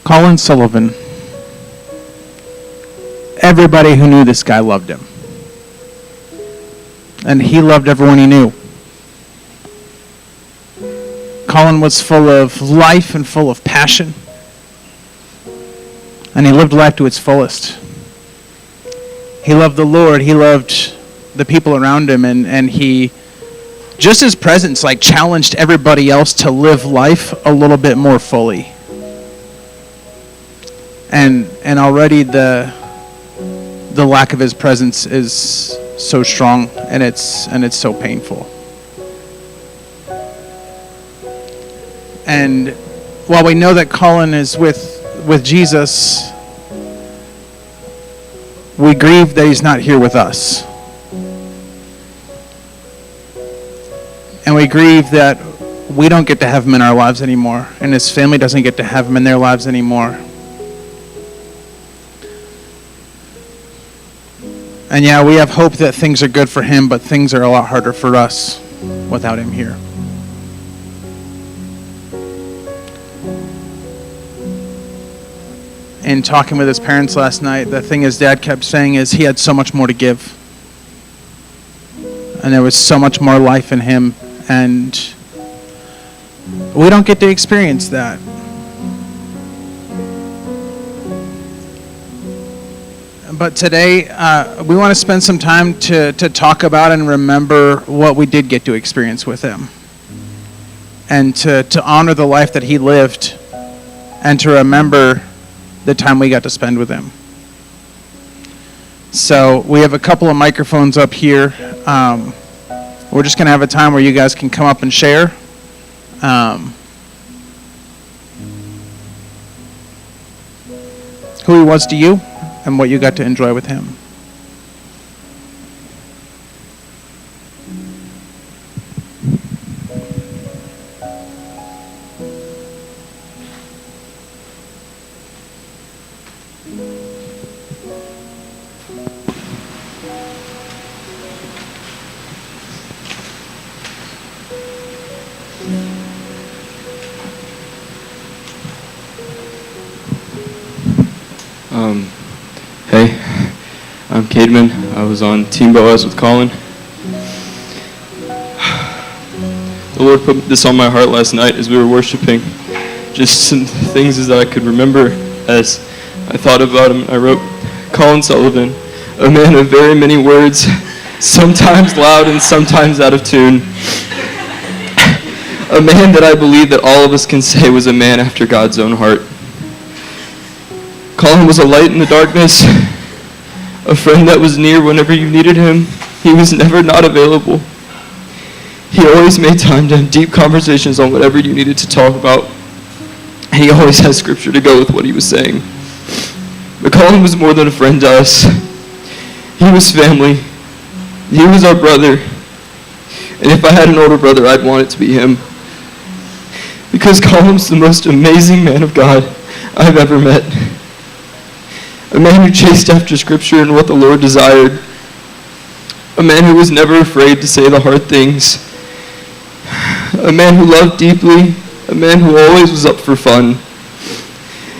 Colin Sullivan. Everybody who knew this guy loved him. And he loved everyone he knew. Colin was full of life and full of passion. And he lived life to its fullest. He loved the Lord. He loved the people around him. And he, just his presence, like challenged everybody else to live life a little bit more fully. And already the lack of his presence is so strong, and it's so painful. And while we know that Colin is with Jesus, we grieve that he's not here with us. And we grieve that we don't get to have him in our lives anymore, and his family doesn't get to have him in their lives anymore. And yeah, we have hope that things are good for him, but things are a lot harder for us without him here. In talking with his parents last night, the thing his dad kept saying is he had so much more to give. And there was so much more life in him, and we don't get to experience that. But today, we want to spend some time to talk about and remember what we did get to experience with him. And to honor the life that he lived, and to remember the time we got to spend with him. So we have a couple of microphones up here. We're just going to have a time where you guys can come up and share. Who he was to you, and what you got to enjoy with him. Hey, I'm Cademan. I was on Team Boaz with Colin. The Lord put this on my heart last night as we were worshiping. Just some things that I could remember as I thought about him. I wrote, Colin Sullivan, a man of very many words, sometimes loud and sometimes out of tune. A man that I believe that all of us can say was a man after God's own heart. Colin was a light in the darkness, a friend that was near whenever you needed him. He was never not available. He always made time to have deep conversations on whatever you needed to talk about. And he always had scripture to go with what he was saying. But Colin was more than a friend to us. He was family. He was our brother. And if I had an older brother, I'd want it to be him. Because Colin's the most amazing man of God I've ever met. A man who chased after Scripture and what the Lord desired. A man who was never afraid to say the hard things. A man who loved deeply. A man who always was up for fun.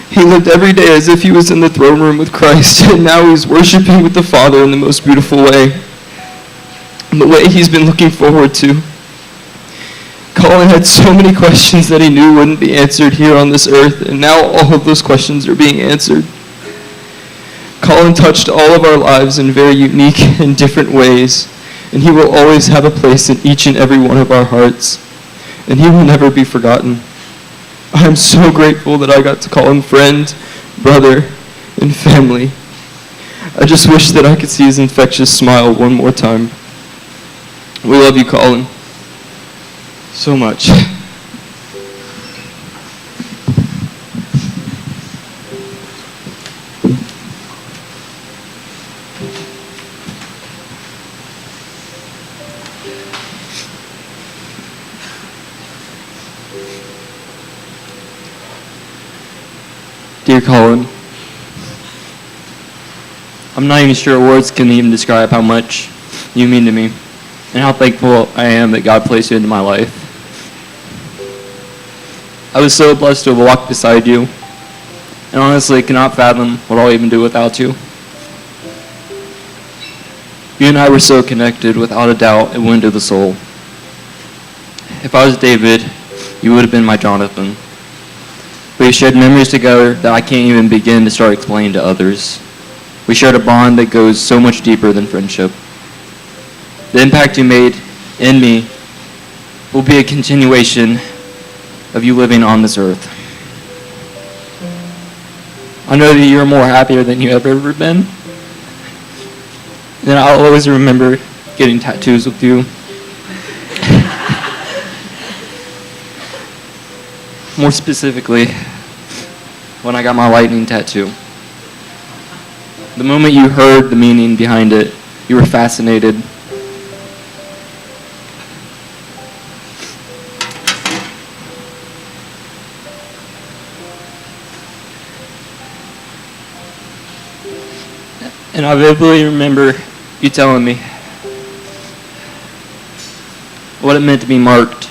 He lived every day as if he was in the throne room with Christ, and now he's worshiping with the Father in the most beautiful way. And the way he's been looking forward to. Colin had so many questions that he knew wouldn't be answered here on this earth, and now all of those questions are being answered. Colin touched all of our lives in very unique and different ways, and he will always have a place in each and every one of our hearts, and he will never be forgotten. I'm so grateful that I got to call him friend, brother, and family. I just wish that I could see his infectious smile one more time. We love you, Colin, so much. Dear Colin, I'm not even sure words can even describe how much you mean to me and how thankful I am that God placed you into my life. I was so blessed to have walked beside you and honestly cannot fathom what I'll even do without you. You and I were so connected, without a doubt, it went to the soul. If I was David, you would have been my Jonathan. We shared memories together that I can't even begin to start explaining to others. We shared a bond that goes so much deeper than friendship. The impact you made in me will be a continuation of you living on this earth. I know that you're more happier than you have ever been. And I'll always remember getting tattoos with you. More specifically, when I got my lightning tattoo. The moment you heard the meaning behind it, you were fascinated. And I vividly remember you telling me what it meant to be marked.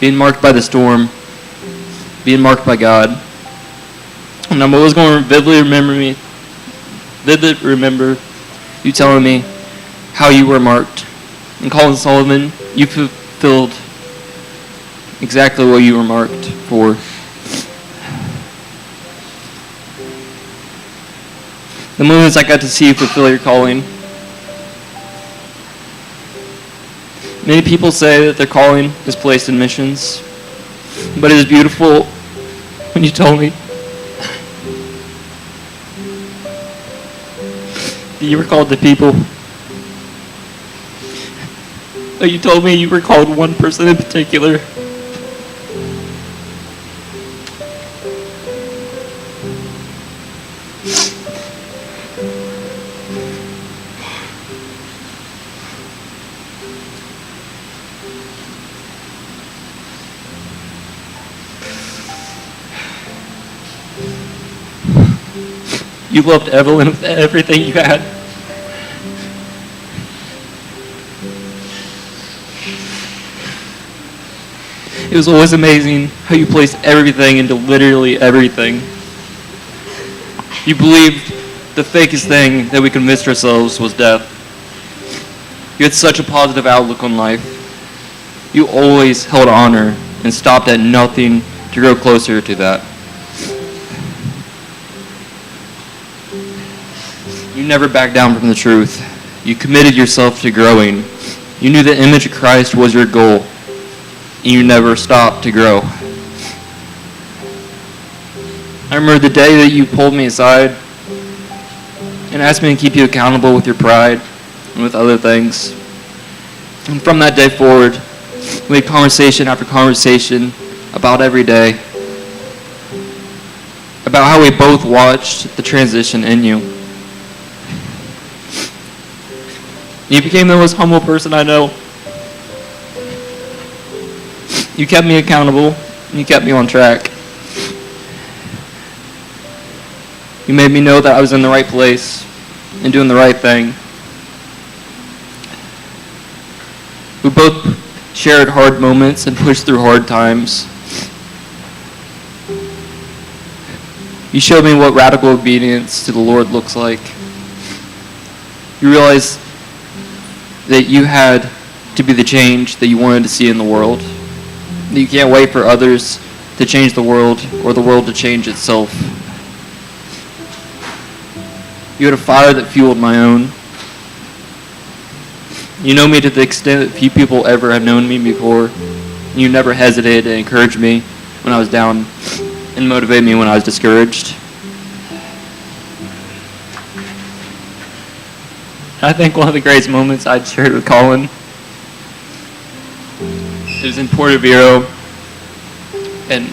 Being marked by the storm. Being marked by God. And I'm always going to vividly remember you telling me how you were marked. And Colin Sullivan, you fulfilled exactly what you were marked for. The moments I got to see you fulfill your calling. Many people say that their calling is placed in missions, but it is beautiful when you told me that you were called to people. But you told me you were called one person in particular. You loved Evelyn with everything you had. It was always amazing how you placed everything into literally everything. You believed the fakest thing that we convinced ourselves was death. You had such a positive outlook on life. You always held honor and stopped at nothing to grow closer to that. You never backed down from the truth. You committed yourself to growing. You knew the image of Christ was your goal, and you never stopped to grow. I remember the day that you pulled me aside and asked me to keep you accountable with your pride and with other things. And from that day forward, we had conversation after conversation about every day, about how we both watched the transition in you. You became the most humble person I know. You kept me accountable, and you kept me on track. You made me know that I was in the right place and doing the right thing. We both shared hard moments and pushed through hard times. You showed me what radical obedience to the Lord looks like. You realized that you had to be the change that you wanted to see in the world. That you can't wait for others to change the world or the world to change itself. You had a fire that fueled my own. You know me to the extent that few people ever have known me before. You never hesitated to encourage me when I was down and motivate me when I was discouraged. I think one of the greatest moments I'd shared with Colin, it was in Puerto Viejo, and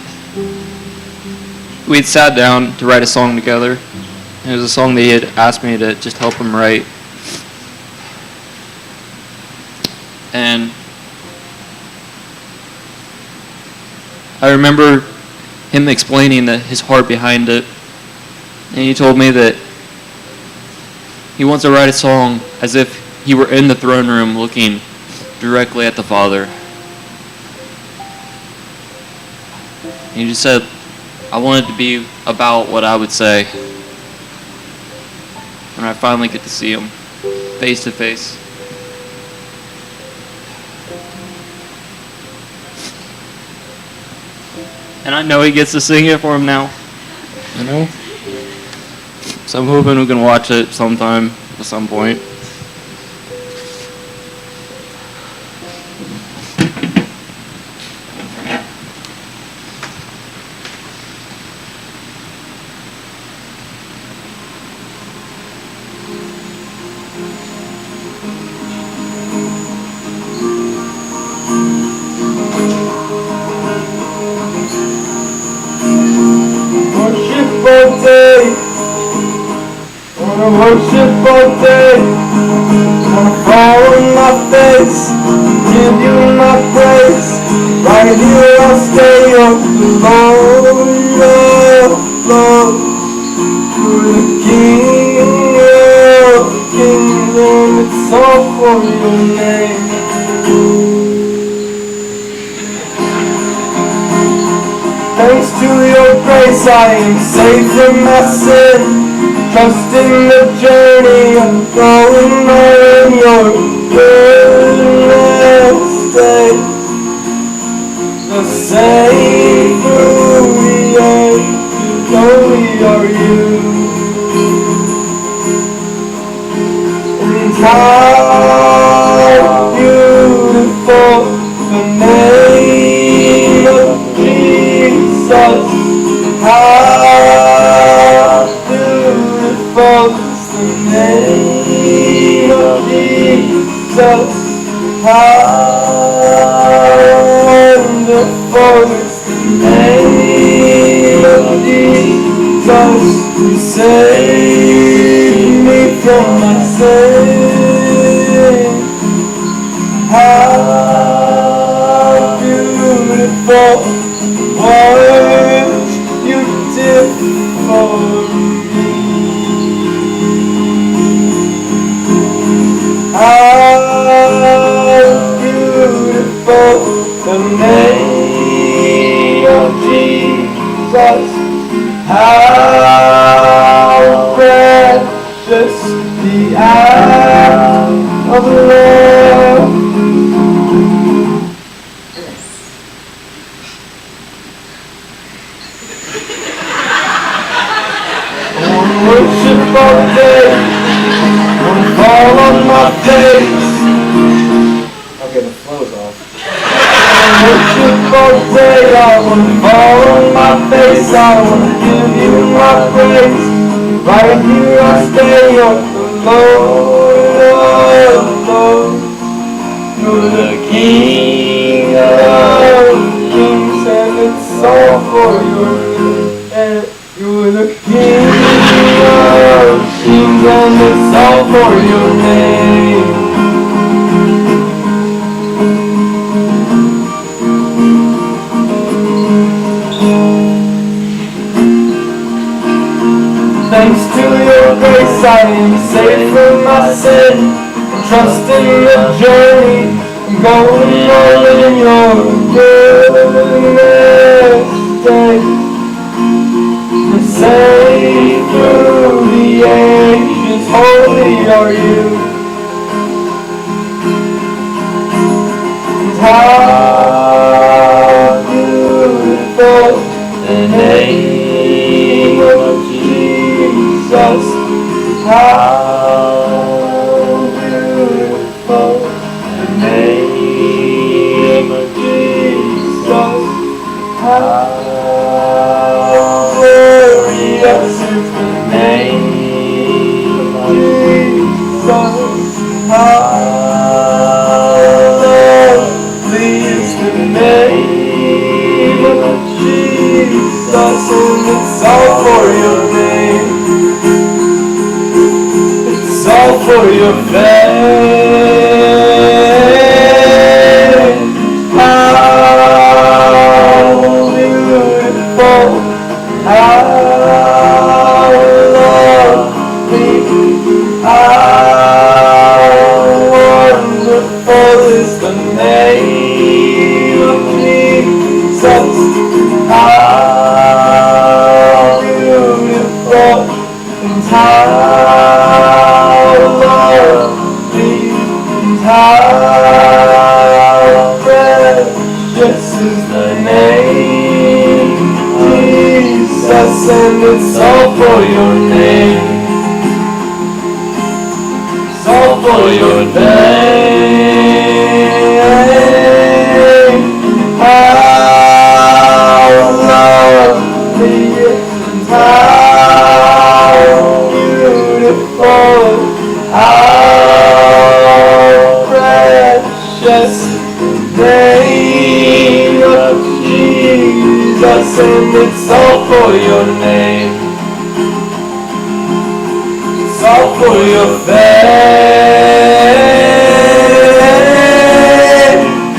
we had sat down to write a song together. It was a song that he had asked me to just help him write. And I remember him explaining his heart behind it. And he told me that he wants to write a song as if he were in the throne room looking directly at the Father. And he just said, I wanted to be about what I would say when I finally get to see him face to face. And I know he gets to sing it for him now. I know. So I'm hoping we can watch it sometime at some point. Worship all day, wanna worship all day, wanna fall on my face, give you my praise, right here I'll stay up, Lord, Lord, you're the King of kings, and it's all for your name. Thanks to your grace I am safe from my sin. Trusting the journey I'm going on in your goodness days. The same through the ages, only are you. And how beautiful the name of Jesus, how beautiful is the name of Jesus, how wonderful is the name of Jesus, who saved me from my sin. How beautiful what you did for me. How beautiful the name of Jesus. How precious the act of love. Worship all day, wanna fall on my face. Okay, the flow's off. Worship all day, I wanna fall on my face. I wanna give you my praise. Right here I stay up the Lord, Lord. You're the King of kings, and it's all for your name. You're the King of kings, and it's all for your name. Thanks to your grace I am safe from my sin. Trusting the journey, I'm going on in your goodness days. Saved through the ages, holy are you. And how beautiful the name of Jesus. How beautiful the name of Jesus. How glorious is the name of Jesus. How lovely is the name of Jesus. And it's all for your name. It's all for your fame. How beautiful, how lovely, how wonderful is the name. Jesus, how it's all for your name. It's all for your name. How lovely and how beautiful, how precious the name of Jesus, and it's all for your name. It's all for your fame.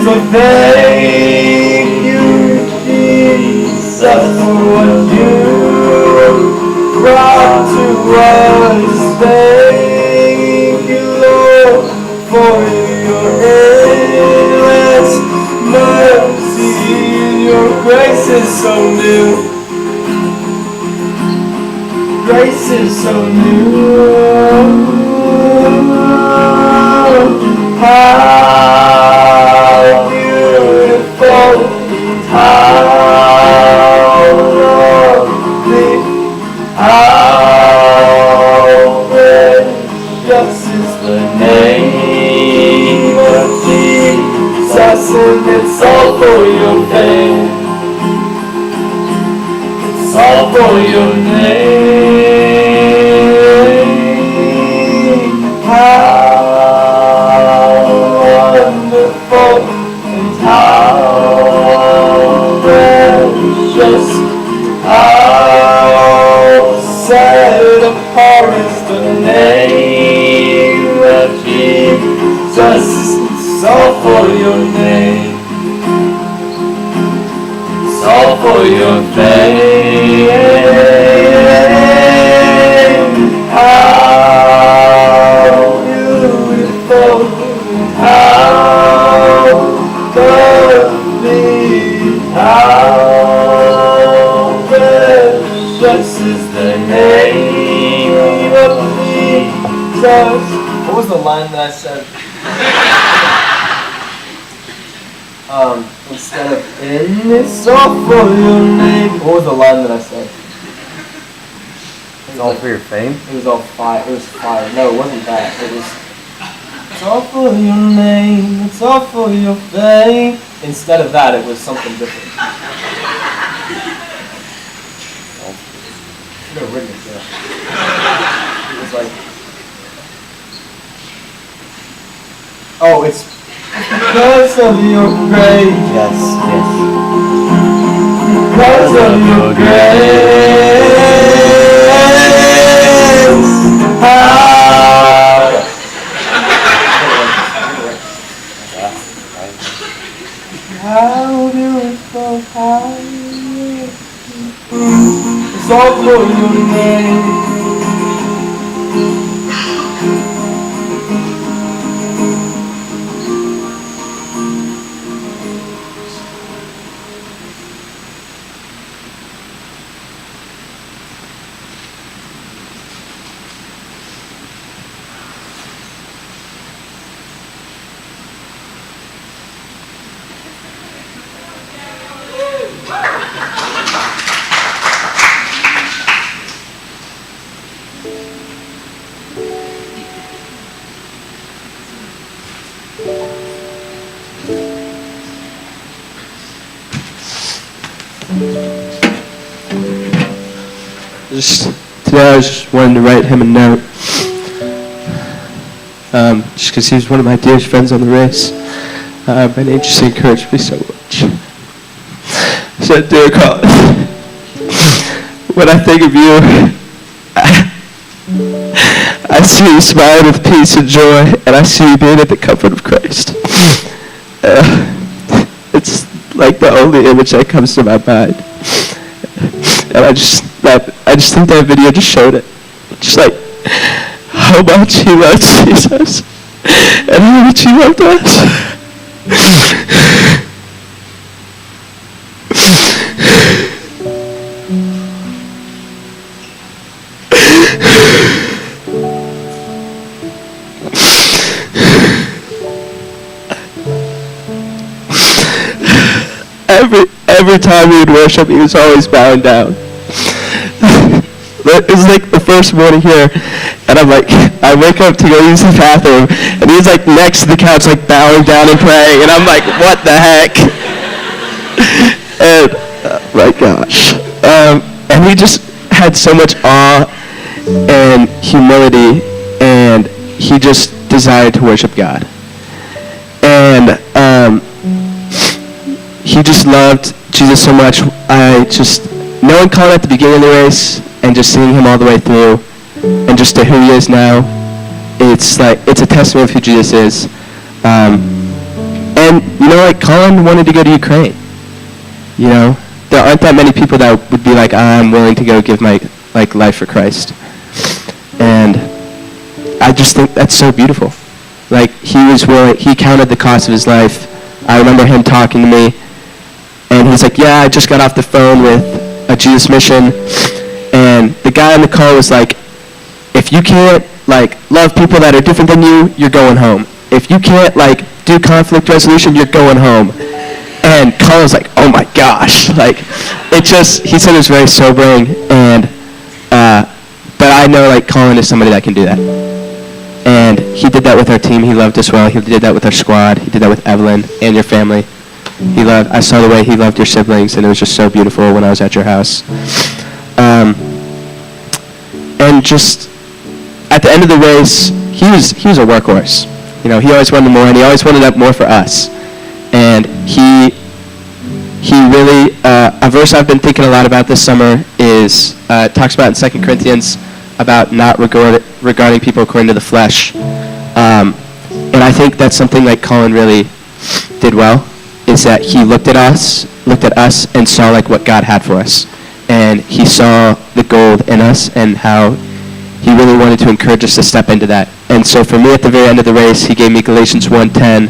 So thank you, Jesus, for what you brought to us. Thank you, Lord, for your endless mercy. Your grace is so new. Grace is so new. How beautiful, how lovely, how precious is the name of Jesus, and it's all for your fame. It's all for your name. How wonderful and how precious, how set apart is the name of Jesus. It's all for your name. It's all for your fame. How beautiful, how lovely, how precious is the name of Jesus. What was the line that I said? Instead of in, it's all for your name. What was the line that I said? It's all for your fame? It was all fire. It was fire. No, it wasn't that. It was. It's all for your name. It's all for your fame. Instead of that, it was something different. Should have written it down. It was like. Oh, it's because of your grace. Yes, yes. Because of your grace. How beautiful, how beautiful. It's all for your name. Today I just wanted to write him a note. Just because he was one of my dearest friends on the race. My name just encouraged me so much. I said, dear God, when I think of you, I see you smiling with peace and joy, and I see you being at the comfort of Christ. It's like the only image that comes to my mind. And I just think that video just showed it. Just like how much he loved Jesus and how much he loved us. Every time he would worship, he was always bowing down. It was like the first morning here, and I'm like, I wake up to go use the bathroom, and he's like next to the couch, like bowing down and praying, and I'm like, what the heck? And, my gosh. And he just had so much awe and humility, and he just desired to worship God. And he just loved Jesus so much. Knowing Colin at the beginning of the race and just seeing him all the way through and just to who he is now, it's a testament of who Jesus is. And, Colin wanted to go to Ukraine. There aren't that many people that would be like, I'm willing to go give my life for Christ. And I just think that's so beautiful. He was willing, he counted the cost of his life. I remember him talking to me, and he's like, yeah, I just got off the phone with a Jesus mission, and the guy on the call was like, if you can't, love people that are different than you, you're going home. If you can't, do conflict resolution, you're going home. And Colin was like, oh my gosh. He said it was very sobering, and, but I know, Colin is somebody that can do that. And he did that with our team. He loved us well. He did that with our squad. He did that with Evelyn and your family. I saw the way he loved your siblings, and it was just so beautiful when I was at your house. And just at the end of the race, he was a workhorse. He always wanted more, and he always wanted up more for us. And he really, a verse I've been thinking a lot about this summer is, talks about in 2 Corinthians about not regarding people according to the flesh. And I think that's something Colin really did well, is that he looked at us and saw what God had for us. And he saw the gold in us and how he really wanted to encourage us to step into that. And so for me at the very end of the race, he gave me Galatians 1:10,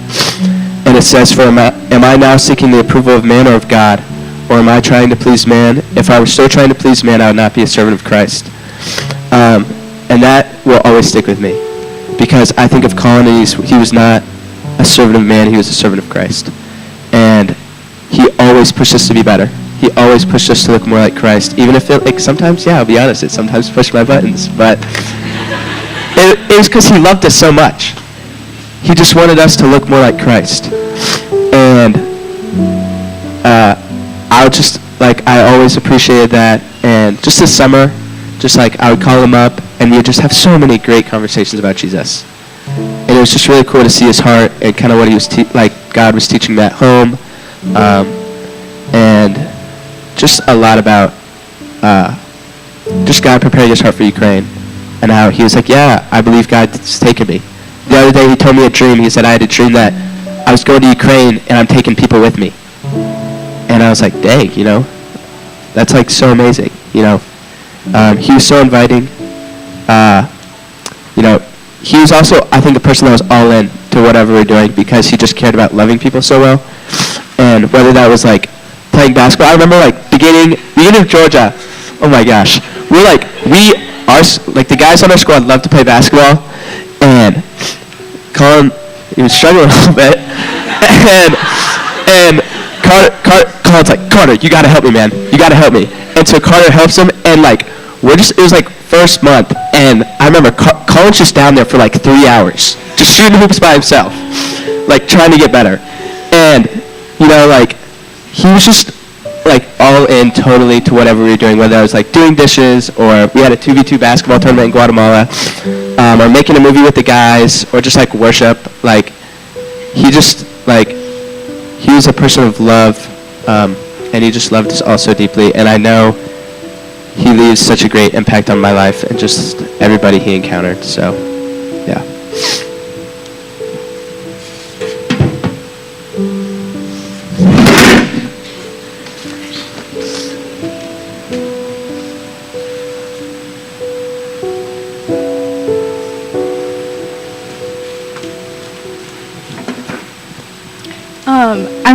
and it says, "For am I now seeking the approval of man or of God? Or am I trying to please man? If I were still trying to please man, I would not be a servant of Christ." And that will always stick with me, because I think of Colin, and he was not a servant of man, he was a servant of Christ. And he always pushed us to be better. He always pushed us to look more like Christ, even if sometimes, I'll be honest, it sometimes pushed my buttons, but it was because he loved us so much. He just wanted us to look more like Christ. And I always appreciated that. And just this summer, I would call him up, and we would just have so many great conversations about Jesus. And it was just really cool to see his heart and kind of what he was God was teaching me at home, and just a lot about just God preparing his heart for Ukraine, and how he was like, yeah, I believe God's taken me. The other day he told me a dream. He said I had a dream that I was going to Ukraine and I'm taking people with me. And I was like, dang, that's so amazing, He was so inviting. He was also, I think, a person that was all in to whatever we're doing, because he just cared about loving people so well. And whether that was playing basketball, I remember beginning of Georgia. Oh my gosh, the guys on our squad loved to play basketball, and Colin, he was struggling a little bit, and Colin's like, Carter, you gotta help me, man, you gotta help me. And so Carter helps him, and it was first month, and I remember Colin's just down there for 3 hours, just shooting hoops by himself, trying to get better. And, he was just, all in totally to whatever we were doing, whether I was, doing dishes, or we had a 2v2 basketball tournament in Guatemala, or making a movie with the guys, or just, worship. He just, he was a person of love, and he just loved us all so deeply. And I know he leaves such a great impact on my life and just everybody he encountered. So, yeah.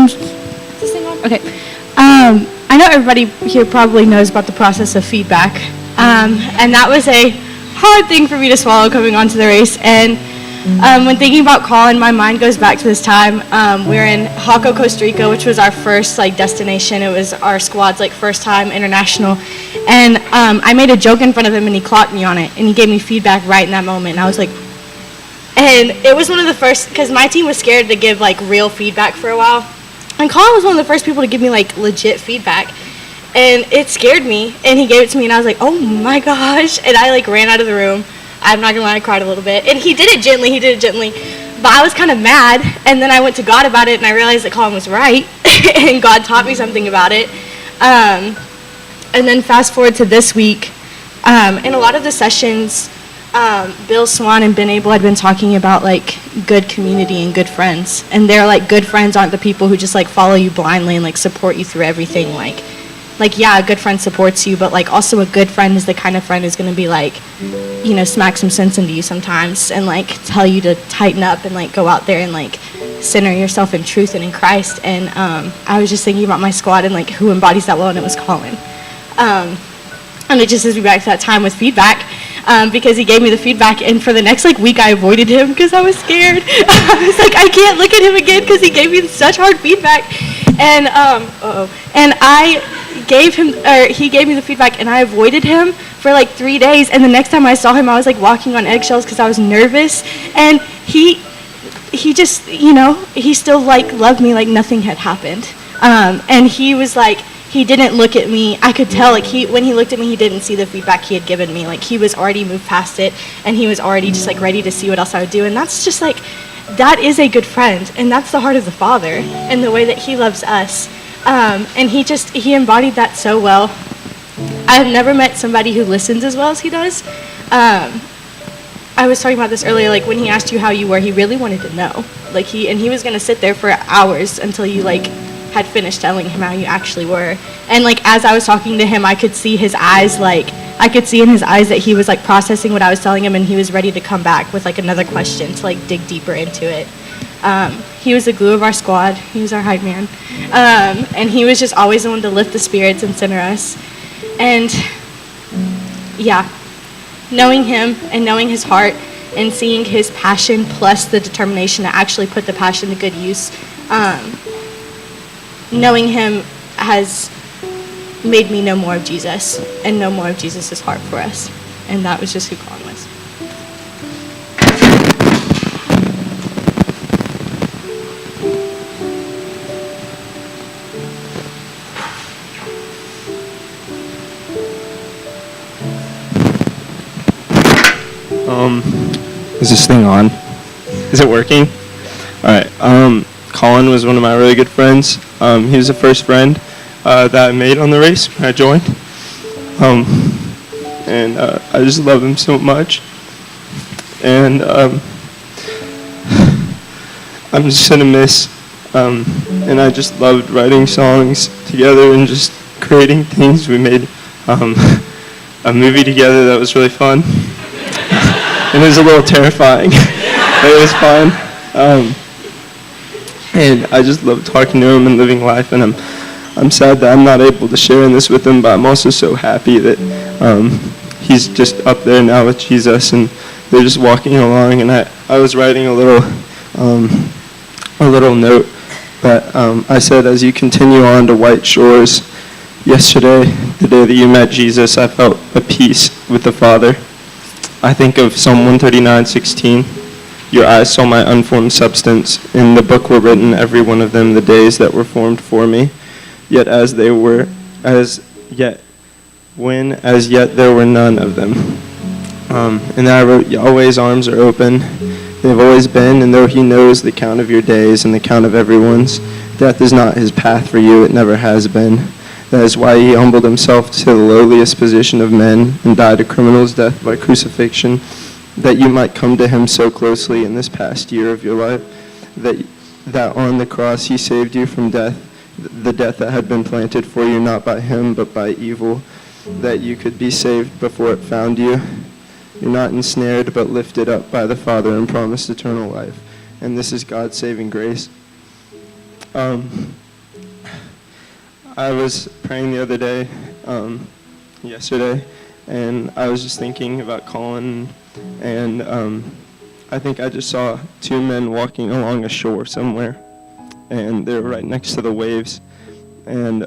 Is this thing on? Okay. I know everybody here probably knows about the process of feedback, and that was a hard thing for me to swallow coming onto the race. And when thinking about Colin, my mind goes back to this time. We were in Jaco, Costa Rica, which was our first destination. It was our squad's first time international, and I made a joke in front of him and he clocked me on it, and he gave me feedback right in that moment, and I was like, and it was one of the first, because my team was scared to give like real feedback for a while, and Colin was one of the first people to give me like legit feedback, and it scared me, and he gave it to me, and I was like, oh my gosh, and I like ran out of the room. I'm not gonna lie, I cried a little bit, and he did it gently, but I was kind of mad, and then I went to God about it, and I realized that Colin was right, and God taught me something about it. And then fast forward to this week, in a lot of the sessions, Bill Swan and Ben Abel had been talking about like good community and good friends, and they're like, good friends aren't the people who just like follow you blindly and like support you through everything. Like yeah, a good friend supports you, but like also a good friend is the kind of friend who's going to be like, you know, smack some sense into you sometimes and like tell you to tighten up and like go out there and like center yourself in truth and in Christ. And I was just thinking about my squad and like who embodies that well, and it was Colin. And it just takes me back to that time with feedback, because he gave me the feedback, and for the next like week I avoided him because I was scared. I was like, I can't look at him again because he gave me such hard feedback. And and he gave me the feedback, and I avoided him for like 3 days, and the next time I saw him I was like walking on eggshells because I was nervous, and he just, you know, he still like loved me like nothing had happened. And he was like, he didn't look at me. I could tell, like, when he looked at me, he didn't see the feedback he had given me. Like, he was already moved past it, and he was already just, like, ready to see what else I would do. And that's just, like, that is a good friend, and that's the heart of the Father and the way that he loves us. And he embodied that so well. I have never met somebody who listens as well as he does. I was talking about this earlier, like, when he asked you how you were, he really wanted to know. Like, he was going to sit there for hours until you, like, had finished telling him how you actually were. And like as I was talking to him, I could see his eyes, like I could see in his eyes that he was like processing what I was telling him, and he was ready to come back with like another question to like dig deeper into it. He was the glue of our squad. He was our hype man. And he was just always the one to lift the spirits and center us. And yeah, knowing him and knowing his heart and seeing his passion plus the determination to actually put the passion to good use, knowing him has made me know more of Jesus and know more of Jesus' heart for us. And that was just who Colin was. Is this thing on? Is it working? All right. Colin was one of my really good friends. He was the first friend that I made on the race when I joined. And I just love him so much. And I'm just going to miss. And I just loved writing songs together and just creating things. We made a movie together that was really fun. And it was a little terrifying, but it was fun. And I just love talking to him and living life, and I'm sad that I'm not able to share in this with him, but I'm also so happy that he's just up there now with Jesus, and they're just walking along. And I was writing a little note that I said, as you continue on to white shores, yesterday, the day that you met Jesus, I felt a peace with the Father. I think of Psalm 139:16. Your eyes saw my unformed substance. In the book were written, every one of them, the days that were formed for me. Yet as yet there were none of them. And then I wrote, Yahweh's arms are open. They've always been, and though he knows the count of your days and the count of everyone's, death is not his path for you. It never has been. That is why he humbled himself to the lowliest position of men and died a criminal's death by crucifixion, that you might come to him so closely in this past year of your life, that on the cross he saved you from death, the death that had been planted for you not by him but by evil, that you could be saved before it found you. You're not ensnared but lifted up by the Father and promised eternal life. And this is God's saving grace. I was praying the other day, yesterday, and I was just thinking about Colin, and I think I just saw two men walking along a shore somewhere, and they were right next to the waves, and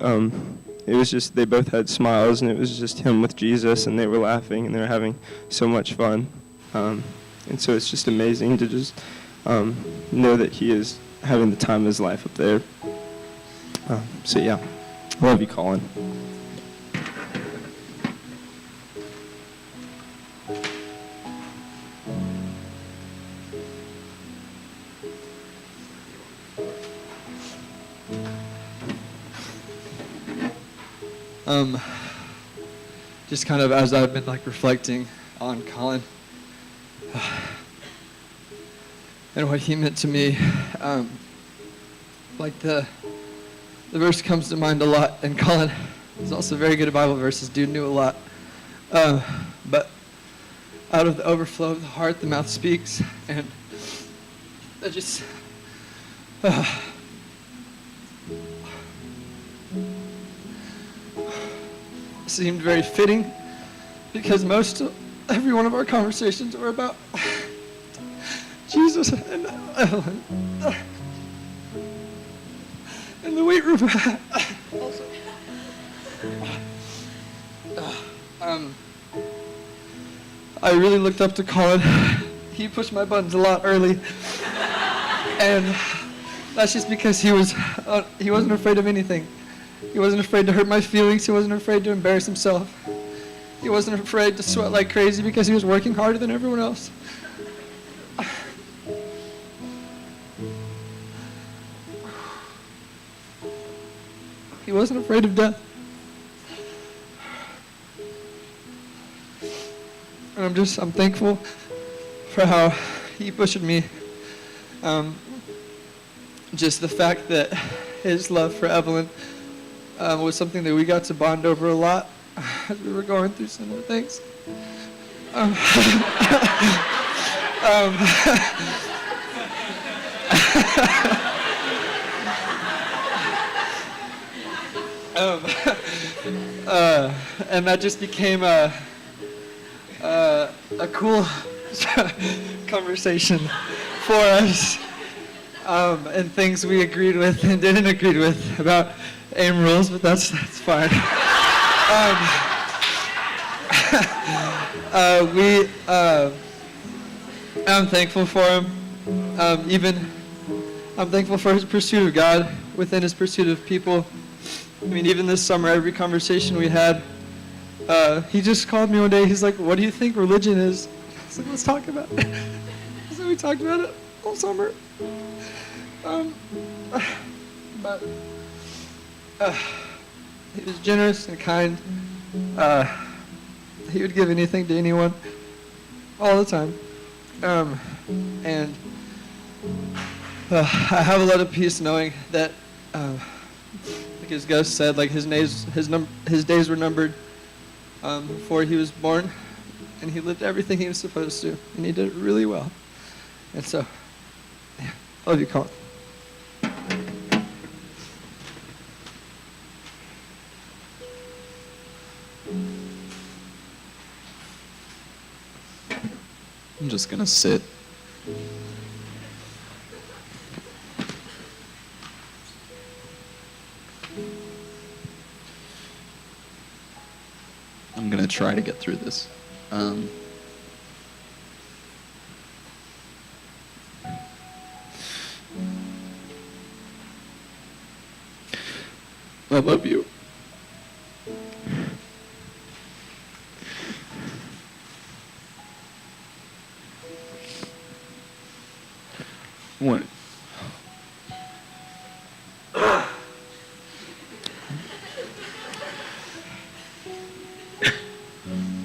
it was just, they both had smiles, and it was just him with Jesus, and they were laughing, and they were having so much fun. And so it's just amazing to just know that he is having the time of his life up there. So yeah, I love you, Colin. Just kind of as I've been like reflecting on Colin and what he meant to me, like the verse comes to mind a lot, and Colin is also very good at Bible verses. Dude knew a lot, but out of the overflow of the heart, the mouth speaks, and I just. Seemed very fitting because every one of our conversations were about Jesus and Evelyn in the weight room. Also, I really looked up to Colin. He pushed my buttons a lot early, and that's just because he wasn't afraid of anything. He wasn't afraid to hurt my feelings. He wasn't afraid to embarrass himself. He wasn't afraid to sweat like crazy because he was working harder than everyone else. He wasn't afraid of death. And I'm thankful for how he pushed me. Just the fact that his love for Evelyn was something that we got to bond over a lot as we were going through similar things. And that just became a cool conversation for us, and things we agreed with and didn't agree with about AIM rules, but that's fine. I'm thankful for him. I'm thankful for his pursuit of God within his pursuit of people. I mean, even this summer, every conversation we had, he just called me one day. He's like, "What do you think religion is?" I was like, "Let's talk about it." So we talked about it all summer. But he was generous and kind. He would give anything to anyone, all the time. And I have a lot of peace knowing that, like as Gus said, like his days were numbered before he was born, and he lived everything he was supposed to, and he did it really well. And so, yeah, love you, Colin. I'm just gonna sit. I'm gonna try to get through this. I love you. What?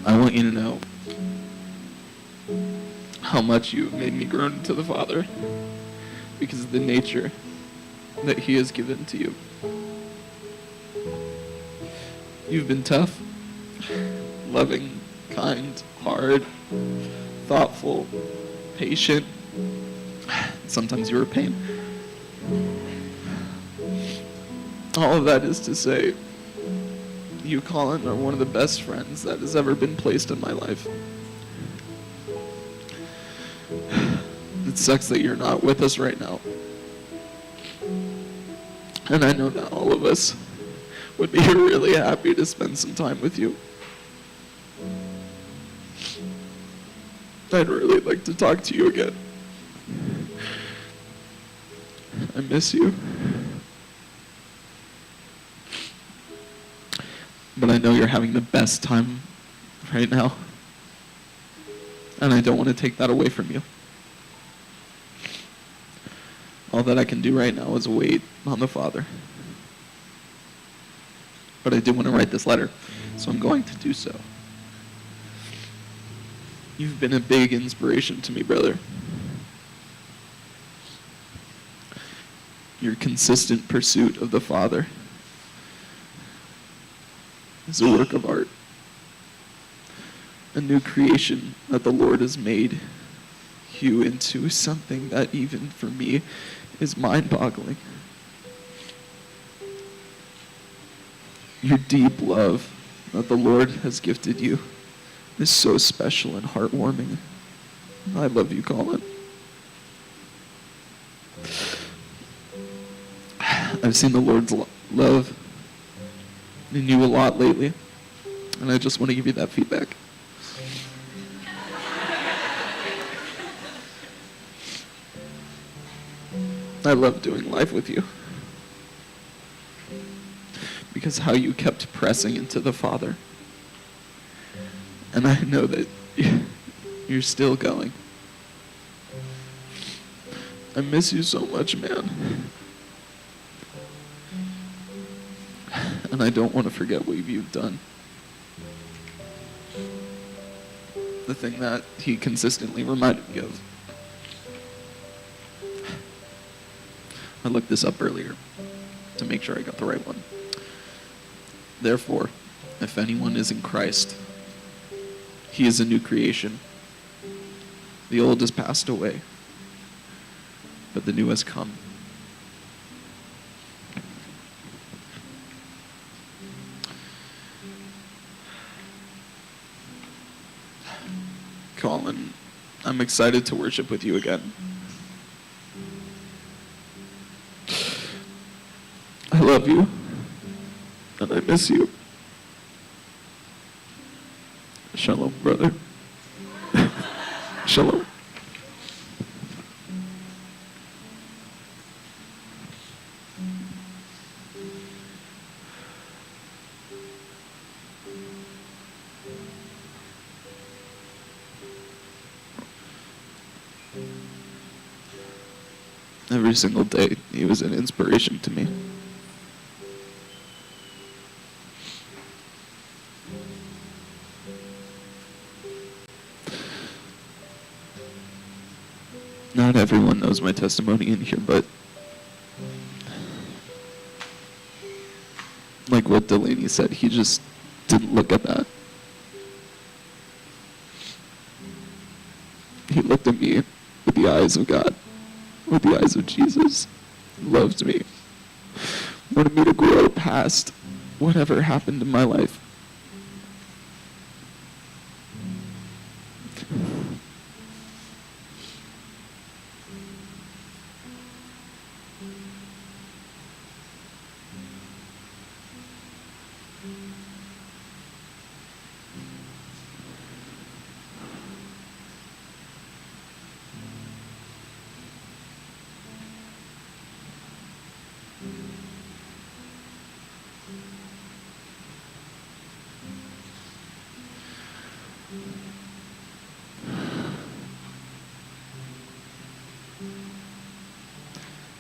I want you to know how much you have made me grow into the Father because of the nature that He has given to you. You've been tough, loving, kind, hard, thoughtful, patient. Sometimes you're a pain. All of that is to say, you, Colin, are one of the best friends that has ever been placed in my life. It sucks that you're not with us right now. And I know not all of us would be really happy to spend some time with you. I'd really like to talk to you again. I miss you. But I know you're having the best time right now. And I don't want to take that away from you. All that I can do right now is wait on the Father. But I do want to write this letter, so I'm going to do so. You've been a big inspiration to me, brother. Your consistent pursuit of the Father is a work of art. A new creation that the Lord has made you into something that even for me is mind-boggling. Your deep love that the Lord has gifted you is so special and heartwarming. I love you, Colin. I've seen the Lord's love in you a lot lately, and I just want to give you that feedback. I love doing life with you because how you kept pressing into the Father, and I know that you're still going. I miss you so much, man. And I don't want to forget what you've done. The thing that he consistently reminded me of. I looked this up earlier to make sure I got the right one. Therefore, if anyone is in Christ, he is a new creation. The old has passed away, but the new has come. Colin, I'm excited to worship with you again. I love you, and I miss you. Shalom, brother. Shalom. Every single day, he was an inspiration to me. Not everyone knows my testimony in here, but like what Delaney said, he just didn't look at that. He looked at me with the eyes of God, with the eyes of Jesus, loved me, wanted me to grow past whatever happened in my life.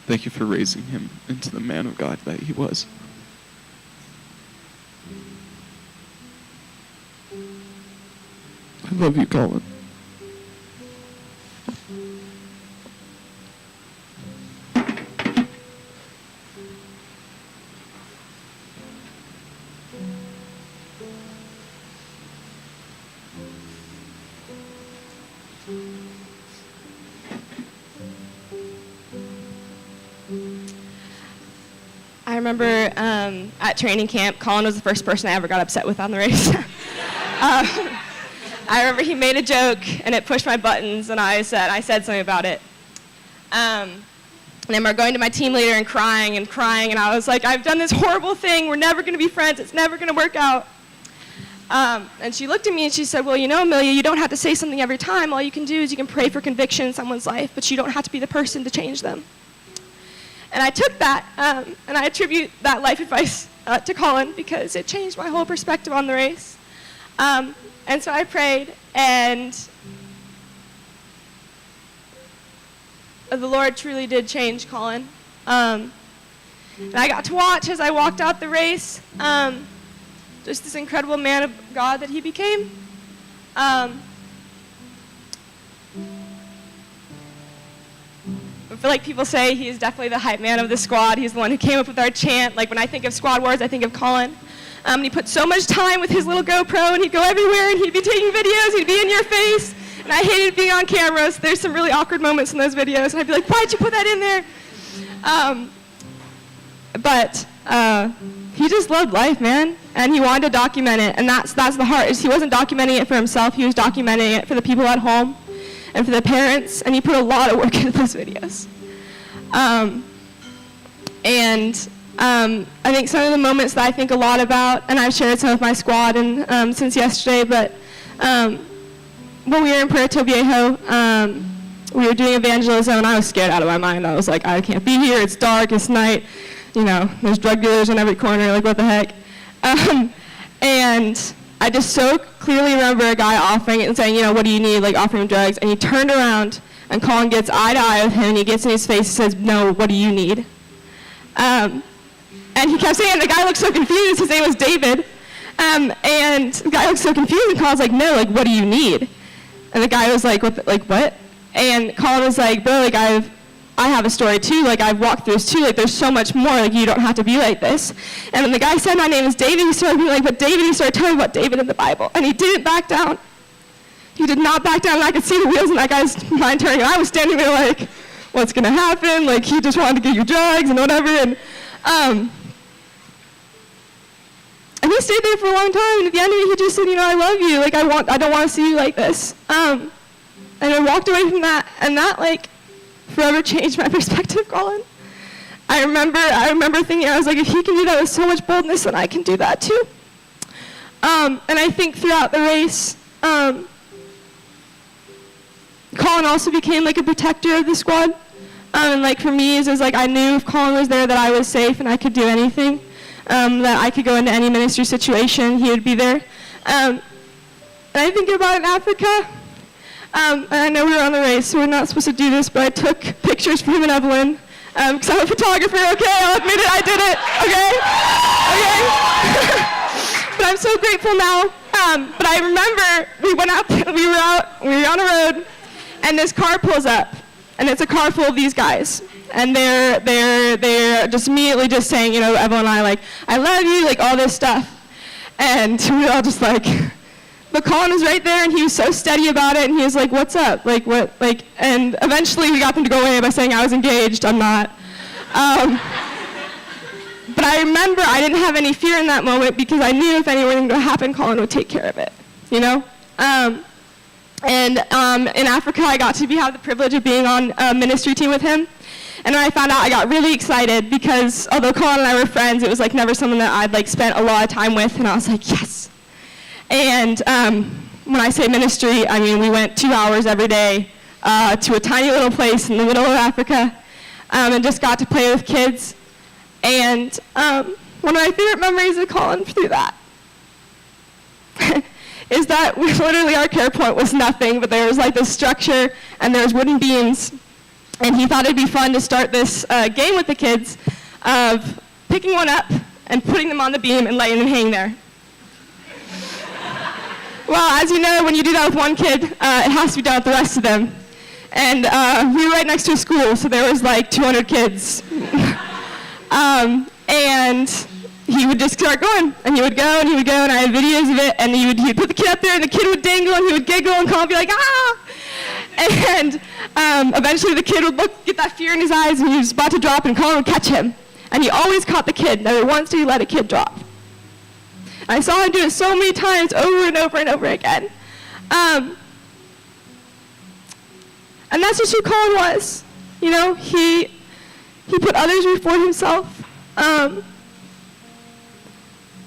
Thank you for raising him into the man of God that he was. I love you, Colin. I remember at training camp, Colin was the first person I ever got upset with on the race. I remember he made a joke and it pushed my buttons, and I said something about it. And I remember going to my team leader and crying, and I was like, I've done this horrible thing. We're never going to be friends. It's never going to work out. And she looked at me and she said, well, you know, Amelia, you don't have to say something every time. All you can do is you can pray for conviction in someone's life, but you don't have to be the person to change them. And I took that, and I attribute that life advice to Colin because it changed my whole perspective on the race. And so I prayed, and the Lord truly did change Colin. And I got to watch as I walked out the race, just this incredible man of God that he became. I feel like people say he is definitely the hype man of the squad. He's the one who came up with our chant. Like when I think of Squad Wars, I think of Colin. And he put so much time with his little GoPro, and he'd go everywhere, and he'd be taking videos, he'd be in your face. And I hated being on camera, so there's some really awkward moments in those videos. And I'd be like, why'd you put that in there? But he just loved life, man. And he wanted to document it. And that's the heart. Is he wasn't documenting it for himself. He was documenting it for the people at home and for the parents. And he put a lot of work into those videos. I think some of the moments that I think a lot about, and I've shared some with my squad and since yesterday, but when we were in Puerto Viejo, we were doing evangelism, and I was scared out of my mind. I was like, I can't be here. It's dark. It's night. You know, there's drug dealers on every corner. Like, what the heck? And I just so clearly remember a guy offering it and saying, you know, what do you need? Like, offering him drugs. And he turned around, and Colin gets eye to eye with him, and he gets in his face and says, no, what do you need? And he kept saying, the guy looked so confused. His name was David. And the guy looked so confused, and Colin's like, no, like, what do you need? And the guy was like, what? And Colin was like, bro, like, I have a story too. Like, I've walked through this too. Like, there's so much more. Like, you don't have to be like this. And when the guy said, my name is David, he started being like, but David, he started telling me about David in the Bible. And he didn't back down. He did not back down. And I could see the wheels in that guy's mind turning. And I was standing there like, what's going to happen? Like, he just wanted to get you drugs and whatever. And he stayed there for a long time. And at the end of it, he just said, you know, I love you. Like, I don't want to see you like this. And I walked away from that, and that, like, forever changed my perspective, Colin. I remember thinking, I was like, if he can do that with so much boldness, then I can do that too. And I think throughout the race, Colin also became like a protector of the squad. And like for me, it was like I knew if Colin was there that I was safe and I could do anything, that I could go into any ministry situation, he would be there. And I think about in Africa, and I know we were on the race, so we're not supposed to do this, but I took pictures for him and Evelyn, because I'm a photographer, okay? I'll admit it, I did it, okay? But I'm so grateful now. But I remember we went out, we were on a road, and this car pulls up, and it's a car full of these guys. And they're just immediately just saying, you know, Evelyn and I, like, I love you, like, all this stuff. And we were all just like, but Colin was right there, and he was so steady about it, and he was like, what's up? Like, what, like, and eventually we got them to go away by saying I was engaged, I'm not. But I remember I didn't have any fear in that moment because I knew if anything would happen, Colin would take care of it, you know? In Africa, I got to have the privilege of being on a ministry team with him. And when I found out, I got really excited because although Colin and I were friends, it was like never someone that I'd like spent a lot of time with, and I was like, yes. And when I say ministry, I mean we went 2 hours every day to a tiny little place in the middle of Africa and just got to play with kids. And one of my favorite memories of Colin through that is that literally our care point was nothing, but there was like this structure and there was wooden beams. And he thought it'd be fun to start this game with the kids of picking one up and putting them on the beam and letting them hang there. Well, as you know, when you do that with one kid, it has to be done with the rest of them. And we were right next to a school, so there was like 200 kids. And he would just start going, and he would go, and he would go, and I had videos of it, and he'd put the kid up there, and the kid would dangle, and he would giggle, and Colin would be like, ah! And eventually the kid would get that fear in his eyes, and he was about to drop, and Colin would catch him. And he always caught the kid. Never once did he let a kid drop. I saw him do it so many times, over and over and over again. And that's just who Colin was. You know, he He put others before himself.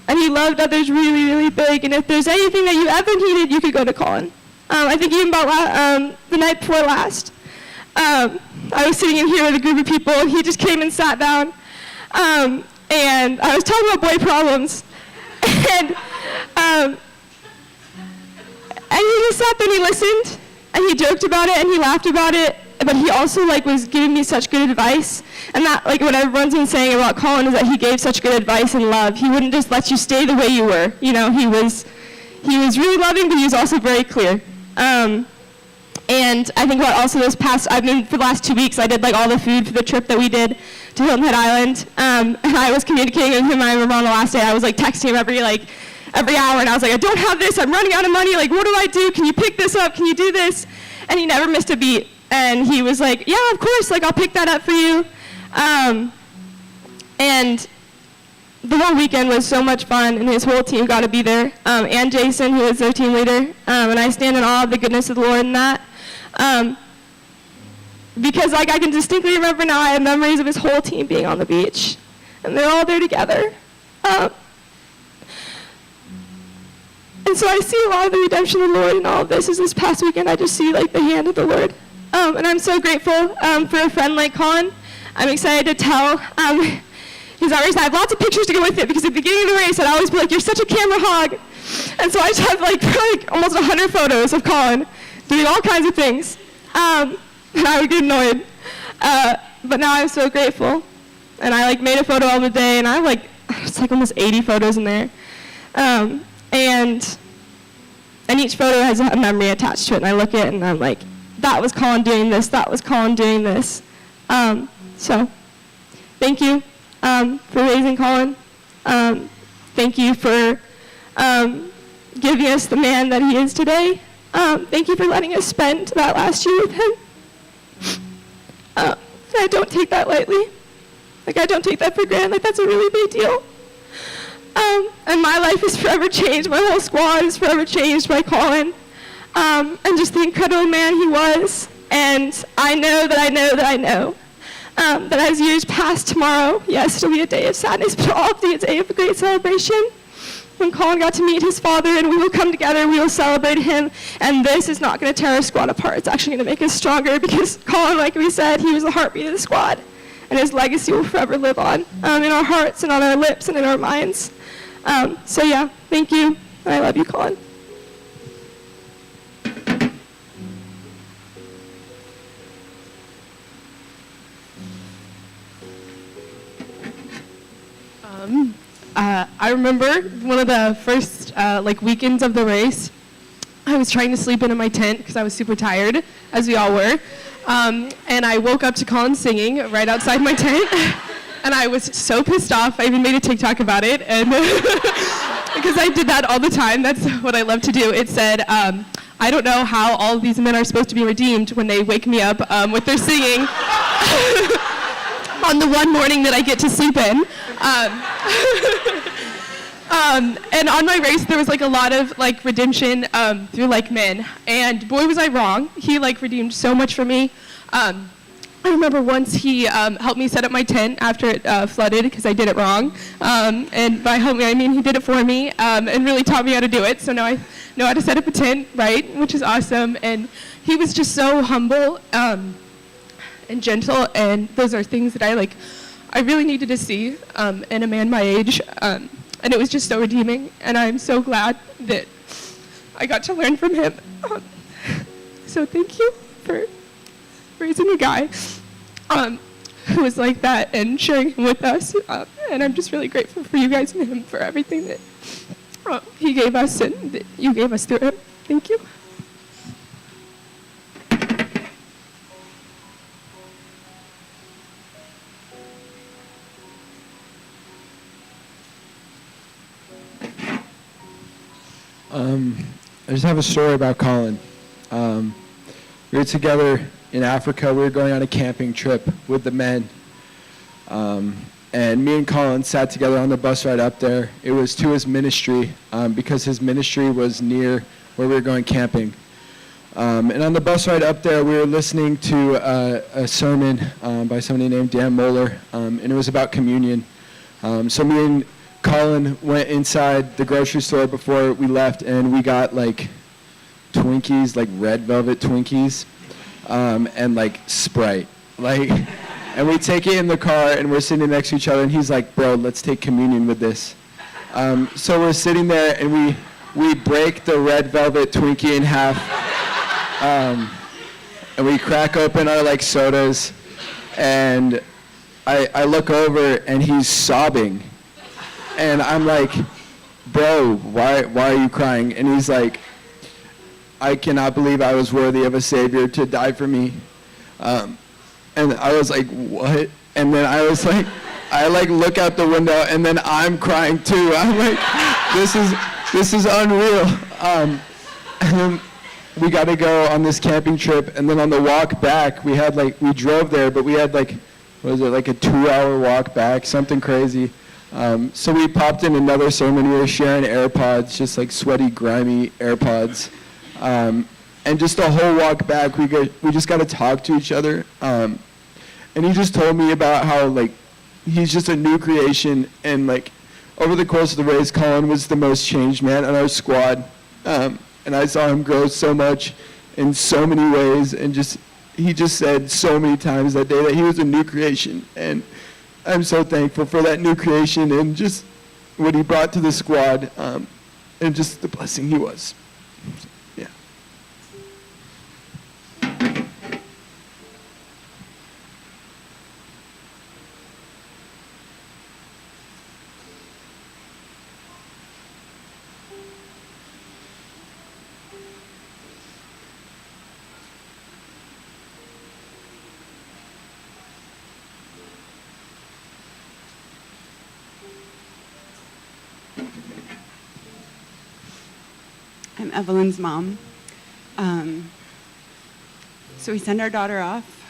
And he loved others really, really big. And if there's anything that you ever needed, you could go to Colin. I think even about the night before last, I was sitting in here with a group of people, and he just came and sat down. And I was talking about boy problems. And he just sat there and he listened, and he joked about it, and he laughed about it. But he also was giving me such good advice. And that what everyone's been saying about Colin is that he gave such good advice and love. He wouldn't just let you stay the way you were. You know, he was really loving, but he was also very clear. And I think for the last 2 weeks, I did all the food for the trip that we did to Hilton Head Island. And I was communicating with him. I remember on the last day, I was texting him every hour, and I was like, I don't have this, I'm running out of money, what do I do? Can you pick this up? Can you do this? And he never missed a beat. And he was like, yeah, of course, I'll pick that up for you. And the whole weekend was so much fun, and his whole team got to be there. And Jason, who is their team leader. And I stand in awe of the goodness of the Lord in that. Because I can distinctly remember now, I have memories of his whole team being on the beach. And they're all there together. And so I see a lot of the redemption of the Lord in all of this. As this past weekend, I just see the hand of the Lord. And I'm so grateful for a friend like Colin. I'm excited to tell his race. I have lots of pictures to go with it, because at the beginning of the race, I'd always be like, you're such a camera hog. And so I just have almost 100 photos of Colin doing all kinds of things. And I would get annoyed. But now I'm so grateful. And I made a photo of the day, and I have it's almost 80 photos in there. And each photo has a memory attached to it, and I look at it and I'm like, that was Colin doing this, that was Colin doing this. So thank you for raising Colin. Thank you for giving us the man that he is today. Thank you for letting us spend that last year with him. I don't take that lightly. I don't take that for granted. That's a really big deal. And my life is forever changed. My whole squad is forever changed by Colin. And just the incredible man he was. And I know that as years pass, tomorrow, yes, it'll be a day of sadness, but it'll also be a day of great celebration. When Colin got to meet his father, and we will come together, we will celebrate him. And this is not going to tear our squad apart. It's actually going to make us stronger, because Colin, like we said, he was the heartbeat of the squad. And his legacy will forever live on in our hearts and on our lips and in our minds. So yeah, thank you. I love you, Colin. I remember one of the first weekends of the race. I was trying to sleep in my tent because I was super tired, as we all were. And I woke up to Colin singing right outside my tent. And I was so pissed off. I even made a TikTok about it. And because I did that all the time. That's what I love to do. It said, I don't know how all of these men are supposed to be redeemed when they wake me up with their singing on the one morning that I get to sleep in. And on my race, there was a lot of redemption through men. And boy, was I wrong. He redeemed so much for me. I remember once he helped me set up my tent after it flooded because I did it wrong. And by help me, I mean he did it for me and really taught me how to do it. So now I know how to set up a tent right, which is awesome. And he was just so humble and gentle. And those are things that I really needed to see in a man my age. And it was just so redeeming. And I'm so glad that I got to learn from him. So thank you for raising a guy who was like that and sharing him with us. And I'm just really grateful for you guys and him for everything that he gave us and that you gave us through him. Thank you. I just have a story about Colin. We were together in Africa. We were going on a camping trip with the men. And me and Colin sat together on the bus ride up there. It was to his ministry because his ministry was near where we were going camping. And on the bus ride up there, we were listening to a sermon by somebody named Dan Moeller, and it was about communion. So me and Colin went inside the grocery store before we left, and we got like Twinkies, like red velvet Twinkies, and like Sprite. And we take it in the car, and we're sitting next to each other, and he's like, bro, let's take communion with this. So we're sitting there, and we break the red velvet Twinkie in half, and we crack open our like sodas, and I look over, and he's sobbing. And I'm like, bro, why are you crying? And he's like, I cannot believe I was worthy of a Savior to die for me. And I was like, what? And then I was like, I like look out the window, and then I'm crying too. I'm like, this is unreal. And then we got to go on this camping trip, and then on the walk back, we drove there, but we had like a 2-hour walk back, something crazy. So we popped in another sermon. We were sharing AirPods, just like sweaty, grimy AirPods. And just the whole walk back, we just got to talk to each other. And he just told me about how like he's just a new creation, and like over the course of the race, Colin was the most changed man on our squad. And I saw him grow so much in so many ways, and he just said so many times that day that he was a new creation. And I'm so thankful for that new creation and just what he brought to the squad, and just the blessing he was. Yeah. I'm Evelyn's mom. So we send our daughter off,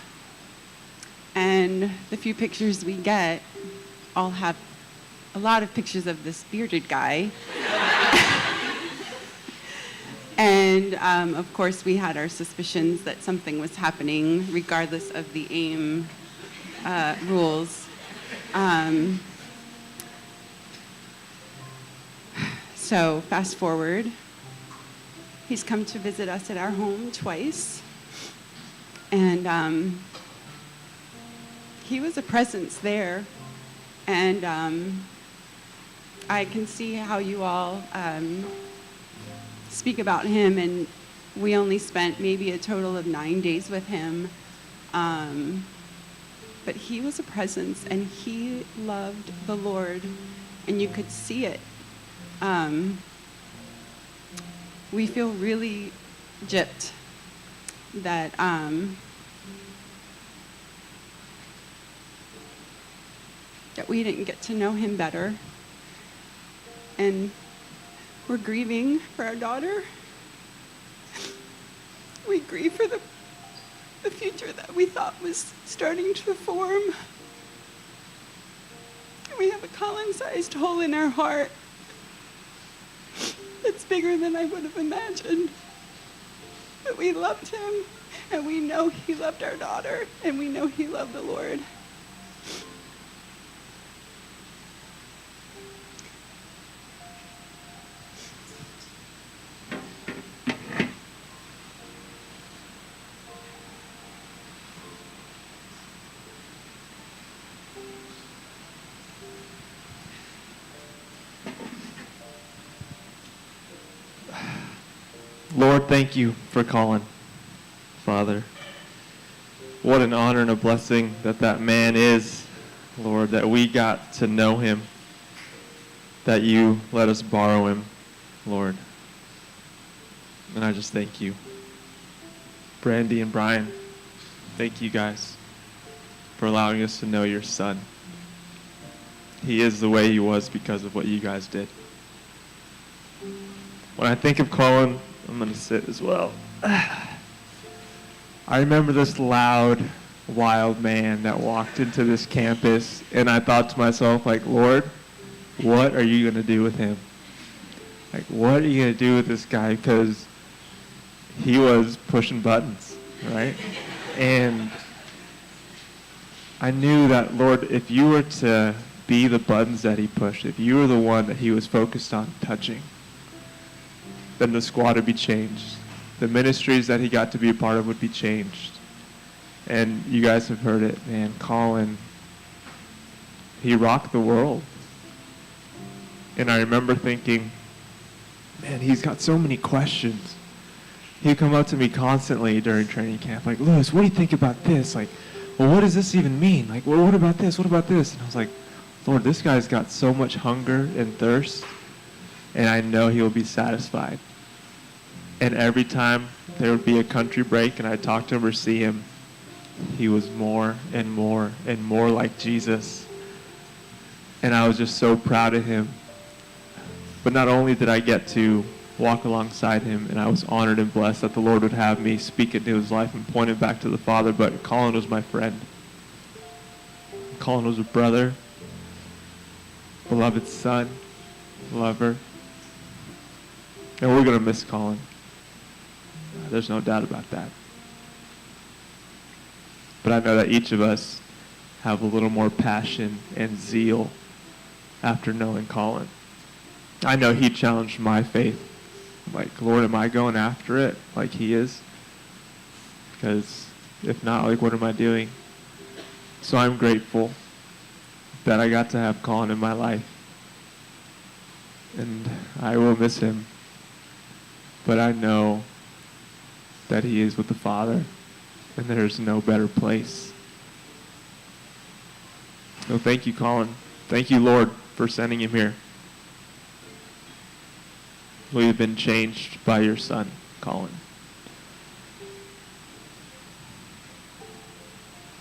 and the few pictures we get all have a lot of pictures of this bearded guy. And of course, we had our suspicions that something was happening, regardless of the AIM rules. So fast forward. He's come to visit us at our home twice, and he was a presence there, and I can see how you all speak about him, and we only spent maybe a total of 9 days with him, but he was a presence, and he loved the Lord, and you could see it. We feel really gypped that that we didn't get to know him better, and we're grieving for our daughter. We grieve for the future that we thought was starting to form. We have a Colin-sized hole in our heart that's bigger than I would have imagined. But we loved him, and we know he loved our daughter, and we know he loved the Lord. Lord, thank you for Colin, Father. What an honor and a blessing that man is, Lord, that we got to know him, that you let us borrow him, Lord. And I just thank you. Brandy and Brian, thank you guys for allowing us to know your son. He is the way he was because of what you guys did. When I think of Colin, I'm going to sit as well. I remember this loud, wild man that walked into this campus, and I thought to myself, like, Lord, what are you going to do with him? Like, what are you going to do with this guy? Because he was pushing buttons, right? And I knew that, Lord, if you were to be the buttons that he pushed, if you were the one that he was focused on touching, then the squad would be changed. The ministries that he got to be a part of would be changed. And you guys have heard it, man. Colin, he rocked the world. And I remember thinking, man, he's got so many questions. He'd come up to me constantly during training camp, like, Lewis, what do you think about this? Like, well, what does this even mean? Like, well, what about this? What about this? And I was like, Lord, this guy's got so much hunger and thirst, and I know he'll be satisfied. And every time there would be a country break and I'd talk to him or see him, he was more and more and more like Jesus. And I was just so proud of him. But not only did I get to walk alongside him, and I was honored and blessed that the Lord would have me speak into his life and point him back to the Father, but Colin was my friend. Colin was a brother, beloved son, lover. And we're going to miss Colin. There's no doubt about that. But I know that each of us have a little more passion and zeal after knowing Colin. I know he challenged my faith. Like, Lord, am I going after it like he is? Because if not, like, what am I doing? So I'm grateful that I got to have Colin in my life. And I will miss him. But I know that he is with the Father, and there's no better place. So thank you, Colin. Thank you, Lord, for sending him here. We have been changed by your son, Colin.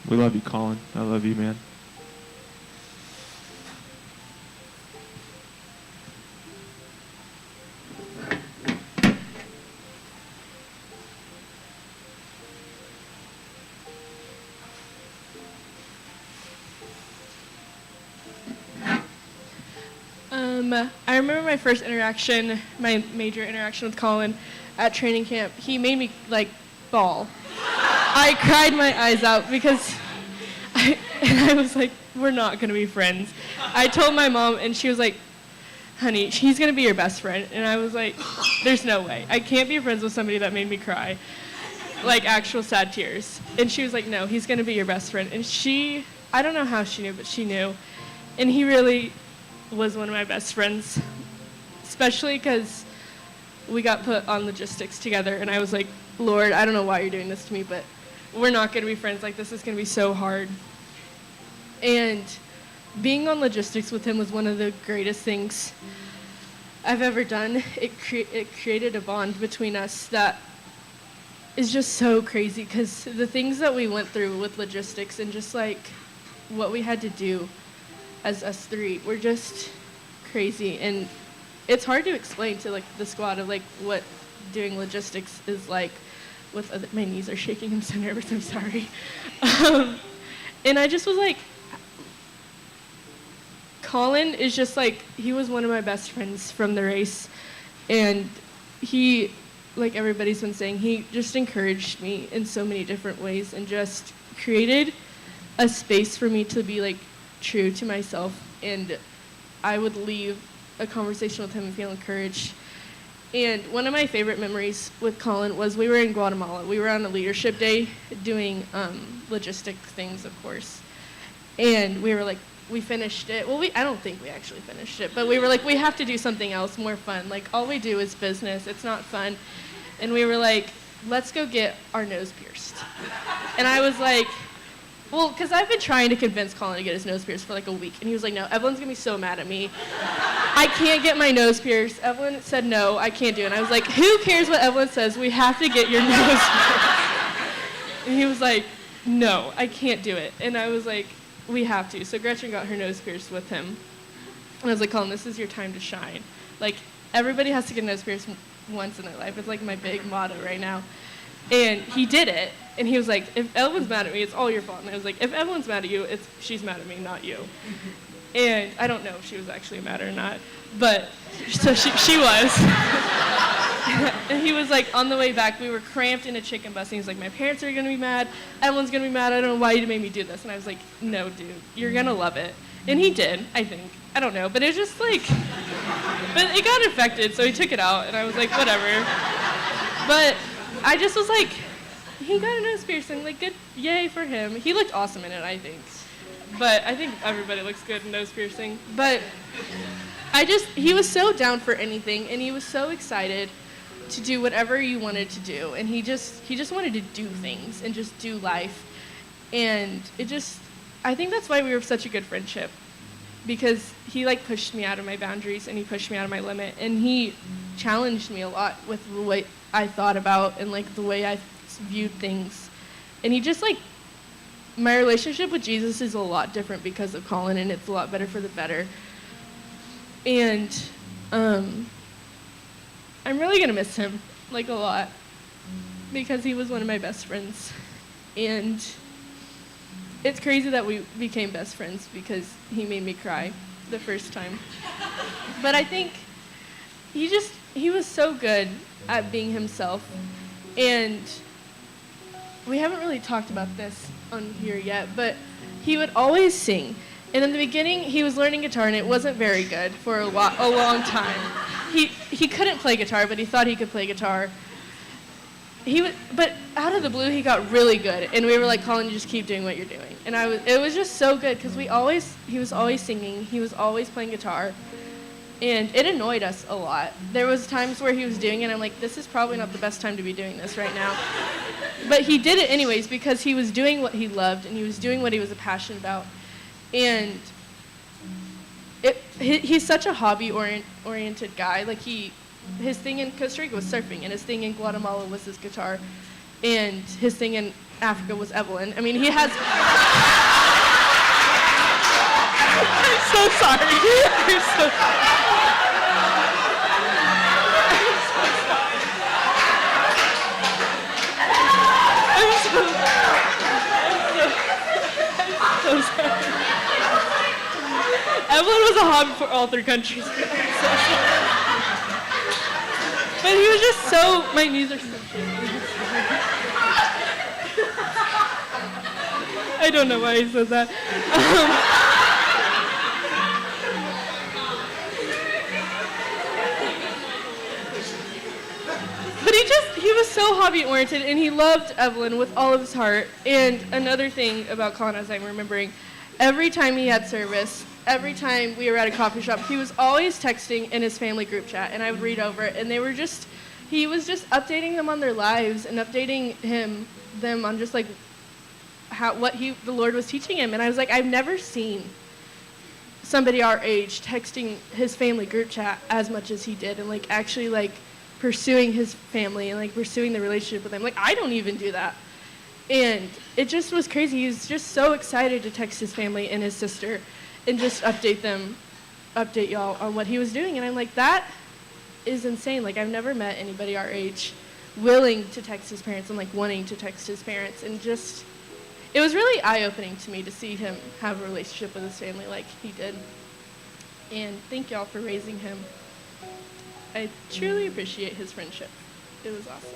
We love you, Colin. I love you, man. I remember my first interaction, my major interaction with Colin at training camp. He made me, like, bawl. I cried my eyes out because I was like, we're not going to be friends. I told my mom, and she was like, honey, he's going to be your best friend. And I was like, there's no way. I can't be friends with somebody that made me cry, like actual sad tears. And she was like, no, he's going to be your best friend. And she, I don't know how she knew, but she knew. And he really was one of my best friends, especially because we got put on logistics together, and I was like, Lord, I don't know why you're doing this to me, but we're not going to be friends. Like, this is going to be so hard. And being on logistics with him was one of the greatest things I've ever done. It created a bond between us that is just so crazy, because the things that we went through with logistics and just like what we had to do as us three were just crazy. And it's hard to explain to like the squad of like what doing logistics is like with other, my knees are shaking, I'm so nervous, I'm sorry. And I just was like, Colin is just like, he was one of my best friends from the race, and he, like everybody's been saying, he just encouraged me in so many different ways and just created a space for me to be like true to myself. And I would leave a conversation with him and feel encouraged. And one of my favorite memories with Colin was we were in Guatemala. We were on a leadership day doing logistic things, of course. And we were like, we finished it. Well, I don't think we actually finished it, but we were like, we have to do something else more fun. Like, all we do is business. It's not fun. And we were like, let's go get our nose pierced. And I was like, well, because I've been trying to convince Colin to get his nose pierced for like a week. And he was like, no, Evelyn's going to be so mad at me. I can't get my nose pierced. Evelyn said, no, I can't do it. And I was like, who cares what Evelyn says? We have to get your nose pierced. And he was like, no, I can't do it. And I was like, we have to. So Gretchen got her nose pierced with him. And I was like, Colin, this is your time to shine. Like, everybody has to get a nose pierced once in their life. It's like my big motto right now. And he did it. And he was like, if Evelyn's mad at me, it's all your fault. And I was like, if Evelyn's mad at you, she's mad at me, not you. And I don't know if she was actually mad or not, but so she was. And he was like, on the way back, we were cramped in a chicken bus, and he's like, my parents are gonna be mad, Evelyn's gonna be mad, I don't know why you made me do this. And I was like, no, dude, you're gonna love it. And he did, I think. I don't know, but it was just like, but it got infected, so he took it out, and I was like, whatever. But I just was like, he got a nose piercing, like, good, yay for him. He looked awesome in it, I think. But I think everybody looks good in nose piercing. But he was so down for anything, and he was so excited to do whatever you wanted to do. And he just wanted to do things and just do life. And I think that's why we were such a good friendship. Because he like pushed me out of my boundaries, and he pushed me out of my limit, and he challenged me a lot with the way I thought about and like the way I viewed things. And he just like, my relationship with Jesus is a lot different because of Colin, and it's a lot better for the better. And I'm really gonna miss him, like, a lot, because he was one of my best friends. And it's crazy that we became best friends because he made me cry the first time. But I think he was so good at being himself. And we haven't really talked about this on here yet, but he would always sing. And in the beginning, he was learning guitar, and it wasn't very good for a long time. He couldn't play guitar, but he thought he could play guitar. But out of the blue, he got really good, and we were like, Colin, you just keep doing what you're doing. And it was just so good because he was always singing, he was always playing guitar, and it annoyed us a lot. There was times where he was doing it, and I'm like, this is probably not the best time to be doing this right now. But he did it anyways because he was doing what he loved, and he was doing what he was passionate about. And he's such a hobby-oriented guy. Like his thing in Costa Rica was surfing, and his thing in Guatemala was his guitar, and his thing in Africa was Evelyn. I mean, he has... I'm so sorry. I'm so sorry. Evelyn was a hobby for all 3 countries. But he was just so, my knees are so shaky. I don't know why he says that. But he was so hobby oriented, and he loved Evelyn with all of his heart. And another thing about Colin, as I'm remembering, every time he had service, every time we were at a coffee shop, he was always texting in his family group chat, and I would read over it, and he was just updating them on their lives and updating them on just like the Lord was teaching him. And I was like, I've never seen somebody our age texting his family group chat as much as he did, and like actually like pursuing his family and like pursuing the relationship with them. Like, I don't even do that. And it just was crazy. He was just so excited to text his family and his sister and just update y'all on what he was doing. And I'm like, that is insane. Like, I've never met anybody our age willing to text his parents and like wanting to text his parents. And just, it was really eye-opening to me to see him have a relationship with his family like he did. And thank y'all for raising him. I truly appreciate his friendship. It was awesome.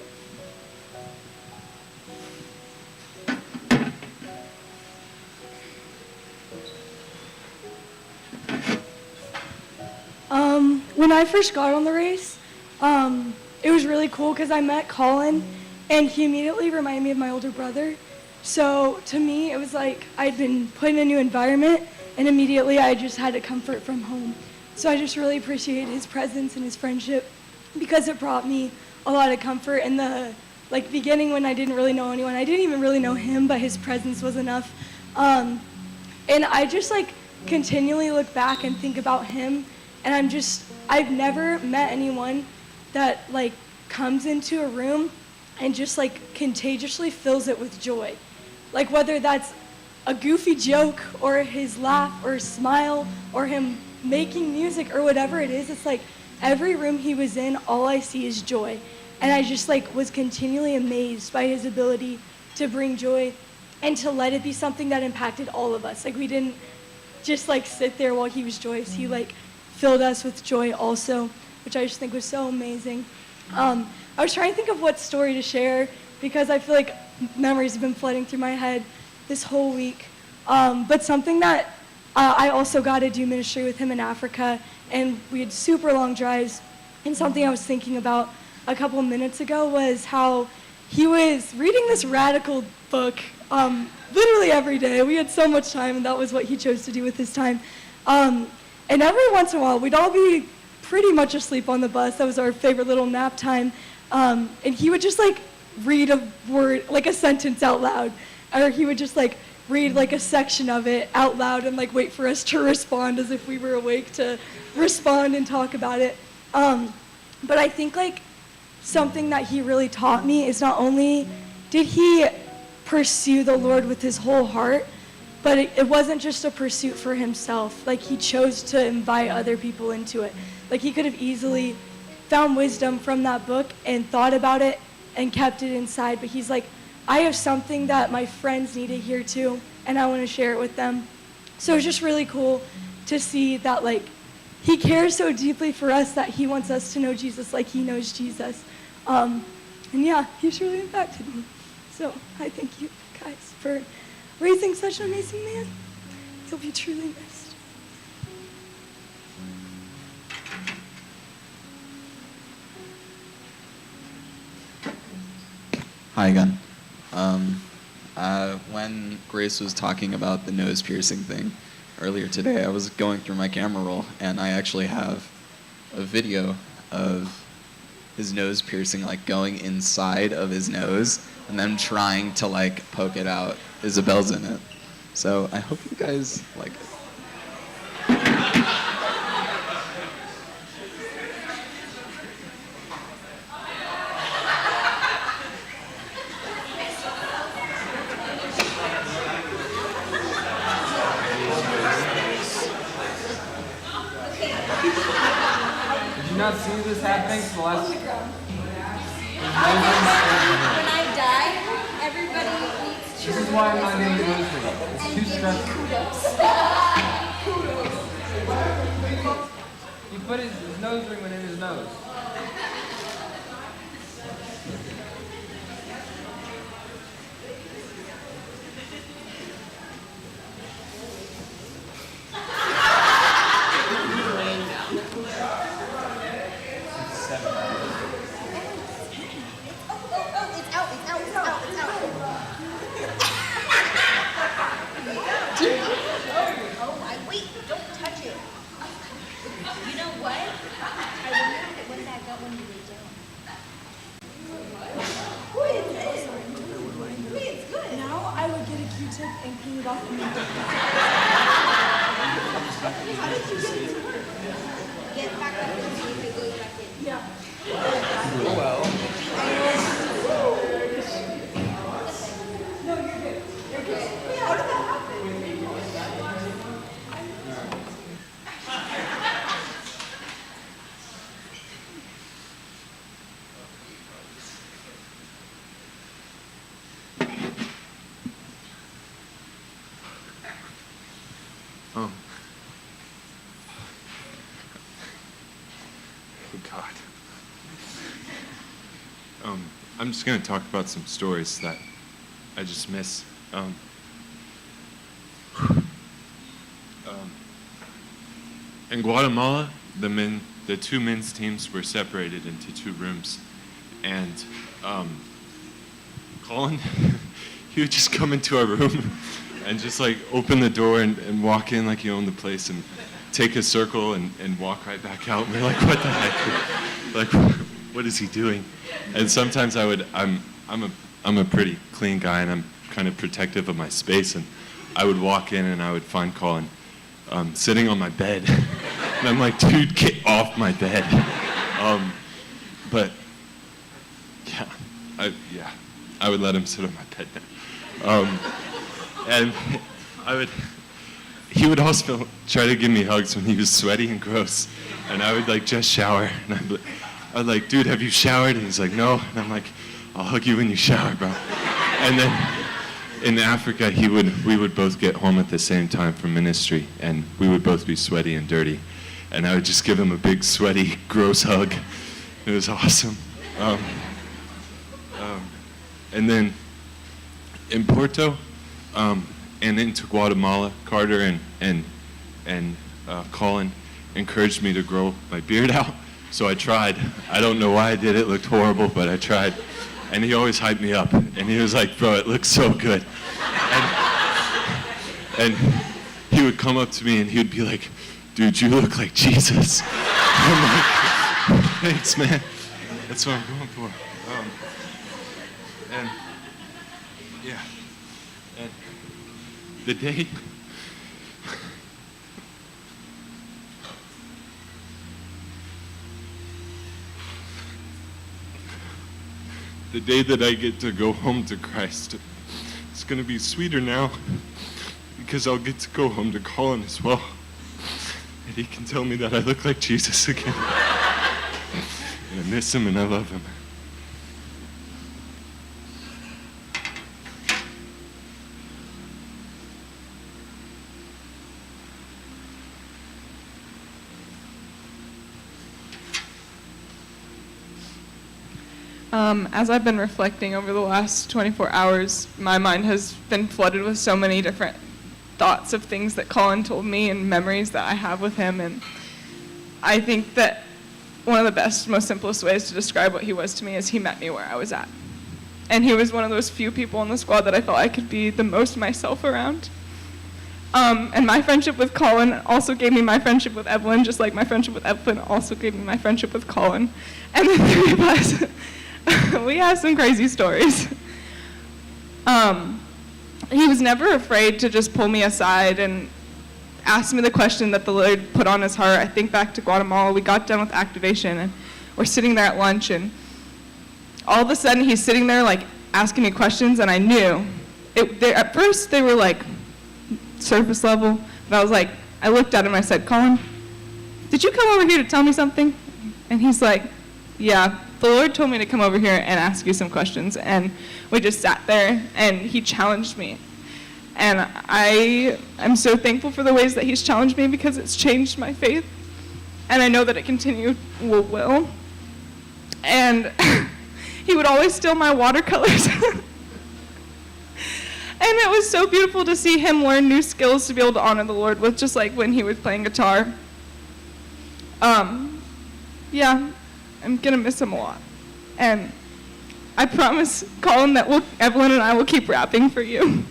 When I first got on the race, it was really cool because I met Colin, and he immediately reminded me of my older brother. So to me, it was like I'd been put in a new environment, and immediately I just had a comfort from home. So I just really appreciate his presence and his friendship because it brought me a lot of comfort. In the beginning when I didn't really know anyone, I didn't even really know him, but his presence was enough. And I just continually look back and think about him, and I've never met anyone that comes into a room and just contagiously fills it with joy. Whether that's a goofy joke or his laugh or smile or him making music or whatever it is, it's every room he was in, all I see is joy. And I just was continually amazed by his ability to bring joy and to let it be something that impacted all of us. We didn't just like sit there while he was joyous. He like filled us with joy also, which I just think was so amazing. I was trying to think of what story to share because I feel like memories have been flooding through my head this whole week. But something that I also got to do ministry with him in Africa, and we had super long drives. And something I was thinking about a couple minutes ago was how he was reading this radical book literally every day. We had so much time, and that was what he chose to do with his time. And every once in a while, we'd all be pretty much asleep on the bus. That was our favorite little nap time. And he would just like read a word, like a sentence out loud, or he would just like read like a section of it out loud and like wait for us to respond as if we were awake to respond and talk about it. But I think like something that he really taught me is not only did he pursue the Lord with his whole heart, but it wasn't just a pursuit for himself. Like he chose to invite other people into it. Like he could have easily found wisdom from that book and thought about it and kept it inside, but he's like, I have something that my friends need to hear too, and I want to share it with them. So it's just really cool to see that like he cares so deeply for us that he wants us to know Jesus like he knows Jesus. And yeah, he's really impacted me. So I thank you guys for raising such an amazing man. He'll be truly missed. Hi again. When Grace was talking about the nose piercing thing earlier today, I was going through my camera roll, and I actually have a video of his nose piercing, like going inside of his nose, and then trying to like poke it out. Isabel's in it. So I hope you guys like it. Did you not see this happening for the last... When I die, everybody needs to... This is why I'm not getting the nose ring. It's too stressful. He put his nose ring in his nose. Wait, don't touch it. You know what? I wonder what that got when you lay down. Wait, it's good. Now I would get a Q-tip and clean it off. How did you get it to work? Get back up and see if it goes back in. Yeah. Oh well. No, you're good. You're good. How did that happen? Oh God. I'm just gonna talk about some stories that I just miss. In Guatemala, the two men's teams were separated into two rooms, and Colin, he would just come into our room and just like open the door and walk in like he owned the place and take a circle and walk right back out. And we're like, what the heck? Like, what is he doing? And sometimes I'm a pretty clean guy, and I'm kind of protective of my space, and I would walk in and I would find Colin sitting on my bed. And I'm like, dude, get off my bed. But yeah, I would let him sit on my bed now. And he would also try to give me hugs when he was sweaty and gross. And I would like just shower, and I'd like, dude, have you showered? And he's like, no. And I'm like, I'll hug you when you shower, bro. And in Africa, we would both get home at the same time from ministry, and we would both be sweaty and dirty. And I would just give him a big, sweaty, gross hug. It was awesome. And then in Porto, and into Guatemala, Carter and Colin encouraged me to grow my beard out. So I tried. I don't know why I did it. It looked horrible, but I tried. And he always hyped me up. And he was like, bro, it looks so good. And he would come up to me and he would be like, dude, you look like Jesus. I'm like, thanks, man. That's what I'm going for. And yeah. And the day that I get to go home to Christ, it's going to be sweeter now because I'll get to go home to Colin as well. And he can tell me that I look like Jesus again. And I miss him and I love him. As I've been reflecting over the last 24 hours, my mind has been flooded with so many different thoughts of things that Colin told me and memories that I have with him. And I think that one of the best, most simplest ways to describe what he was to me is he met me where I was at. And he was one of those few people in the squad that I felt I could be the most myself around. And my friendship with Colin also gave me my friendship with Evelyn, just like my friendship with Evelyn also gave me my friendship with Colin. And the three of us, we have some crazy stories. He was never afraid to just pull me aside and ask me the question that the Lord put on his heart. I think back to Guatemala, we got done with activation and we're sitting there at lunch and all of a sudden he's sitting there like asking me questions and I knew. At first they were like surface level, but I was like, I looked at him and I said, Colin, did you come over here to tell me something? And he's like, yeah, the Lord told me to come over here and ask you some questions. And we just sat there and he challenged me. And I am so thankful for the ways that he's challenged me because it's changed my faith. And I know that it will. And he would always steal my watercolors. And it was so beautiful to see him learn new skills to be able to honor the Lord with, just like when he was playing guitar. Yeah, I'm gonna miss him a lot. And I promise, Colin, that Evelyn and I will keep rapping for you.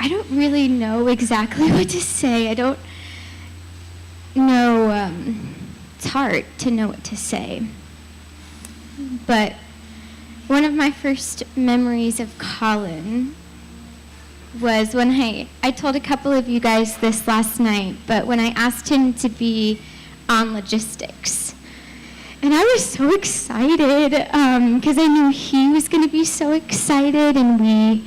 I don't really know exactly what to say. I don't know, it's hard to know what to say. But one of my first memories of Colin was when I told a couple of you guys this last night, but when I asked him to be on logistics. And I was so excited because I knew he was going to be so excited, and we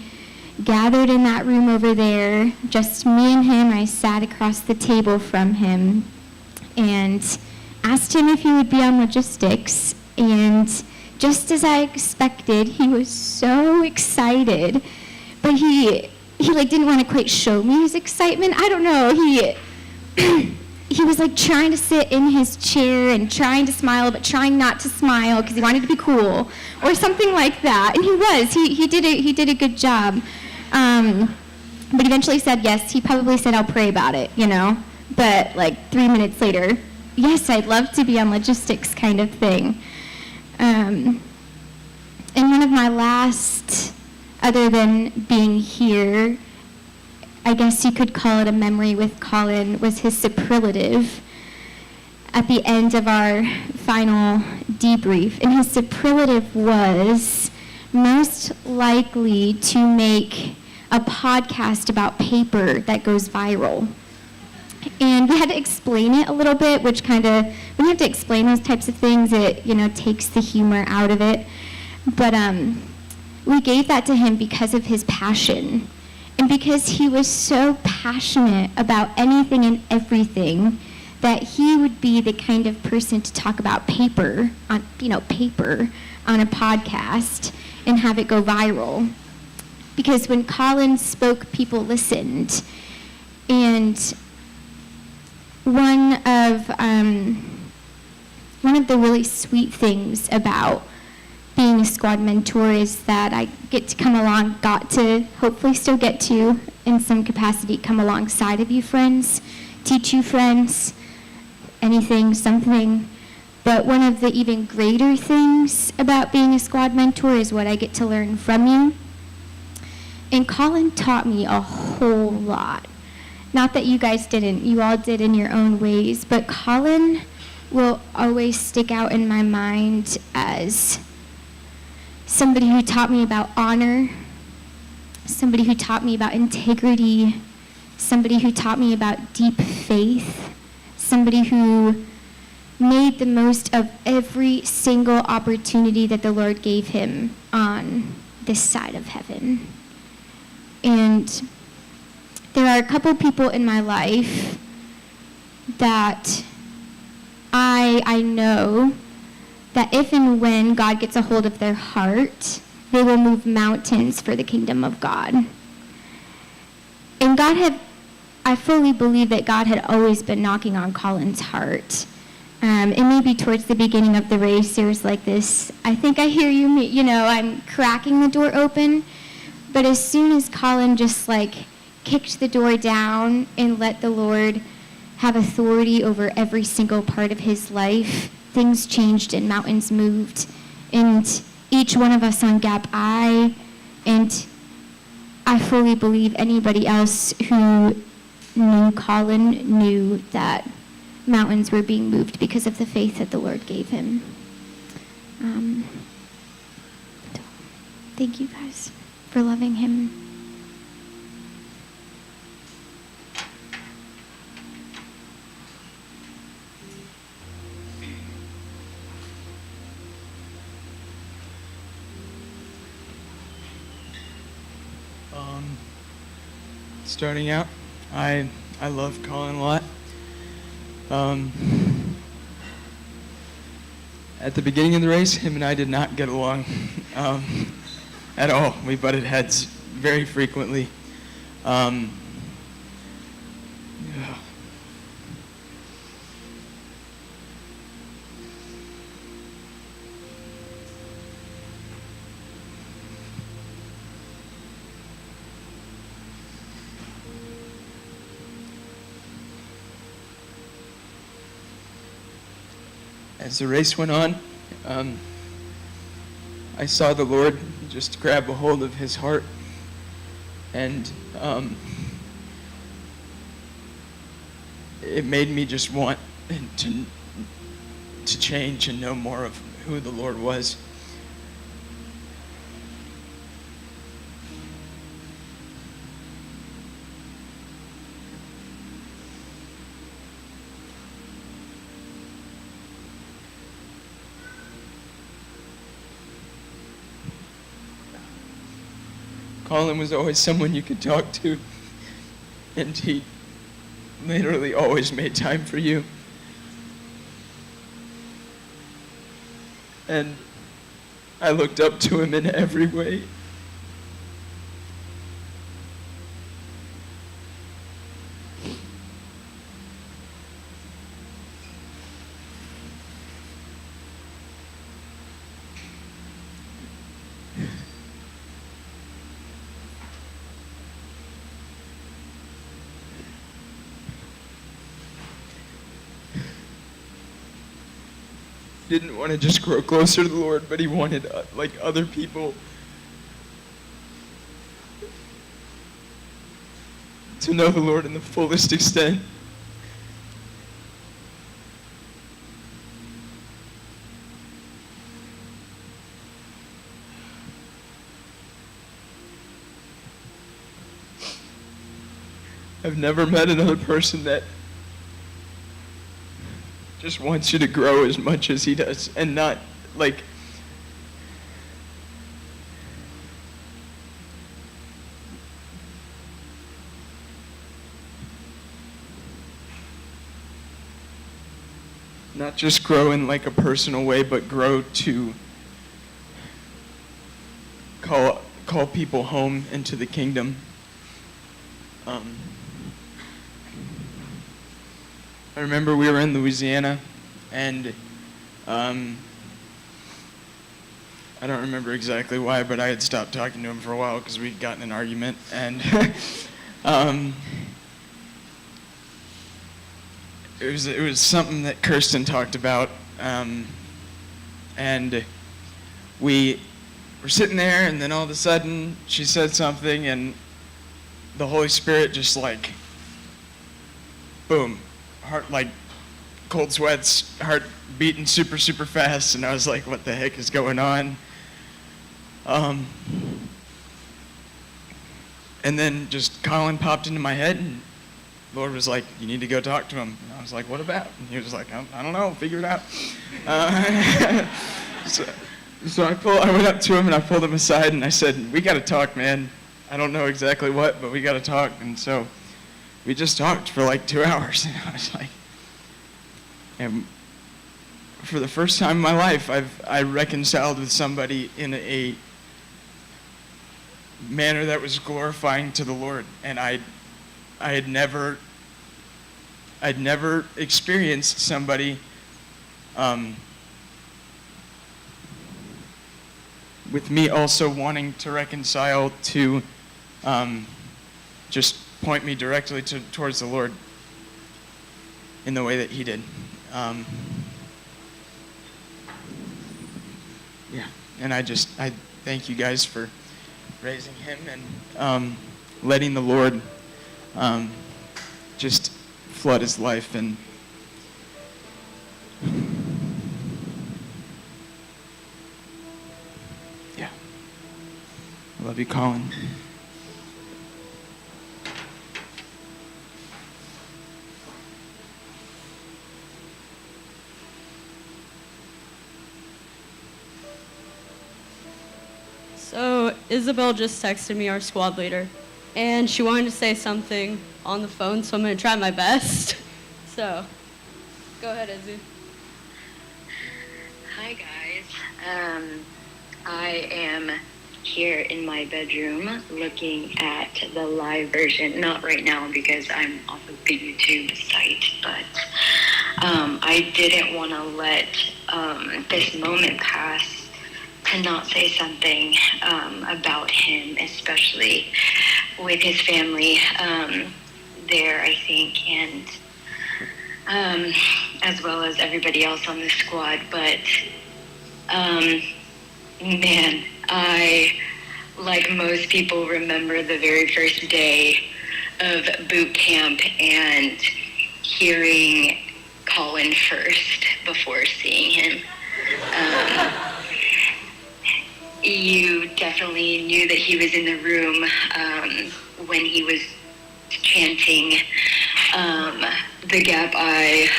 gathered in that room over there, just me and him. I sat across the table from him and asked him if he would be on logistics. And just as I expected, he was so excited, but he like didn't want to quite show me his excitement. I don't know. He was like trying to sit in his chair and trying to smile, but trying not to smile because he wanted to be cool or something like that. And he was. He did a good job. But eventually said yes. He probably said, I'll pray about it, you know. But like 3 minutes later, yes, I'd love to be on logistics, kind of thing. And one of my last, other than being here, I guess you could call it a memory with Colin, was his superlative at the end of our final debrief. And his superlative was most likely to make a podcast about paper that goes viral. And we had to explain it a little bit, which when you have to explain those types of things, it, takes the humor out of it. But we gave that to him because of his passion. And because he was so passionate about anything and everything, that he would be the kind of person to talk about paper on a podcast and have it go viral. Because when Colin spoke, people listened. And one of the really sweet things about being a squad mentor is that I got to hopefully still get to, in some capacity, come alongside of you friends, teach you friends, anything, something. But one of the even greater things about being a squad mentor is what I get to learn from you. And Colin taught me a whole lot. Not that you guys didn't, you all did in your own ways, but Colin will always stick out in my mind as somebody who taught me about honor, somebody who taught me about integrity, somebody who taught me about deep faith, somebody who made the most of every single opportunity that the Lord gave him on this side of heaven. And there are a couple people in my life that I know that if and when God gets a hold of their heart, they will move mountains for the kingdom of God. And I fully believe that God had always been knocking on Colin's heart. And maybe towards the beginning of the race, there was like this, I think I hear you, I'm cracking the door open. But as soon as Colin just kicked the door down and let the Lord have authority over every single part of his life, things changed and mountains moved. And each one of us on Gap I, and I fully believe anybody else who knew Colin knew that mountains were being moved because of the faith that the Lord gave him. Thank you guys for loving him. Starting out, I love Colin a lot. At the beginning of the race, him and I did not get along at all. We butted heads very frequently. As the race went on, I saw the Lord just grab a hold of his heart, and it made me just want to change and know more of who the Lord was. Colin was always someone you could talk to, and he literally always made time for you. And I looked up to him in every way. Didn't want to just grow closer to the Lord, but he wanted like other people to know the Lord in the fullest extent. I've never met another person that just wants you to grow as much as he does, and not like not just grow in like a personal way, but grow to call people home into the kingdom. I remember we were in Louisiana, and I don't remember exactly why, but I had stopped talking to him for a while because we'd gotten in an argument, and it was something that Kirsten talked about, and we were sitting there, and then all of a sudden she said something, and the Holy Spirit just like, boom, heart like cold sweats, heart beating super, super fast, and I was like, what the heck is going on? And then just Colin popped into my head, and the Lord was like, you need to go talk to him. And I was like, what about? And he was like, I don't know, figure it out. So I went up to him and I pulled him aside and I said, we got to talk, man. I don't know exactly what, but we got to talk. And so we just talked for like 2 hours. And I was like, and for the first time in my life, I reconciled with somebody in a manner that was glorifying to the Lord. And I'd never experienced somebody with me also wanting to reconcile to just point me directly towards the Lord in the way that he did. Yeah, and I thank you guys for raising him and letting the Lord just flood his life. And yeah, I love you, Colin. So Isabel just texted me, our squad leader, and she wanted to say something on the phone, so I'm going to try my best. So, go ahead, Izzy. Hi, guys. I am here in my bedroom looking at the live version. Not right now because I'm off of the YouTube site, but I didn't want to let this moment pass to not say something about him, especially with his family there, I think, and as well as everybody else on the squad. But man, I, like most people, remember the very first day of boot camp and hearing Colin first before seeing him. You definitely knew that he was in the room when he was chanting the Gap I,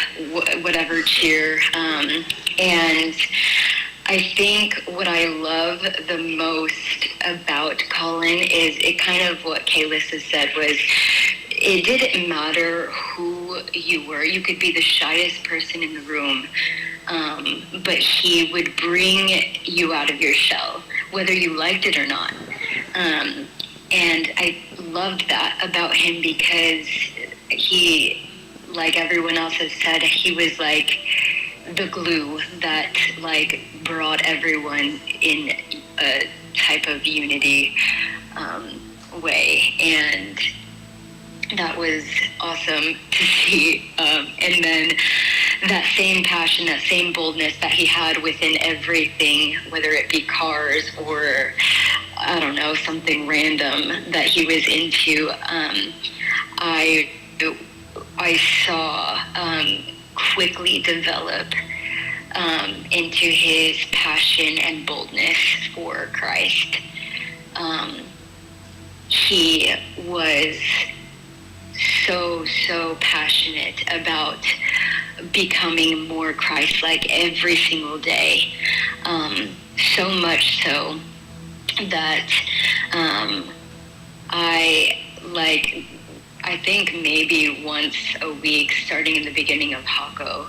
whatever cheer. And I think what I love the most about Colin is it kind of what Kaylissa said was, it didn't matter who you were. You could be the shyest person in the room, but he would bring you out of your shell, whether you liked it or not. And I loved that about him because he, like everyone else has said, he was like the glue that like brought everyone in a type of unity way. And that was awesome to see. And then that same passion, that same boldness that he had within everything, whether it be cars or, I don't know, something random that he was into, I saw quickly develop into his passion and boldness for Christ. He was so passionate about becoming more Christ-like every single day. So much so that I think maybe once a week, starting in the beginning of Hako,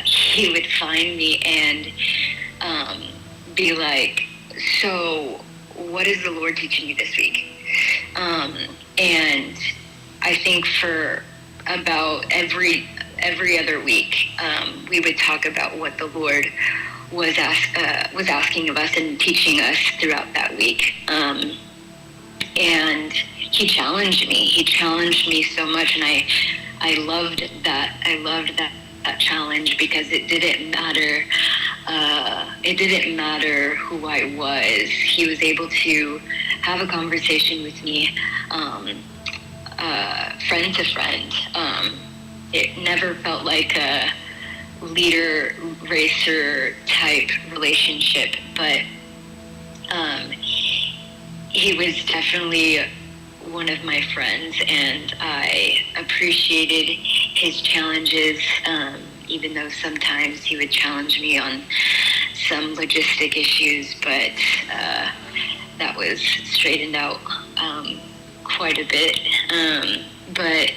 he would find me and be like, so what is the Lord teaching you this week? And I think for about every other week, we would talk about what the Lord was asking of us and teaching us throughout that week. And he challenged me. He challenged me so much, and I loved that. I loved that challenge because it didn't matter. It didn't matter who I was. He was able to have a conversation with me, friend to friend. It never felt like a leader racer type relationship, but he was definitely one of my friends, and I appreciated his challenges, even though sometimes he would challenge me on some logistic issues, but that was straightened out quite a bit. But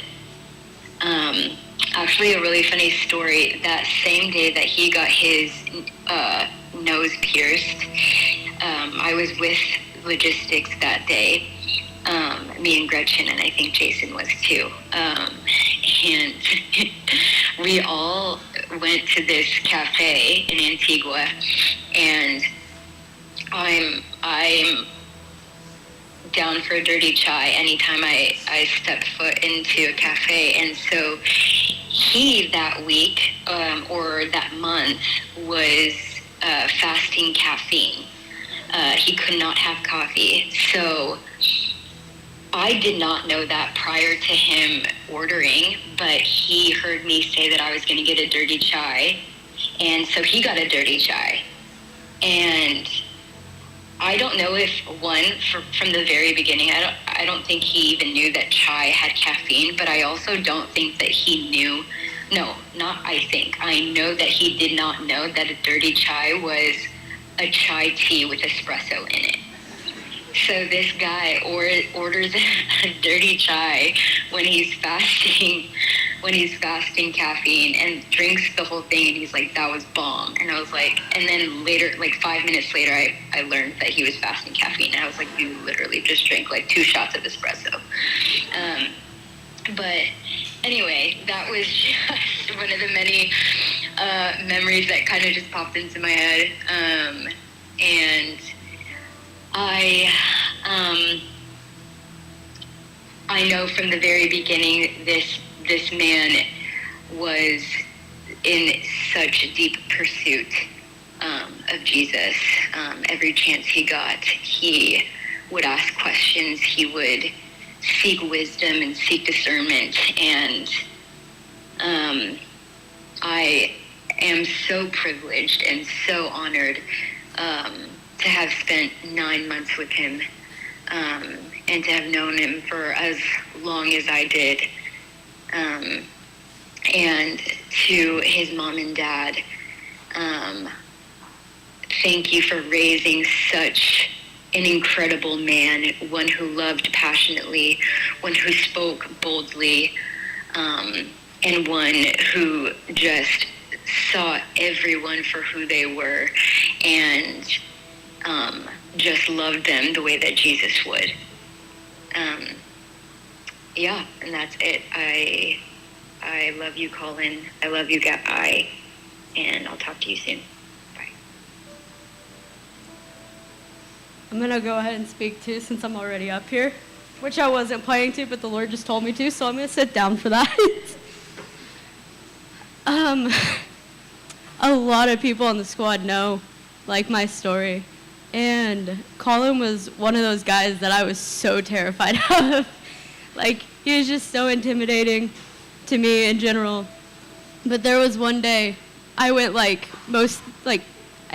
actually, a really funny story, that same day that he got his nose pierced, I was with logistics that day, me and Gretchen, and I think Jason was too. And we all went to this cafe in Antigua, and I'm down for a dirty chai anytime I step foot into a cafe. And so he that week or that month was fasting caffeine. He could not have coffee. So I did not know that prior to him ordering, but he heard me say that I was going to get a dirty chai, and so he got a dirty chai. And I don't know if from the very beginning, I don't think he even knew that chai had caffeine, but I also don't think that he knew, I know that he did not know that a dirty chai was a chai tea with espresso in it. So this guy orders a dirty chai when he's fasting caffeine, and drinks the whole thing, and he's like, that was bomb. And I was like, and then later, like 5 minutes later, I learned that he was fasting caffeine, and I was like, you literally just drank like 2 shots of espresso. But anyway, that was just one of the many memories that kind of just popped into my head. And I know from the very beginning this man was in such deep pursuit of Jesus. Every chance he got, he would ask questions. He would seek wisdom and seek discernment. And I am so privileged and so honored to have spent 9 months with him, and to have known him for as long as I did. And to his mom and dad, thank you for raising such an incredible man, one who loved passionately, one who spoke boldly, and one who just saw everyone for who they were, and just loved them the way that Jesus would. Yeah, and that's it. I love you, Colin. I love you, Guy. And I'll talk to you soon. Bye. I'm going to go ahead and speak too, since I'm already up here, which I wasn't planning to, but the Lord just told me to, so I'm going to sit down for that. A lot of people on the squad know, like, my story. And Colin was one of those guys that I was so terrified of. Like, he was just so intimidating to me in general. But there was one day I went I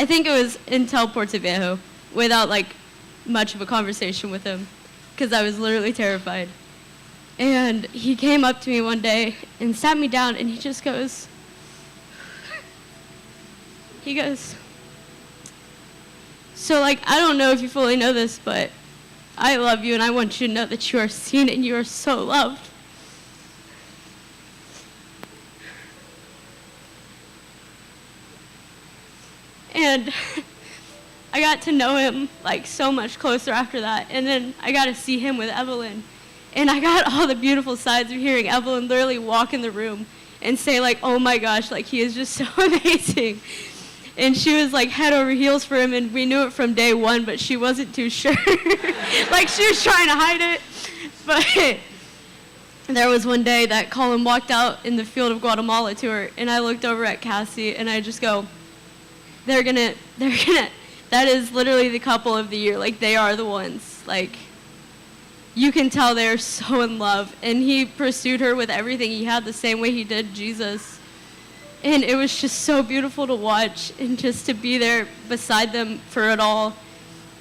think it was until Puerto Viejo without much of a conversation with him, because I was literally terrified. And he came up to me one day and sat me down, and he just goes, he goes, so like, I don't know if you fully know this, but I love you and I want you to know that you are seen and you are so loved. And I got to know him like so much closer after that. And then I got to see him with Evelyn. And I got all the beautiful sides of hearing Evelyn literally walk in the room and say like, oh my gosh, like he is just so amazing. And she was like head over heels for him, and we knew it from day one, but she wasn't too sure. Like she was trying to hide it. But there was one day that Colin walked out in the field of Guatemala to her, and I looked over at Cassie and I just go, that is literally the couple of the year. Like they are the ones. Like you can tell they're so in love. And he pursued her with everything he had the same way he did Jesus. And it was just so beautiful to watch and just to be there beside them for it all.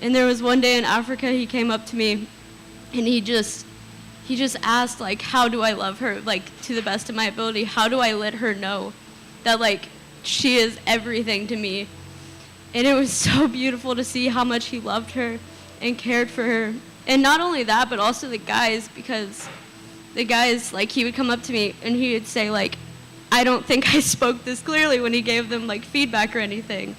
And there was one day in Africa, he came up to me and he just asked like, how do I love her? Like to the best of my ability, how do I let her know that like she is everything to me? And it was so beautiful to see how much he loved her and cared for her. And not only that, but also the guys, because the guys, like he would come up to me and he would say like, I don't think I spoke this clearly when he gave them like feedback or anything.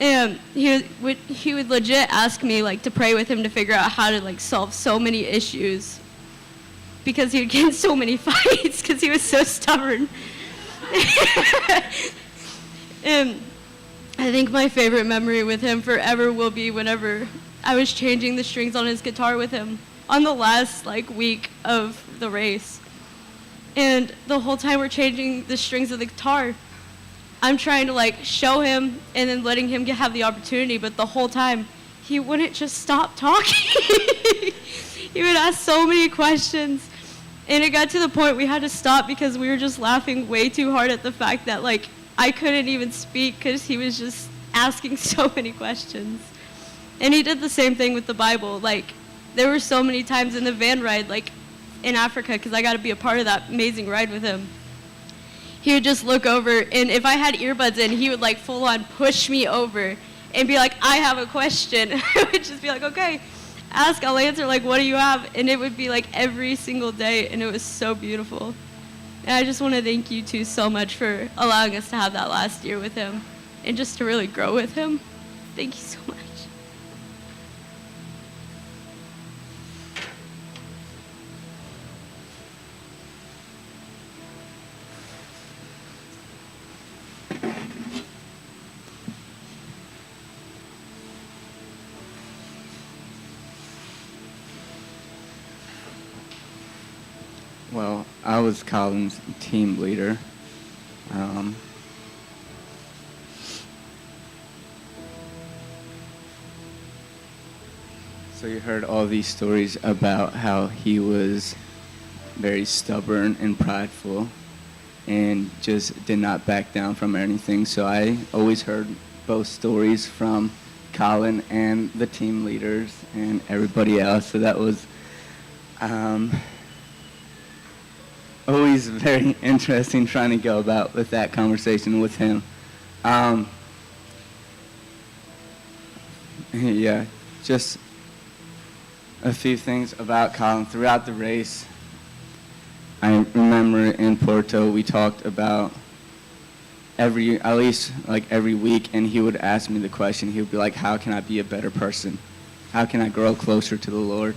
And he would legit ask me like to pray with him to figure out how to like solve so many issues, because he would get in so many fights because he was so stubborn. And I think my favorite memory with him forever will be whenever I was changing the strings on his guitar with him on the last like week of the race. And the whole time we're changing the strings of the guitar, I'm trying to like show him and then letting him have the opportunity, but the whole time he wouldn't just stop talking. He would ask so many questions, and it got to the point we had to stop because we were just laughing way too hard at the fact that like I couldn't even speak because he was just asking so many questions. And he did the same thing with the Bible. Like there were so many times in the van ride, like in Africa, because I got to be a part of that amazing ride with him. He would just look over, and if I had earbuds in, he would like full on push me over and be like, I have a question. I would just be like, okay, ask, I'll answer, like, what do you have? And it would be like every single day, and it was so beautiful. And I just want to thank you two so much for allowing us to have that last year with him and just to really grow with him. Thank you so much. Well, I was Colin's team leader. So you heard all these stories about how he was very stubborn and prideful and just did not back down from anything. So I always heard both stories from Colin and the team leaders and everybody else. So that was always very interesting trying to go about with that conversation with him. Yeah, just a few things about Colin. Throughout the race, I remember in Porto we talked about at least every week, and he would ask me the question. He would be like, how can I be a better person? How can I grow closer to the Lord?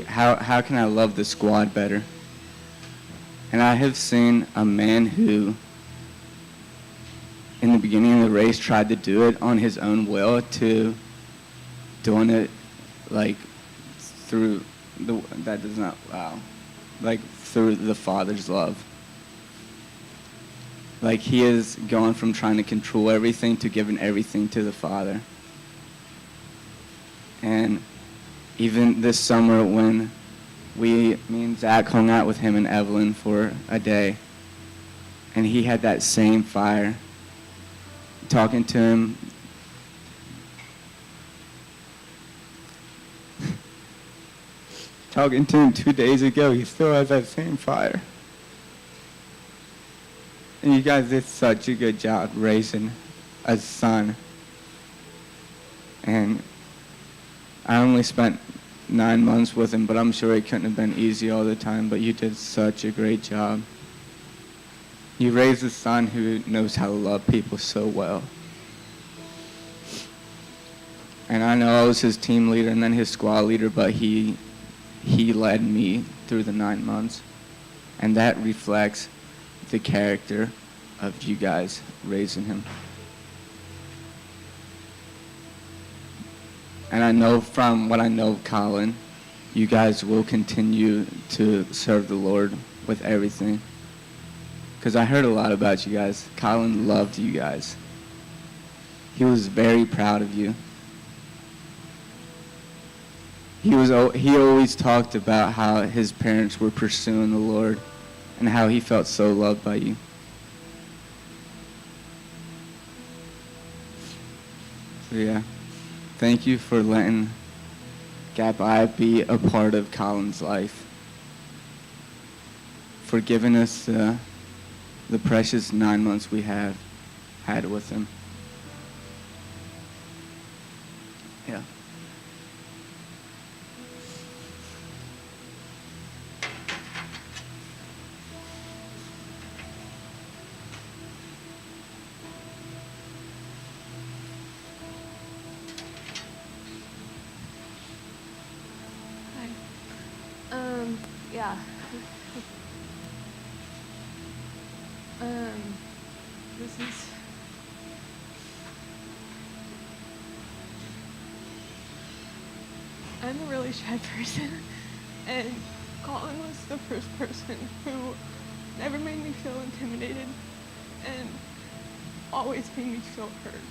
How can I love the squad better? And I have seen a man who, in the beginning of the race, tried to do it on his own will to doing it through through the Father's love. Like he is going from trying to control everything to giving everything to the Father. And even this summer when me and Zach hung out with him and Evelyn for a day, and he had that same fire. Talking to him, talking to him 2 days ago, he still has that same fire. And you guys did such a good job raising a son. And I only spent 9 months with him, but I'm sure it couldn't have been easy all the time, but you did such a great job. You raised a son who knows how to love people so well. And I know I was his team leader and then his squad leader, but he led me through the 9 months. And that reflects the character of you guys raising him. And I know from what I know of Colin, you guys will continue to serve the Lord with everything. Because I heard a lot about you guys. Colin loved you guys. He was very proud of you. He always talked about how his parents were pursuing the Lord and how he felt so loved by you. So yeah, thank you for letting Gap I be a part of Colin's life. For giving us the precious 9 months we have had with him. Yeah. Yeah. This is. I'm a really shy person, and Colin was the first person who never made me feel intimidated and always made me feel heard.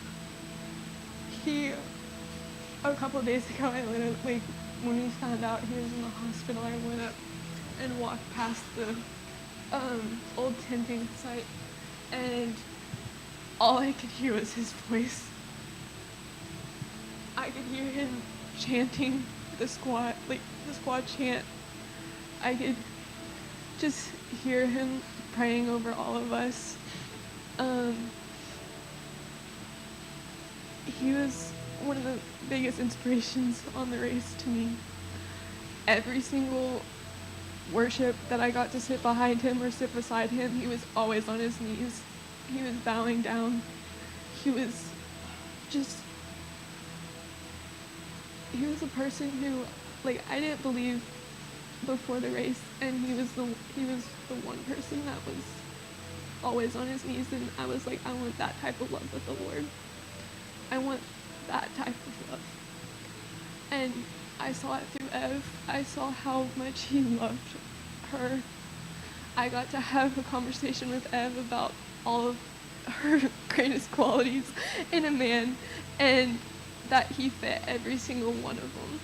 A couple of days ago, I literally, when we found out he was in the hospital, I went up and walked past the old tenting site, and all I could hear was his voice. I could hear him chanting the squad chant. I could just hear him praying over all of us. He was one of the biggest inspirations on the race to me. Every single worship that I got to sit behind him or sit beside him, he was always on his knees. He was bowing down. He was a person who, I didn't believe before the race, and he was the one person that was always on his knees, and I was like, I want that type of love with the Lord. I want that type of love. And I saw it through Ev. I saw how much he loved her. I got to have a conversation with Ev about all of her greatest qualities in a man, and that he fit every single one of them.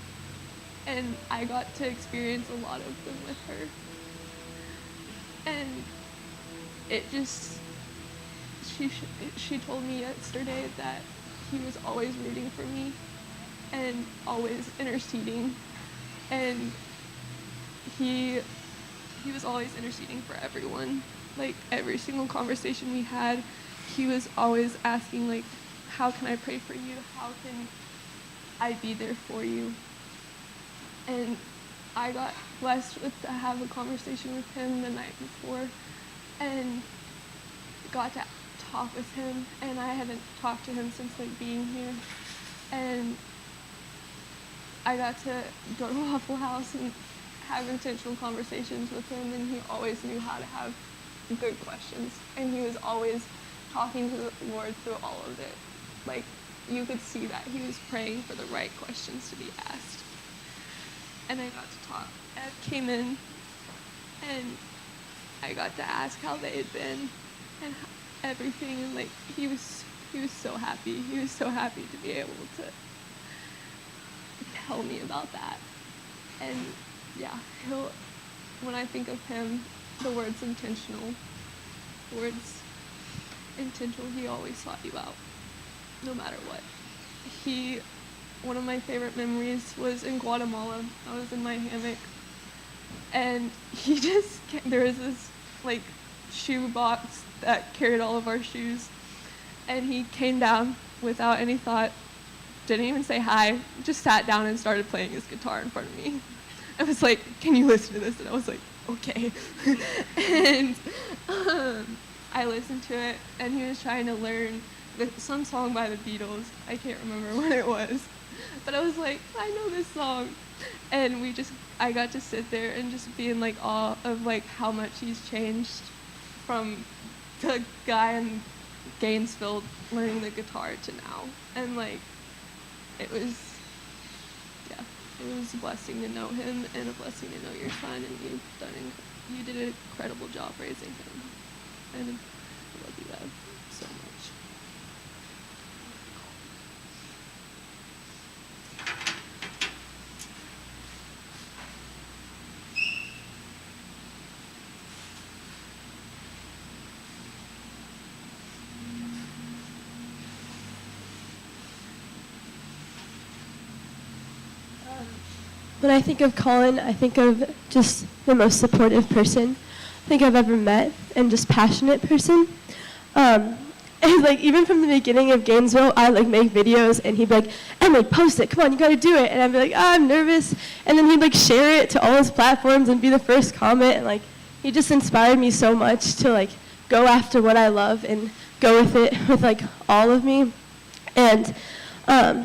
And I got to experience a lot of them with her. And it just, she told me yesterday that he was always rooting for me and always interceding. And he was always interceding for everyone. Every single conversation we had, he was always asking, how can I pray for you? How can I be there for you? And I got blessed to have a conversation with him the night before and got to talk with him, and I haven't talked to him since being here. And I got to go to Waffle House and have intentional conversations with him, and he always knew how to have good questions, and he was always talking to the Lord through all of it. You could see that he was praying for the right questions to be asked. And I got to talk. Ed came in, and I got to ask how they had been and everything, and he was so happy. He was so happy to be able to tell me about that. And yeah, when I think of him, the word's intentional. He always sought you out, no matter what. One of my favorite memories was in Guatemala. I was in my hammock, and there was this shoe box that carried all of our shoes. And he came down without any thought, didn't even say hi, just sat down and started playing his guitar in front of me. I was like, can you listen to this? And I was like, okay. And I listened to it, and he was trying to learn some song by the Beatles. I can't remember what it was. But I was like, I know this song. And I got to sit there and just be in like awe of like how much he's changed from the guy in Gainesville learning the guitar to now. And like, it was a blessing to know him and a blessing to know your son, and you did an incredible job raising him. And I love you, Dad, so much. When I think of Colin, I think of just the most supportive person I think I've ever met, and just passionate person. And like even from the beginning of Gainesville, I like make videos, and he'd be like, "Emily, post it. Come on, you got to do it." And I'd be like, "I'm nervous," and then he'd like share it to all his platforms and be the first comment, and like he just inspired me so much to like go after what I love and go with it with like all of me. And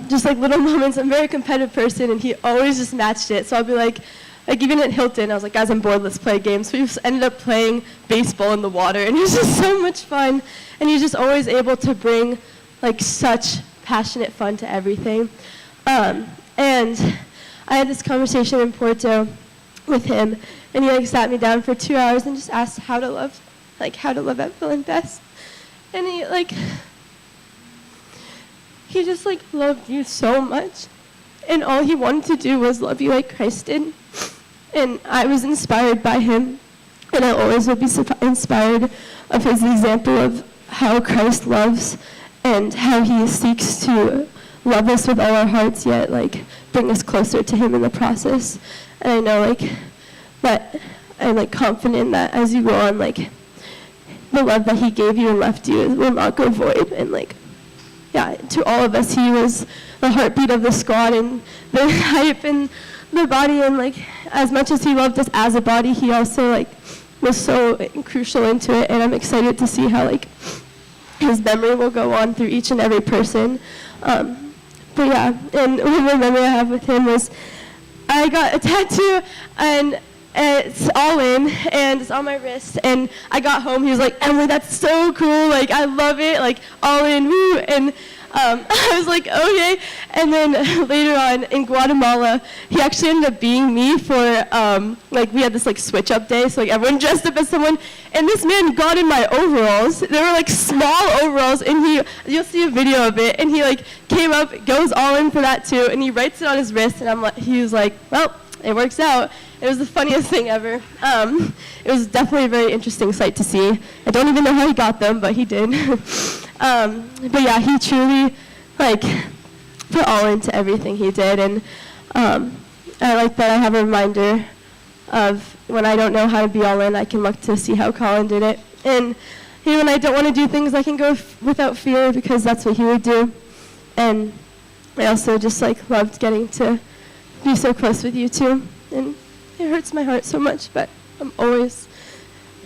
just like little moments, I'm a very competitive person, and he always just matched it. So I'll be like even at Hilton, I was like, "Guys, I'm bored, let's play games." So we just ended up playing baseball in the water, and it was just so much fun. And he's just always able to bring like such passionate fun to everything. And I had this conversation in Porto with him, and he like sat me down for 2 hours and just asked how to love Evelyn best. And he just like loved you so much, and all he wanted to do was love you like Christ did. And I was inspired by him, and I always will be inspired of his example of how Christ loves and how he seeks to love us with all our hearts, yet like bring us closer to him in the process. And I know like that I'm like confident that as you go on, like the love that he gave you and left you will not go void. And like, yeah, to all of us, he was the heartbeat of the squad and the hype and the body. And like, as much as he loved us as a body, he also like was so crucial into it. And I'm excited to see how like his memory will go on through each and every person. But yeah, and one memory I have with him was I got a tattoo, and it's all in, and it's on my wrist, and I got home, he was like, "Emily, that's so cool, like, I love it, like, all in, woo," and I was like, okay, and then later on in Guatemala, he actually ended up being me for, like, we had this, like, switch-up day, so, like, everyone dressed up as someone, and this man got in my overalls. They were, like, small overalls, and you'll see a video of it, and he, like, came up, goes all in for that, too, and he writes it on his wrist, and he was like, well, it works out. It was the funniest thing ever. It was definitely a very interesting sight to see. I don't even know how he got them, but he did. But yeah, he truly like put all into everything he did, and I like that I have a reminder of when I don't know how to be all in, I can look to see how Colin did it. And even when I don't want to do things, I can go without fear, because that's what he would do. And I also just like loved getting to be so close with you too. And it hurts my heart so much, but I'm always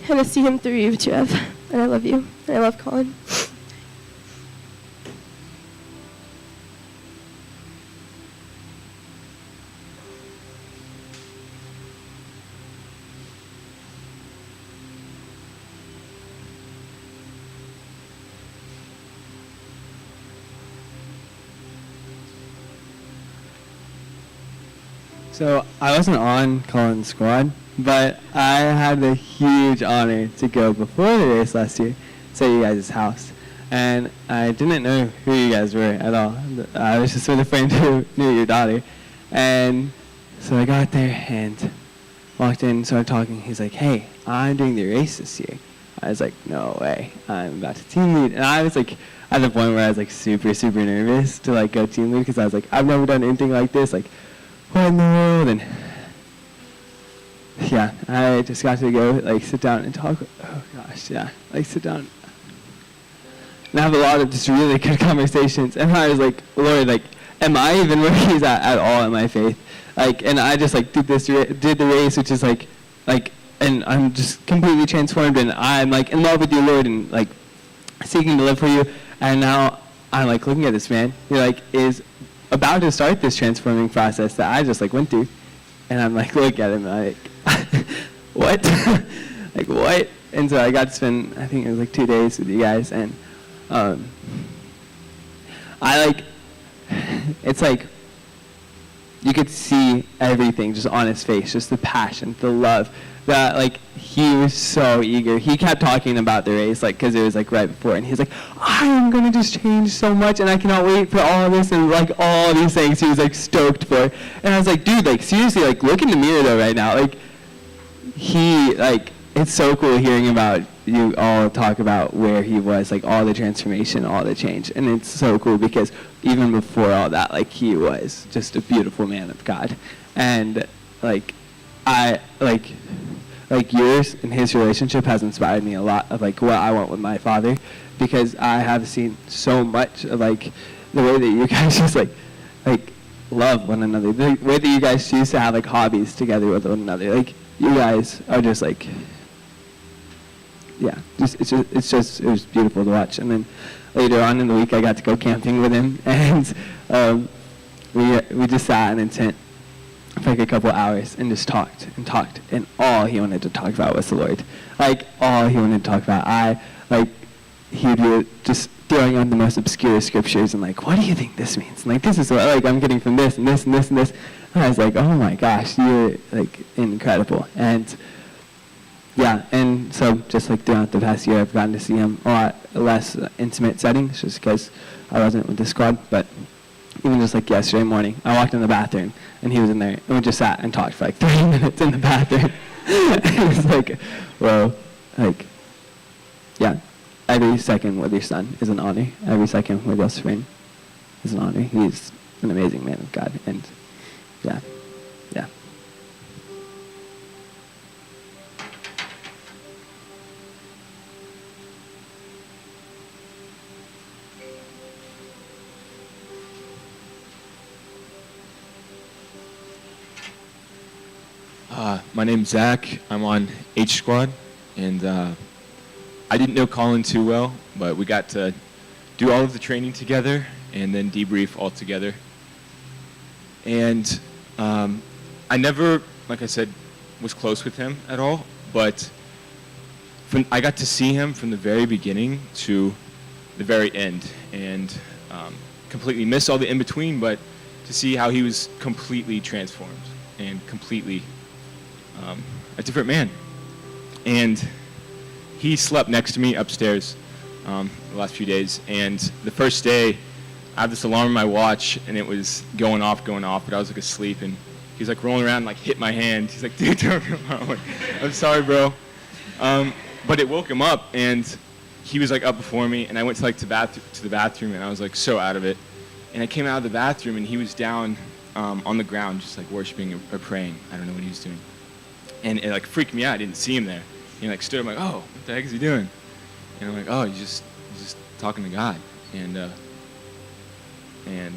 going to see him through you, Jeff. And I love you. And I love Colin. So I wasn't on Colin's squad, but I had the huge honor to go before the race last year to you guys' house. And I didn't know who you guys were at all. I was just with a friend who knew your daughter. And so I got there and walked in, started talking. He's like, "Hey, I'm doing the race this year." I was like, "No way, I'm about to team lead." And I was like at the point where I was like super, super nervous to like go team lead, because I was like, I've never done anything like this. Like, what in the world? And yeah, I just got to go like sit down and talk. Oh gosh, yeah, like sit down and have a lot of just really good conversations. And I was like, Lord, like, am I even where he's at all in my faith? Like, and I just like did the race, which is like, and I'm just completely transformed, and I'm like in love with you, Lord, and like seeking to live for you. And now I'm like looking at this man who like is about to start this transforming process that I just like went through, and I'm like look at him like, what, like what? And so I got to spend, I think it was like 2 days with you guys, and I like, it's like you could see everything just on his face, just the passion, the love. That like he was so eager. He kept talking about the race, like because it was like right before, and he's like, I am gonna just change so much, and I cannot wait for all of this, and like all these things he was like stoked for. And I was like, dude, like seriously, like look in the mirror though right now, like he like it's so cool hearing about you all talk about where he was, like all the transformation, all the change, and it's so cool because even before all that, like he was just a beautiful man of God, and like I like yours and his relationship has inspired me a lot of like what I want with my father, because I have seen so much of like the way that you guys just like love one another, the way that you guys choose to have like hobbies together with one another. Like you guys are just like, yeah, it was beautiful to watch. And then later on in the week I got to go camping with him, and we just sat in a tent for like a couple hours and just talked, and all he wanted to talk about was the Lord. Like all he wanted to talk about. He would be just throwing on the most obscure scriptures and like, what do you think this means? And like this is what like I'm getting from this and this and this and this. And I was like, oh my gosh, you're like incredible. And yeah, and so just like throughout the past year, I've gotten to see him a lot less intimate settings, just because I wasn't with the squad, but even just like yesterday morning, I walked in the bathroom and he was in there, and we just sat and talked for like 30 minutes in the bathroom. It was like, whoa, like, yeah, every second with your son is an honor. Every second with Josephine is an honor. He's an amazing man of God, and yeah. My name's Zach. I'm on H Squad, and I didn't know Colin too well, but we got to do all of the training together and then debrief all together. And I never, like I said, was close with him at all, but I got to see him from the very beginning to the very end, and completely missed all the in-between, but to see how he was completely transformed and completely a different man. And he slept next to me upstairs the last few days, and the first day I have this alarm on my watch and it was going off, but I was like asleep, and he was like rolling around and like hit my hand. He's like, dude, don't come on. I'm like, I'm sorry, bro. But it woke him up, and he was like up before me, and I went to like to the bathroom, and I was like so out of it. And I came out of the bathroom and he was down on the ground just like worshiping or praying. I don't know what he was doing. And it like freaked me out. I didn't see him there. He like stood. I'm like, oh, what the heck is he doing? And I'm like, oh, he's just talking to God. And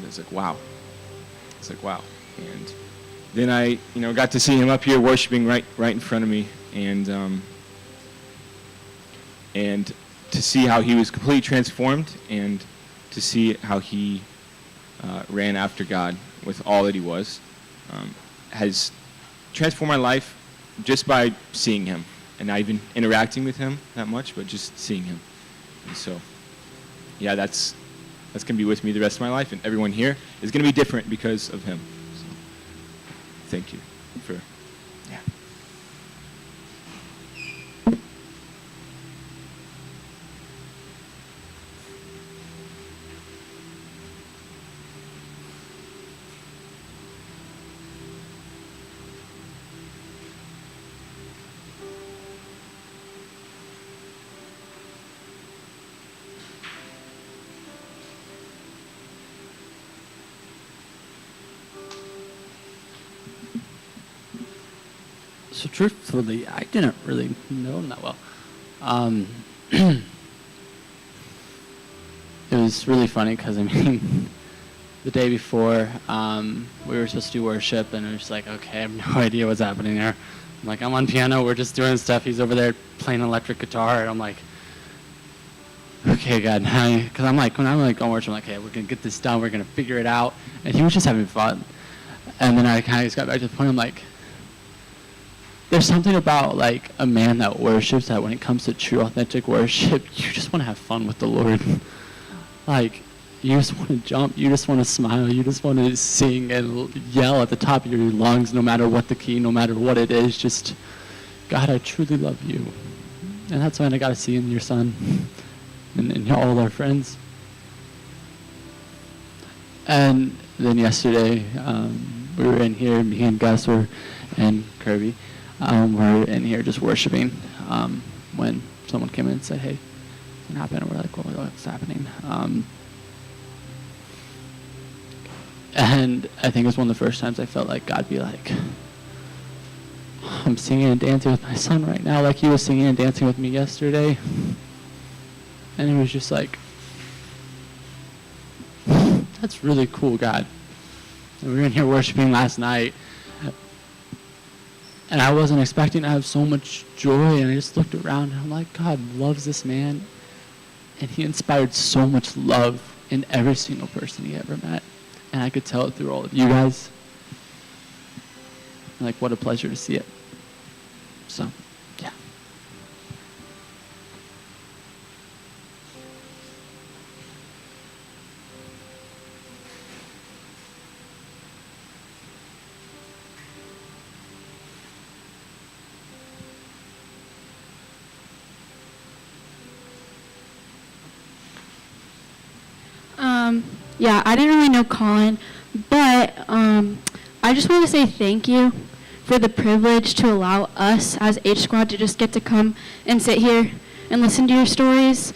it's like, wow. It's like, wow. And then I got to see him up here worshiping right in front of me, and to see how he was completely transformed, and to see how he ran after God with all that he was, has transformed my life just by seeing him, and not even interacting with him that much, but just seeing him. And so, yeah, that's going to be with me the rest of my life, and everyone here is going to be different because of him. So, thank you for, yeah. So truthfully, I didn't really know him that well. It was really funny because, I mean, the day before, we were supposed to do worship, and it was just like, okay, I have no idea what's happening there. I'm like, I'm on piano, we're just doing stuff. He's over there playing electric guitar, and I'm like, okay, God, because I'm like, when I'm like on worship, I'm like, hey, we're gonna get this done, we're gonna figure it out, and he was just having fun. And then I kind of just got back to the point, I'm like, there's something about like a man that worships that when it comes to true, authentic worship, you just want to have fun with the Lord. Like, you just want to jump, you just want to smile, you just want to sing and yell at the top of your lungs, no matter what the key, no matter what it is. Just, God, I truly love you. And that's when I got to see in your son and all our friends. And then yesterday, we were in here, me and Gus and Kirby were in here just worshiping when someone came in and said, hey, what happened? And we're like, well, what's happening? And I think it was one of the first times I felt like God be like, I'm singing and dancing with my son right now like he was singing and dancing with me yesterday. And it was just like, that's really cool, God. And we were in here worshiping last night, and I wasn't expecting to have so much joy, and I just looked around, and I'm like, God loves this man, and he inspired so much love in every single person he ever met. And I could tell it through all of you guys. Like, what a pleasure to see it. So, yeah. Yeah, I didn't really know Colin, but I just want to say thank you for the privilege to allow us as H Squad to just get to come and sit here and listen to your stories.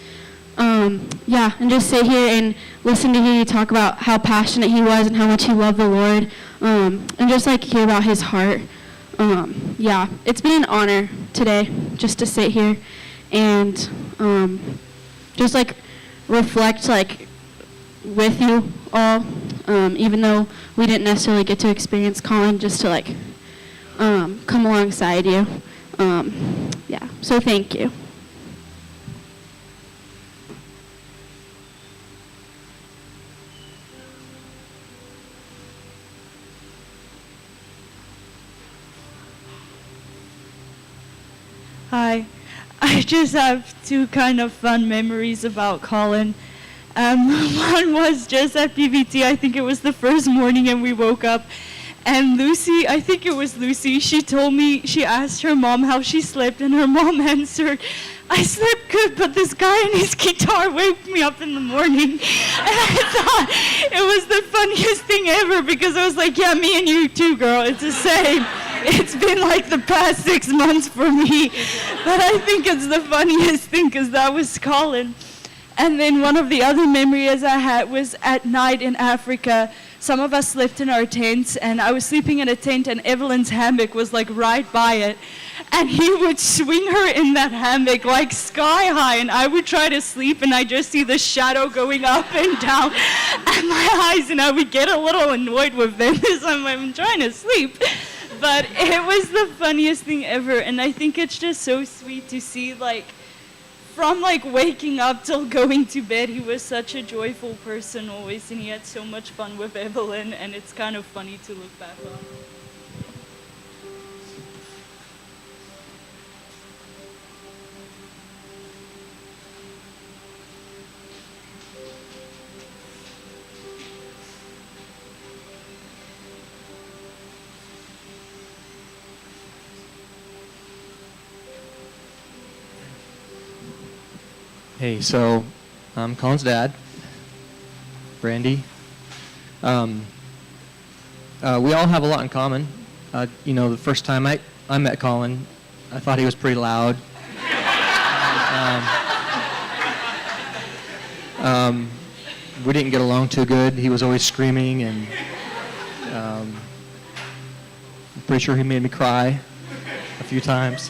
Yeah, and just sit here and listen to hear you talk about how passionate he was and how much he loved the Lord, and just like hear about his heart. Yeah, it's been an honor today just to sit here and just like reflect like with you all, even though we didn't necessarily get to experience Colin, just to like come alongside you. Yeah, so thank you. Hi. I just have two kind of fun memories about Colin. One was just at PVT. I think it was the first morning, and we woke up, and Lucy, I think it was Lucy, she told me, she asked her mom how she slept, and her mom answered, I slept good, but this guy and his guitar woke me up in the morning. And I thought it was the funniest thing ever, because I was like, yeah, me and you too, girl, it's the same. It's been like the past 6 months for me, but I think it's the funniest thing, because that was Colin. And then one of the other memories I had was at night in Africa. Some of us slept in our tents, and I was sleeping in a tent, and Evelyn's hammock was like right by it. And he would swing her in that hammock like sky high, and I would try to sleep, and I just see the shadow going up and down at my eyes, and I would get a little annoyed with them as I'm trying to sleep. But it was the funniest thing ever, and I think it's just so sweet to see, like, from like waking up till going to bed, he was such a joyful person always, and he had so much fun with Evelyn, and it's kind of funny to look back on. Hey, so I'm Colin's dad, Brandy. We all have a lot in common. You know, the first time I met Colin, I thought he was pretty loud. We didn't get along too good. He was always screaming, and I'm pretty sure he made me cry. few times.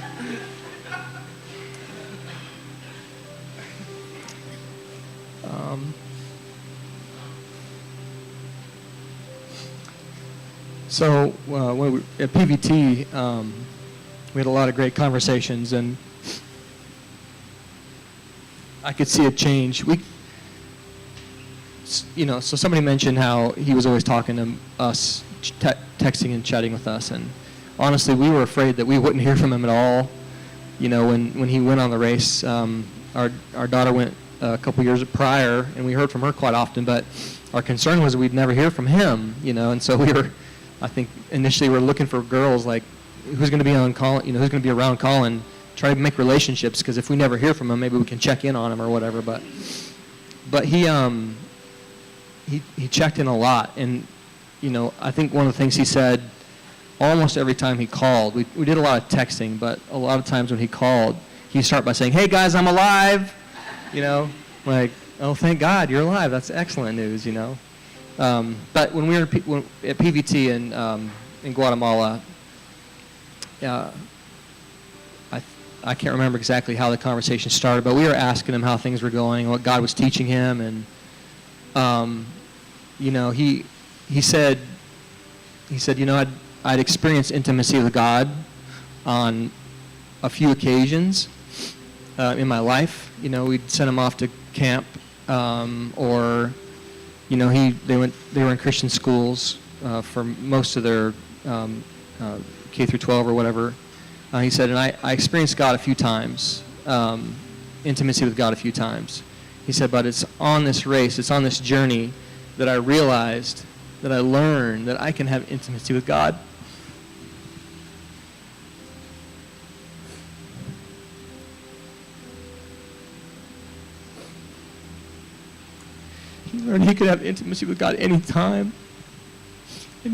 So when we at PVT, we had a lot of great conversations, and I could see a change. So somebody mentioned how he was always talking to us, texting and chatting with us, and honestly, we were afraid that we wouldn't hear from him at all. When he went on the race, our daughter went a couple years prior, and we heard from her quite often, but our concern was we'd never hear from him, and so I think initially we were looking for girls like who's going to be on Colin, who's going to be around Colin, try to make relationships, because if we never hear from him, maybe we can check in on him or whatever. But he checked in a lot, and I think one of the things he said almost every time he called, we did a lot of texting, but a lot of times when he called, he'd start by saying, "Hey guys, I'm alive," like, "Oh, thank God you're alive. That's excellent news," But when we were at PVT in Guatemala, I can't remember exactly how the conversation started, but we were asking him how things were going, what God was teaching him, and he said, I'd experienced intimacy with God on a few occasions in my life. We'd send him off to camp, or they were in Christian schools for most of their K through 12 or whatever. He said, and I experienced God a few times, intimacy with God a few times. He said, but it's on this race, it's on this journey that I realized, that I learned that I can have intimacy with God. He learned he could have intimacy with God anytime. And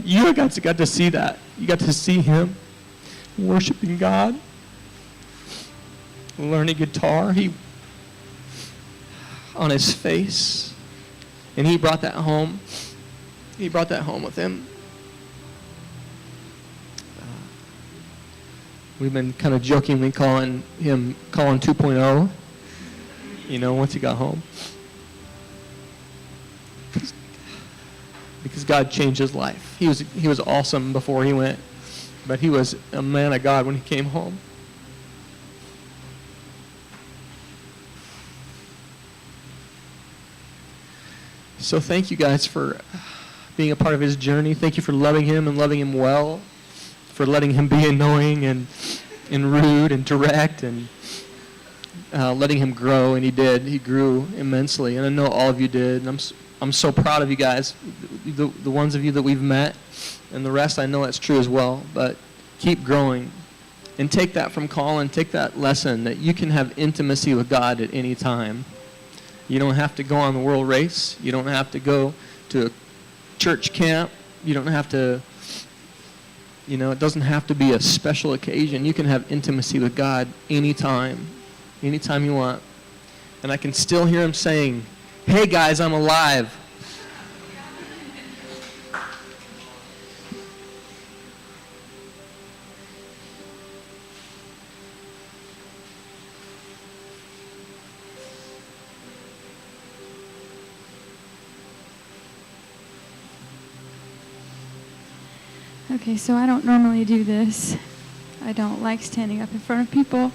you got to see that. You got to see him worshiping God, learning guitar. He on his face, and he brought that home. He brought that home with him. We've been kind of jokingly calling him Colin 2.0. Once he got home. Because God changed his life. He was awesome before he went, but he was a man of God when he came home. So thank you guys for being a part of his journey. Thank you for loving him and loving him well, for letting him be annoying and rude and direct, and letting him grow. And he did. He grew immensely, and I know all of you did. And I'm so proud of you guys, the ones of you that we've met, and the rest I know that's true as well. But keep growing, and take that from Colin. Take that lesson that you can have intimacy with God at any time. You don't have to go on the world race. You don't have to go to a church camp. You don't have to, it doesn't have to be a special occasion. You can have intimacy with God anytime you want. And I can still hear him saying, "Hey guys, I'm alive." Okay, so I don't normally do this. I don't like standing up in front of people.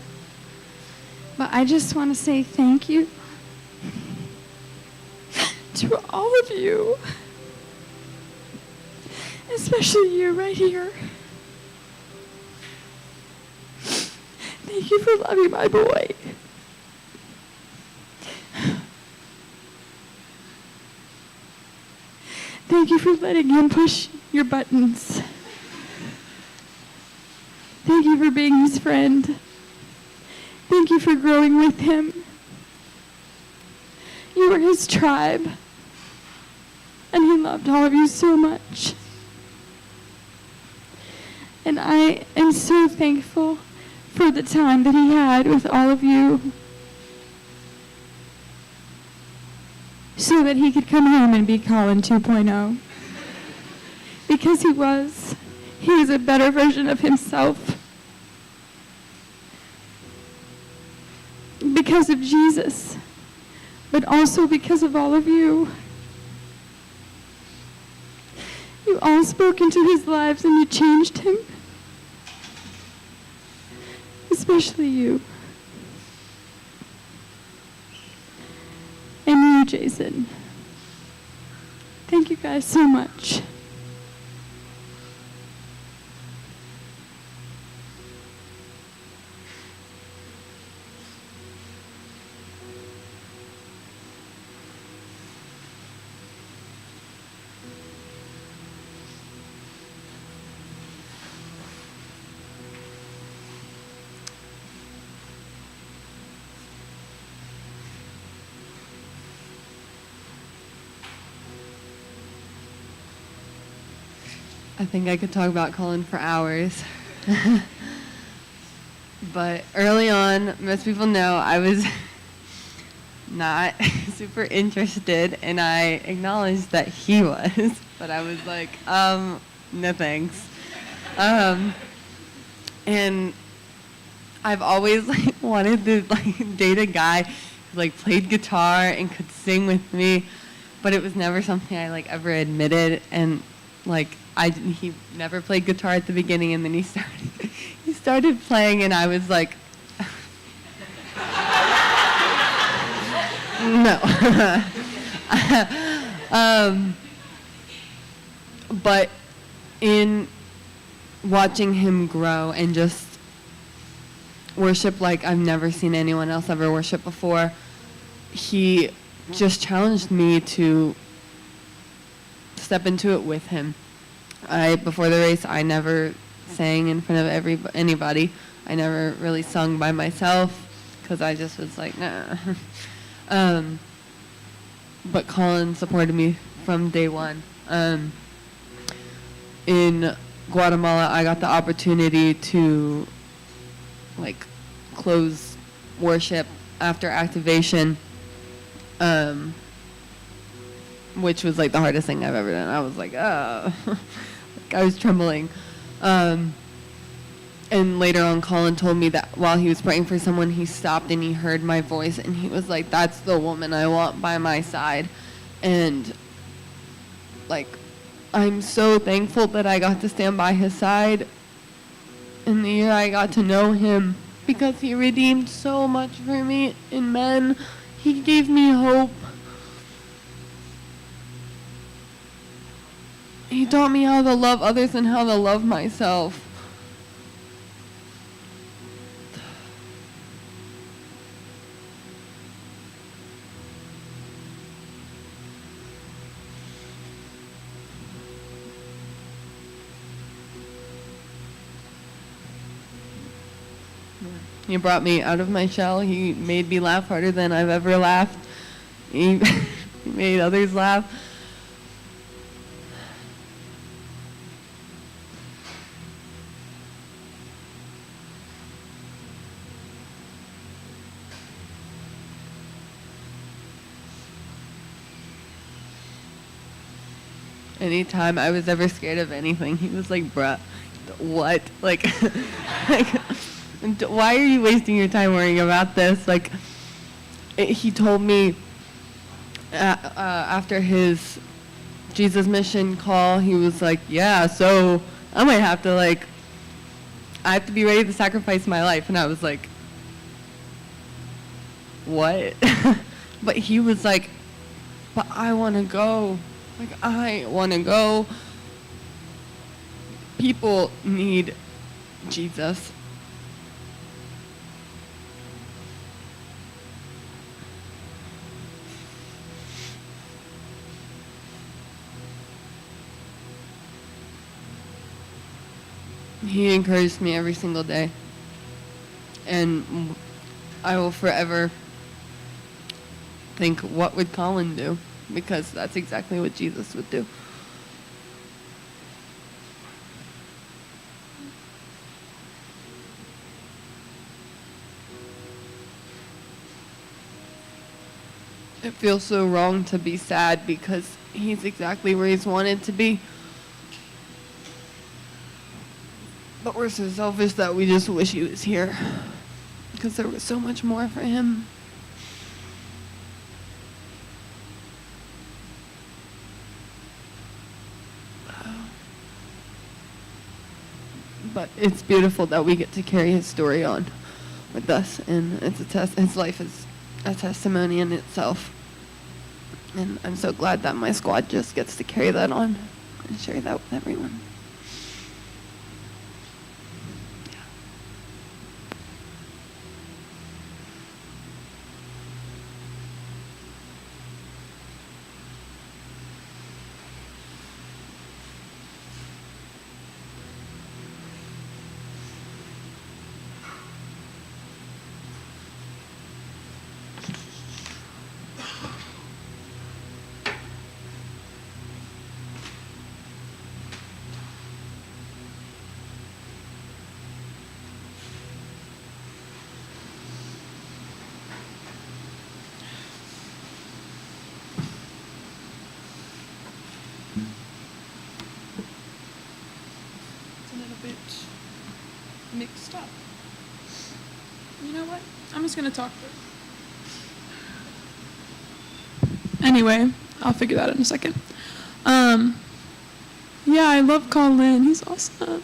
But I just want to say thank you to all of you. Especially you right here. Thank you for loving my boy. Thank you for letting him push your buttons. Thank you for being his friend. Thank you for growing with him. You were his tribe, and he loved all of you so much. And I am so thankful for the time that he had with all of you, so that he could come home and be Colin 2.0. Because he was a better version of himself. because of Jesus, but also because of all of you. You all spoke into his lives and you changed him. Especially you. And you, Jason. Thank you guys so much. I think I could talk about Colin for hours. But early on, most people know I was not super interested, and I acknowledged that he was, but I was like, no thanks. And I've always wanted to date a guy who played guitar and could sing with me, but it was never something I ever admitted. And he never played guitar at the beginning, and then he started playing, and I was like, no. But in watching him grow and just worship like I've never seen anyone else ever worship before, he just challenged me to step into it with him. Before the race, I never sang in front of anybody. I never really sung by myself because I just was like, nah. But Colin supported me from day one. In Guatemala, I got the opportunity to close worship after activation, which was the hardest thing I've ever done. I was like, oh. I was trembling. And later on, Colin told me that while he was praying for someone, he stopped and he heard my voice, and he was like, that's the woman I want by my side. And I'm so thankful that I got to stand by his side in the year I got to know him, because he redeemed so much for me in men. He gave me hope. He taught me how to love others and how to love myself. He brought me out of my shell. He made me laugh harder than I've ever laughed. He made others laugh. Anytime I was ever scared of anything, he was like, bruh, what? Why are you wasting your time worrying about this? He told me after his Jesus mission call, he was like, yeah, so I might have to I have to be ready to sacrifice my life. And I was like, what? But he was like, but I want to go. I want to go. People need Jesus. He encouraged me every single day. And I will forever think, what would Colin do? Because that's exactly what Jesus would do. It feels so wrong to be sad because he's exactly where he's wanted to be. But we're so selfish that we just wish he was here. because there was so much more for him. But it's beautiful that we get to carry his story on with us, and it's his life is a testimony in itself. And I'm so glad that my squad just gets to carry that on and share that with everyone. Mixed up. You know what? I'm just gonna talk first. Anyway, I'll figure that out in a second. Yeah, I love Colin. He's awesome.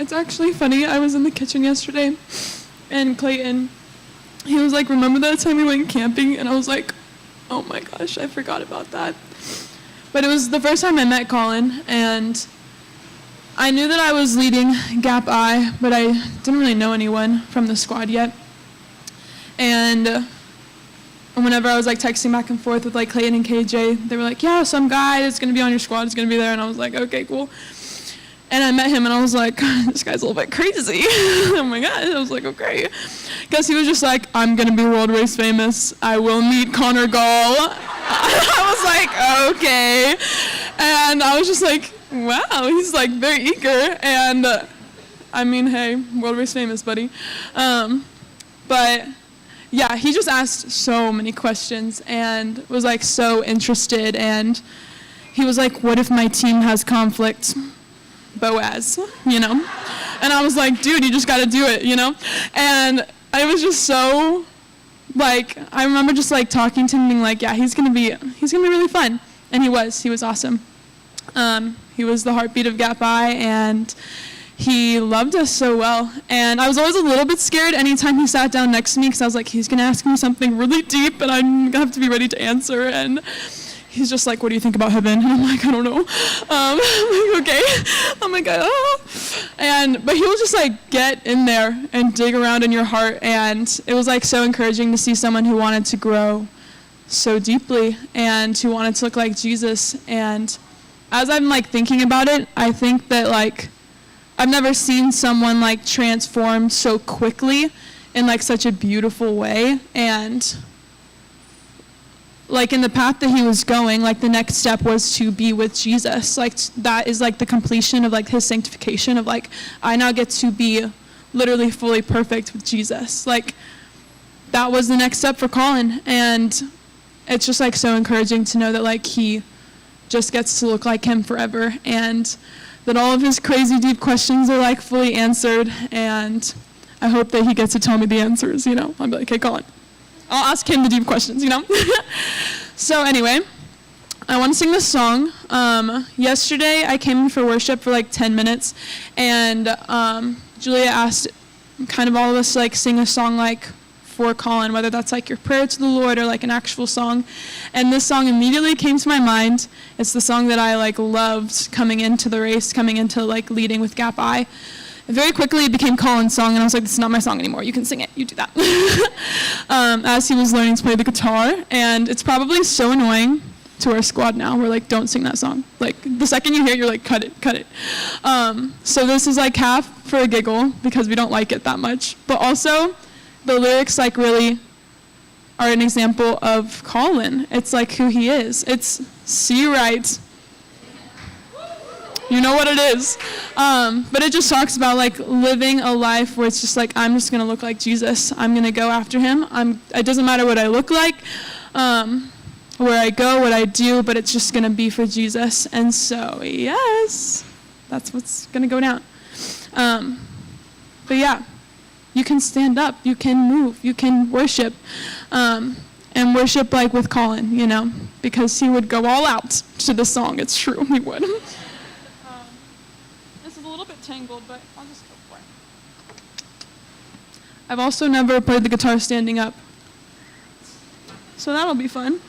It's actually funny. I was in the kitchen yesterday, and Clayton, he was like, remember that time we went camping? And I was like, oh my gosh, I forgot about that. But it was the first time I met Colin, and I knew that I was leading Gap I, but I didn't really know anyone from the squad yet. And whenever I was like texting back and forth with like Clayton and KJ, they were like, yeah, some guy that's gonna be on your squad is gonna be there. And I was like, okay, cool. And I met him, and I was like, this guy's a little bit crazy. Oh my God. I was like, okay. Because he was just like, I'm going to be world race famous. I will meet Connor Gall. I was like, okay. And I was just like, wow, he's like very eager. And I mean, hey, world race famous, buddy. But yeah, he just asked so many questions and was like so interested. And he was like, what if my team has conflict? Boaz, you know? And I was like, dude, you just got to do it, you know? And I was just so, like, I remember just like talking to him being like, yeah, he's gonna be really fun. And he was awesome. He was the heartbeat of Gap I, and he loved us so well. And I was always a little bit scared anytime he sat down next to me, because I was like, he's gonna ask me something really deep, and I'm gonna have to be ready to answer. And he's just like, what do you think about heaven? And I'm like, I don't know. I'm like, okay. I'm like, oh. But he will just like get in there and dig around in your heart. And it was like so encouraging to see someone who wanted to grow so deeply and who wanted to look like Jesus. And as I'm like thinking about it, I think that like, I've never seen someone like transform so quickly in like such a beautiful way. And like in the path that he was going, like the next step was to be with Jesus. Like that is like the completion of like his sanctification of like, I now get to be literally fully perfect with Jesus. Like that was the next step for Colin. And it's just like so encouraging to know that like he just gets to look like him forever, and that all of his crazy deep questions are like fully answered. And I hope that he gets to tell me the answers, you know? I'll be like, hey, Colin, I'll ask him the deep questions, you know? So anyway, I want to sing this song. Yesterday, I came in for worship for like 10 minutes, and Julia asked kind of all of us to like sing a song like for Colin, whether that's like your prayer to the Lord or like an actual song. And this song immediately came to my mind. It's the song that I like loved coming into the race, coming into like leading with Gap I. Very quickly it became Colin's song, and I was like, this is not my song anymore. You can sing it. You do that. As he was learning to play the guitar. And it's probably so annoying to our squad now. We're like, don't sing that song. Like, the second you hear it, you're like, cut it. So this is like half for a giggle, because we don't like it that much. But also, the lyrics like really are an example of Colin. It's like who he is. It's see right. You know what it is. But it just talks about like living a life where it's just like, I'm just going to look like Jesus. I'm going to go after him. It doesn't matter what I look like, where I go, what I do, but it's just going to be for Jesus. And so, yes, that's what's going to go down. But yeah, you can stand up, you can move, you can worship. And worship like with Colin, you know, because he would go all out to the song. It's true, he would. This is a little bit tangled, but I'll just go for it. I've also never played the guitar standing up, so that'll be fun.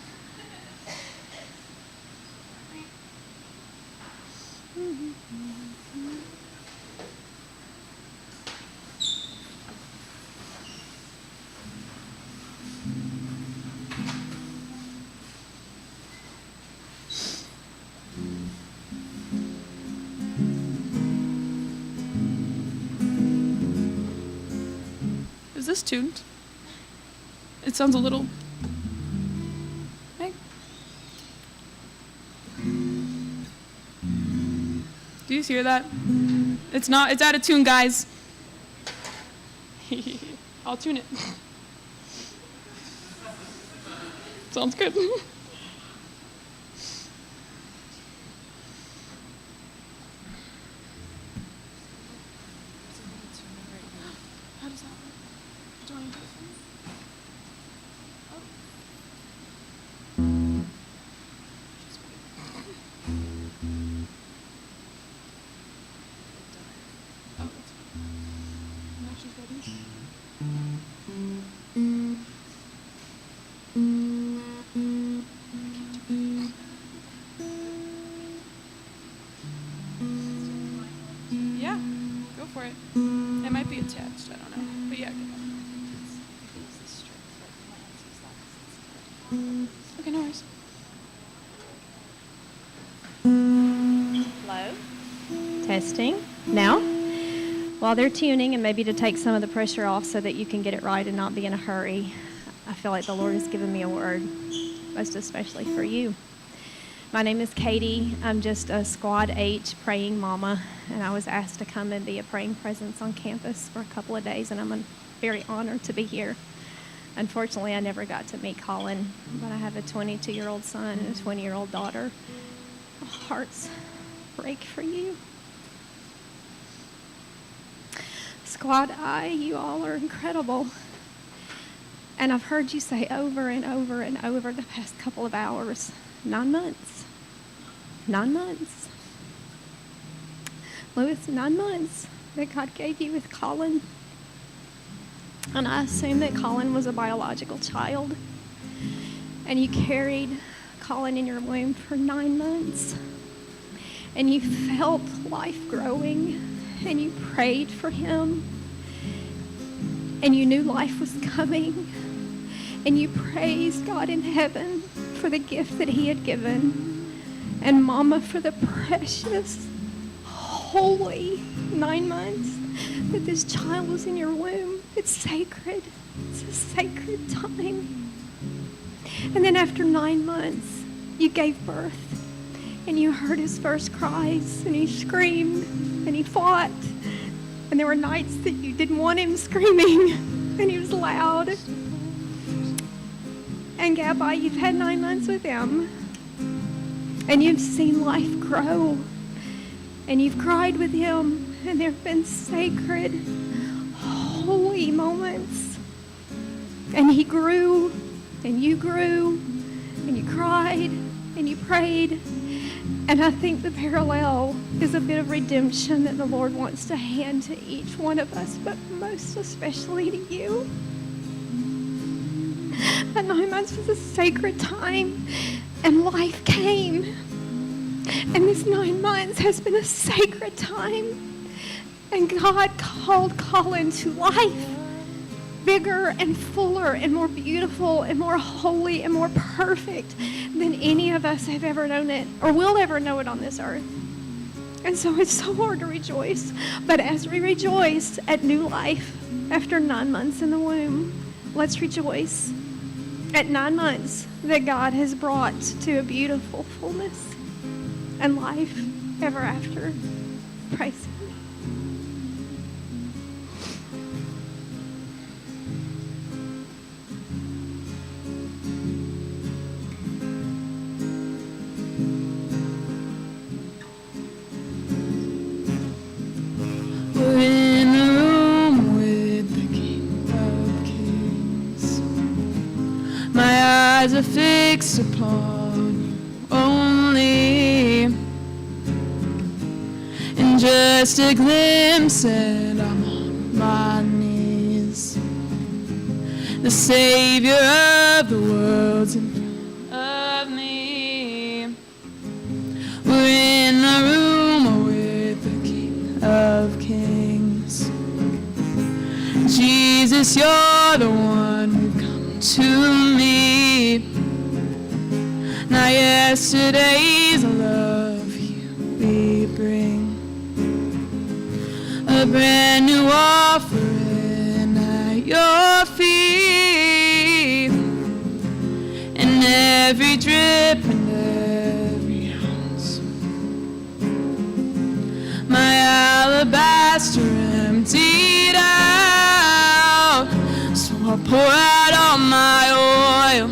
Is this tuned? It sounds a little... Hey. Do you hear that? It's not, it's out of tune, guys. I'll tune it. Sounds good. How does that work? Do you want to do it for me? Oh, that's fine. Now she's ready. Yeah, go for it. It might be attached, I don't know. But yeah, go ahead. Okay, no worries. Hello? Testing. Now? While they're tuning, and maybe to take some of the pressure off so that you can get it right and not be in a hurry, I feel like the Lord has given me a word, most especially for you. My name is Katie. I'm just a Squad H praying mama, and I was asked to come and be a praying presence on campus for a couple of days, and I'm very honored to be here. Unfortunately, I never got to meet Colin, but I have a 22-year-old son and a 20-year-old daughter. My hearts break for you. Squad I, you all are incredible. And I've heard you say over and over and over the past couple of hours, 9 months. 9 months. Lewis, 9 months that God gave you with Colin. And I assume that Colin was a biological child. And you carried Colin in your womb for 9 months. And you felt life growing. And you prayed for him. And you knew life was coming. And you praised God in heaven for the gift that he had given. And Mama, for the precious, holy 9 months that this child was in your womb. It's sacred. It's a sacred time. And then after 9 months, you gave birth. And you heard his first cries. And he screamed. And he fought. And there were nights that you didn't want him screaming. And he was loud. And Gabby, you've had 9 months with him. And you've seen life grow. And you've cried with him. And there have been sacred, holy moments. And he grew. And you grew. And you cried. And you prayed. And I think the parallel is a bit of redemption that the Lord wants to hand to each one of us, but most especially to you. That 9 months was a sacred time, and life came. And this 9 months has been a sacred time. And God called Colin to life, bigger and fuller and more beautiful and more holy and more perfect than any of us have ever known it or will ever know it on this earth. And so it's so hard to rejoice. But as we rejoice at new life after 9 months in the womb, let's rejoice at 9 months that God has brought to a beautiful fullness and life. ever after. Praise Him. We're in the room with the King of Kings. My eyes are fixed upon you only. And just a glimpse and I'm on my knees. The Savior of the world's in front of me. We're in the room with the King of Kings. Jesus, you're the one who come to me. Not yesterday's love you we bring. A brand new offering at your feet. And every drip and every ounce, my alabaster emptied out. So I'll pour out all my oil,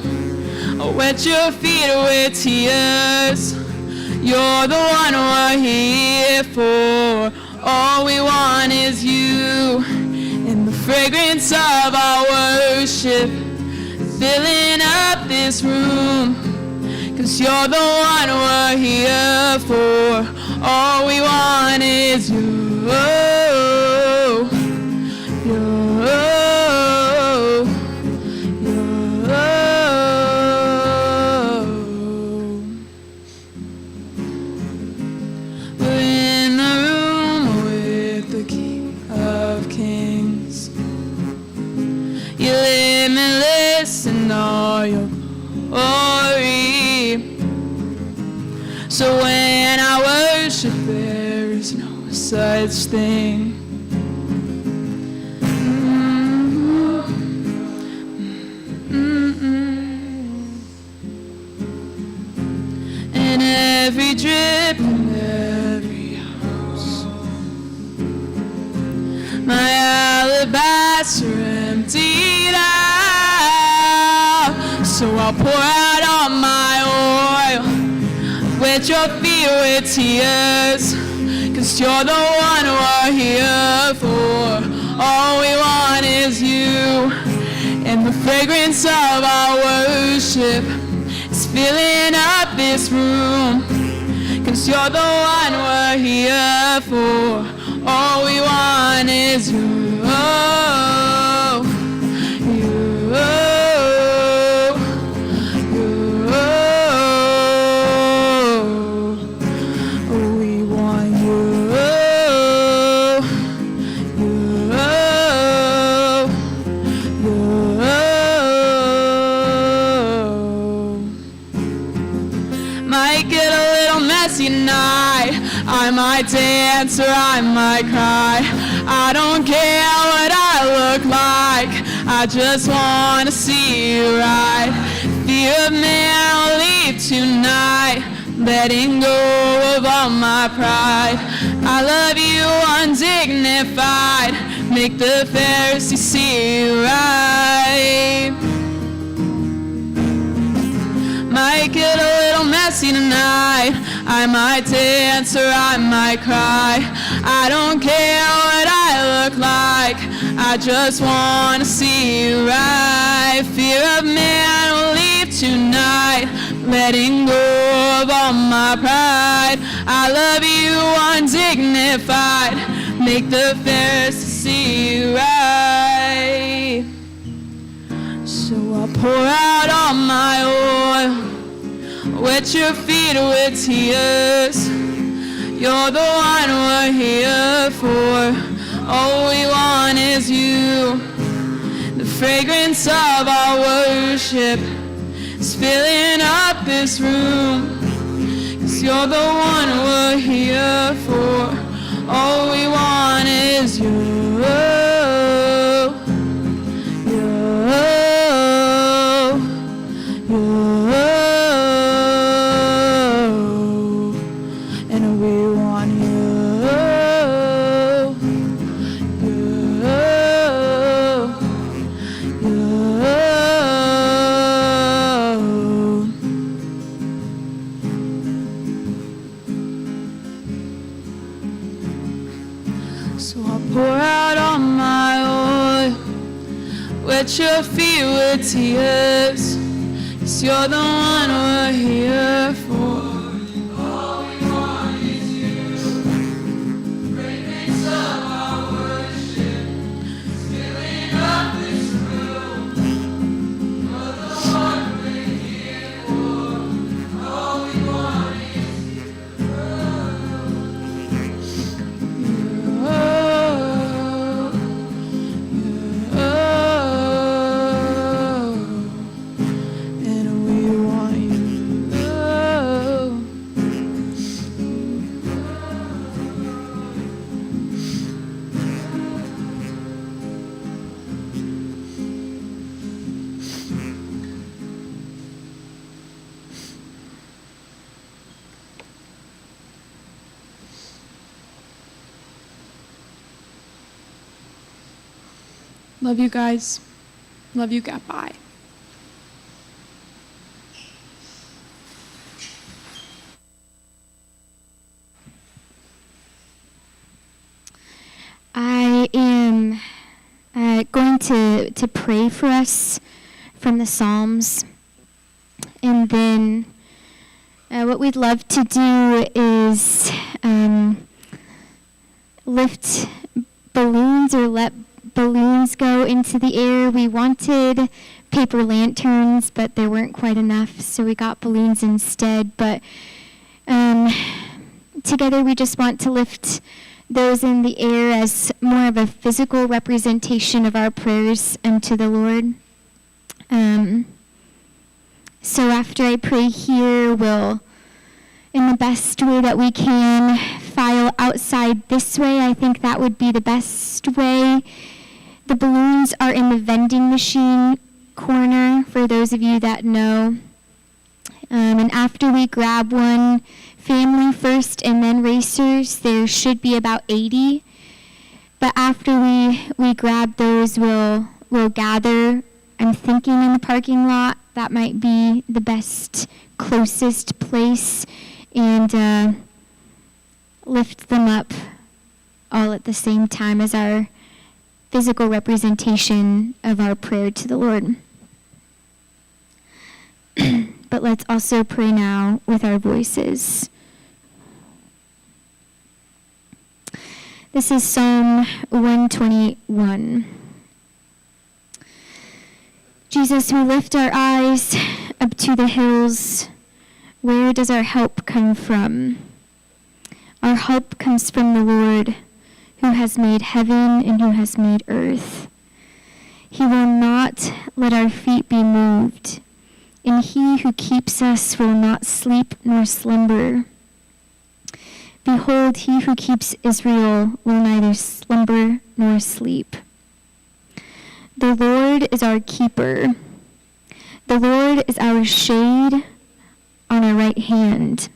I'll wet your feet with tears. You're the one we're here for. All we want is you, and the fragrance of our worship filling up this room. 'Cause you're the one we're here for. All we want is you. We're in the room with the King of Kings. You're limitless in all your glory. So when I worship, there is no such thing. And every drip and every ounce, my alabaster emptied out. So I'll pour out all my oil, wet your feet with tears. 'Cause you're the one we're here for. All we want is you, and the fragrance of our worship is filling up this room. 'Cause you're the one we're here for. All we want is you. We want you. Might get a little messy tonight. I might dance or I might cry. I don't care what I look like. I just wanna see you right. Fear of man will leave tonight, letting go of all my pride. I love you undignified. Make the Pharisees see you right. Might get a little messy tonight. I might dance or I might cry. I don't care what I look like. I just wanna see you right. Fear of man will leave tonight, letting go of all my pride. I love you undignified. Make the Pharisees see you right. So I'll pour out all my oil, wet your feet with tears. You're the one we're here for. All we want is you. The fragrance of our worship is filling up this room. 'Cause you're the one we're here for. All we want is you. And we want at your feet with tears. 'Cause you're the one we're here for. All we want is you. Fragrance of our worship is filling up this room. You're the one we're here for. All we want is you. Love you guys. Love you, Gap. Bye. I am going to pray for us from the Psalms. And then what we'd love to do is lift balloons or let balloons go into the air. We wanted paper lanterns, but there weren't quite enough, so we got balloons instead. But together we just want to lift those in the air as more of a physical representation of our prayers unto the Lord. So after I pray here, we'll, in the best way that we can, file outside this way. I think that would be the best way. The balloons are in the vending machine corner, for those of you that know. And after we grab one, family first and then racers, there should be about 80. But after we grab those, we'll gather. I'm thinking in the parking lot. That might be the best, closest place. And lift them up all at the same time as our physical representation of our prayer to the Lord. But let's also pray now with our voices. This is Psalm 121. Jesus, we lift our eyes up to the hills. Where does our help come from? Our help comes from the Lord, who has made heaven and who has made earth. He will not let our feet be moved, and he who keeps us will not sleep nor slumber. Behold, he who keeps Israel will neither slumber nor sleep. The Lord is our keeper. The Lord is our shade on our right hand.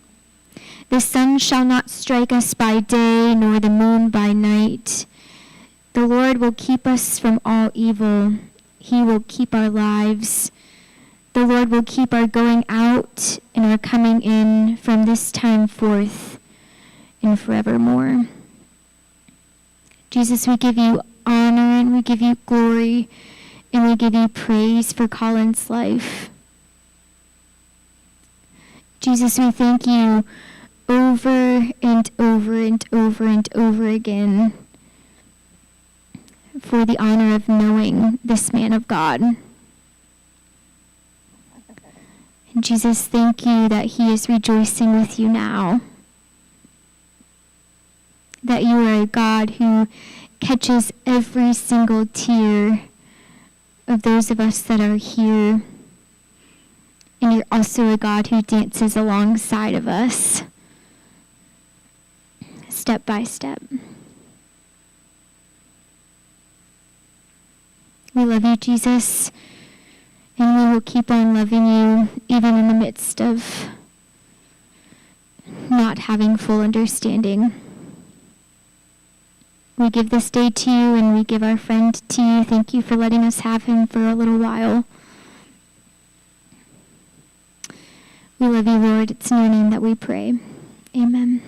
The sun shall not strike us by day, nor the moon by night. The Lord will keep us from all evil. He will keep our lives. The Lord will keep our going out and our coming in from this time forth and forevermore. Jesus, we give you honor and we give you glory and we give you praise for Colin's life. Jesus, we thank you over and over and over and over again for the honor of knowing this man of God. And Jesus, thank you that he is rejoicing with you now. That you are a God who catches every single tear of those of us that are here. And you're also a God who dances alongside of us, step by step. We love you, Jesus, and we will keep on loving you even in the midst of not having full understanding. We give this day to you, and we give our friend to you. Thank you for letting us have him for a little while. We love you, Lord. It's in your name that we pray. Amen.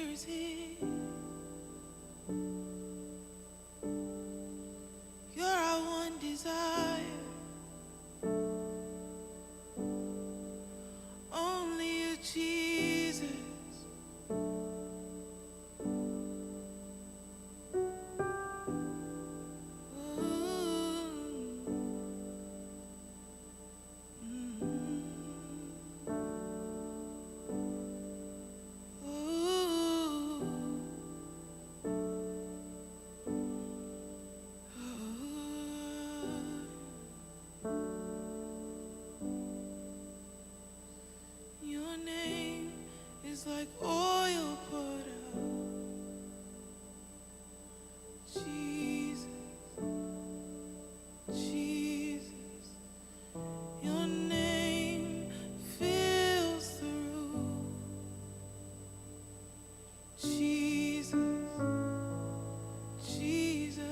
here is here. You're our one desire. Only you, Jesus. Your name is like oil poured out. Jesus, Jesus, your name fills the room. Jesus, Jesus,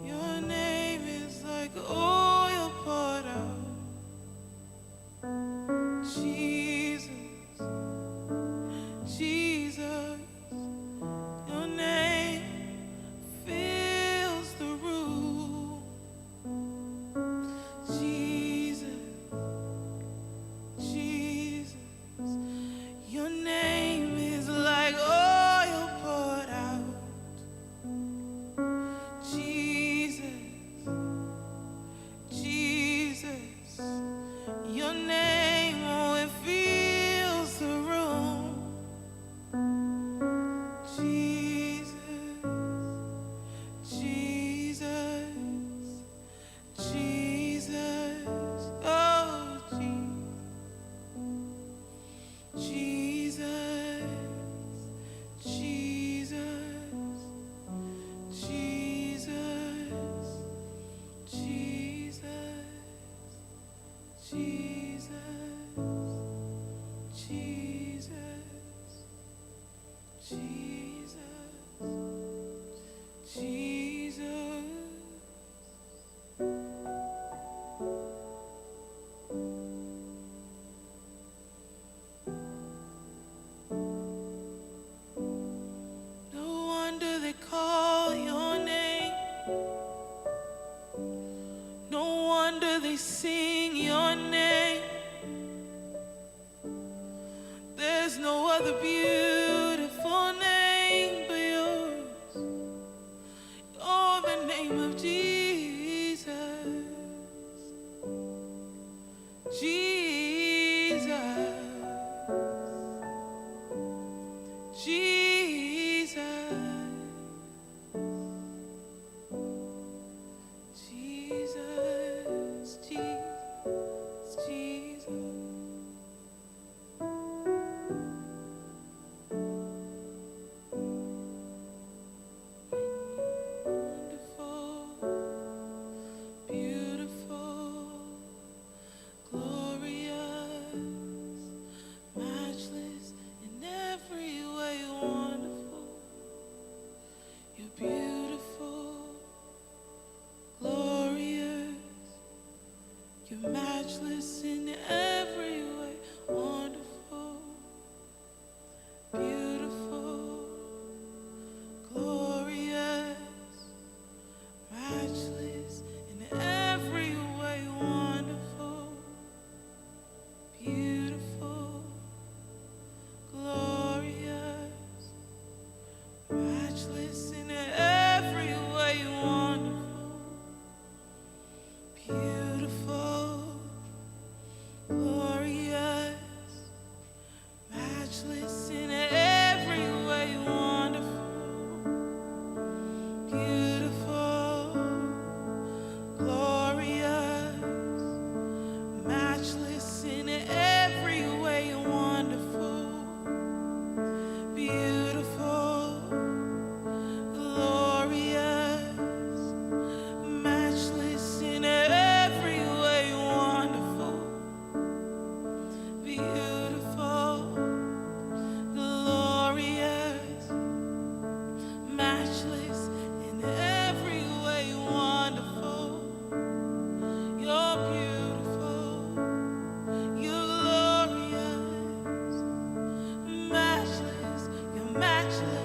your name is like oil poured out. Jesus, Jesus, your name fills the room. Jesus, Jesus, your name is like oil poured out. Jesus, Jesus, your name, oh, it fills the room. Jesus, Jesus, Jesus, oh, Jesus, Jesus, Jesus, Jesus, Jesus, Jesus, Jesus, Jesus. No wonder they call your name. No wonder they sing your name. There's no other beautiful name but yours. Oh, the name of Jesus. Jesus. Jesus. Jesus. Jesus. Jesus. Beautiful, glorious, matchless in every way. matchless.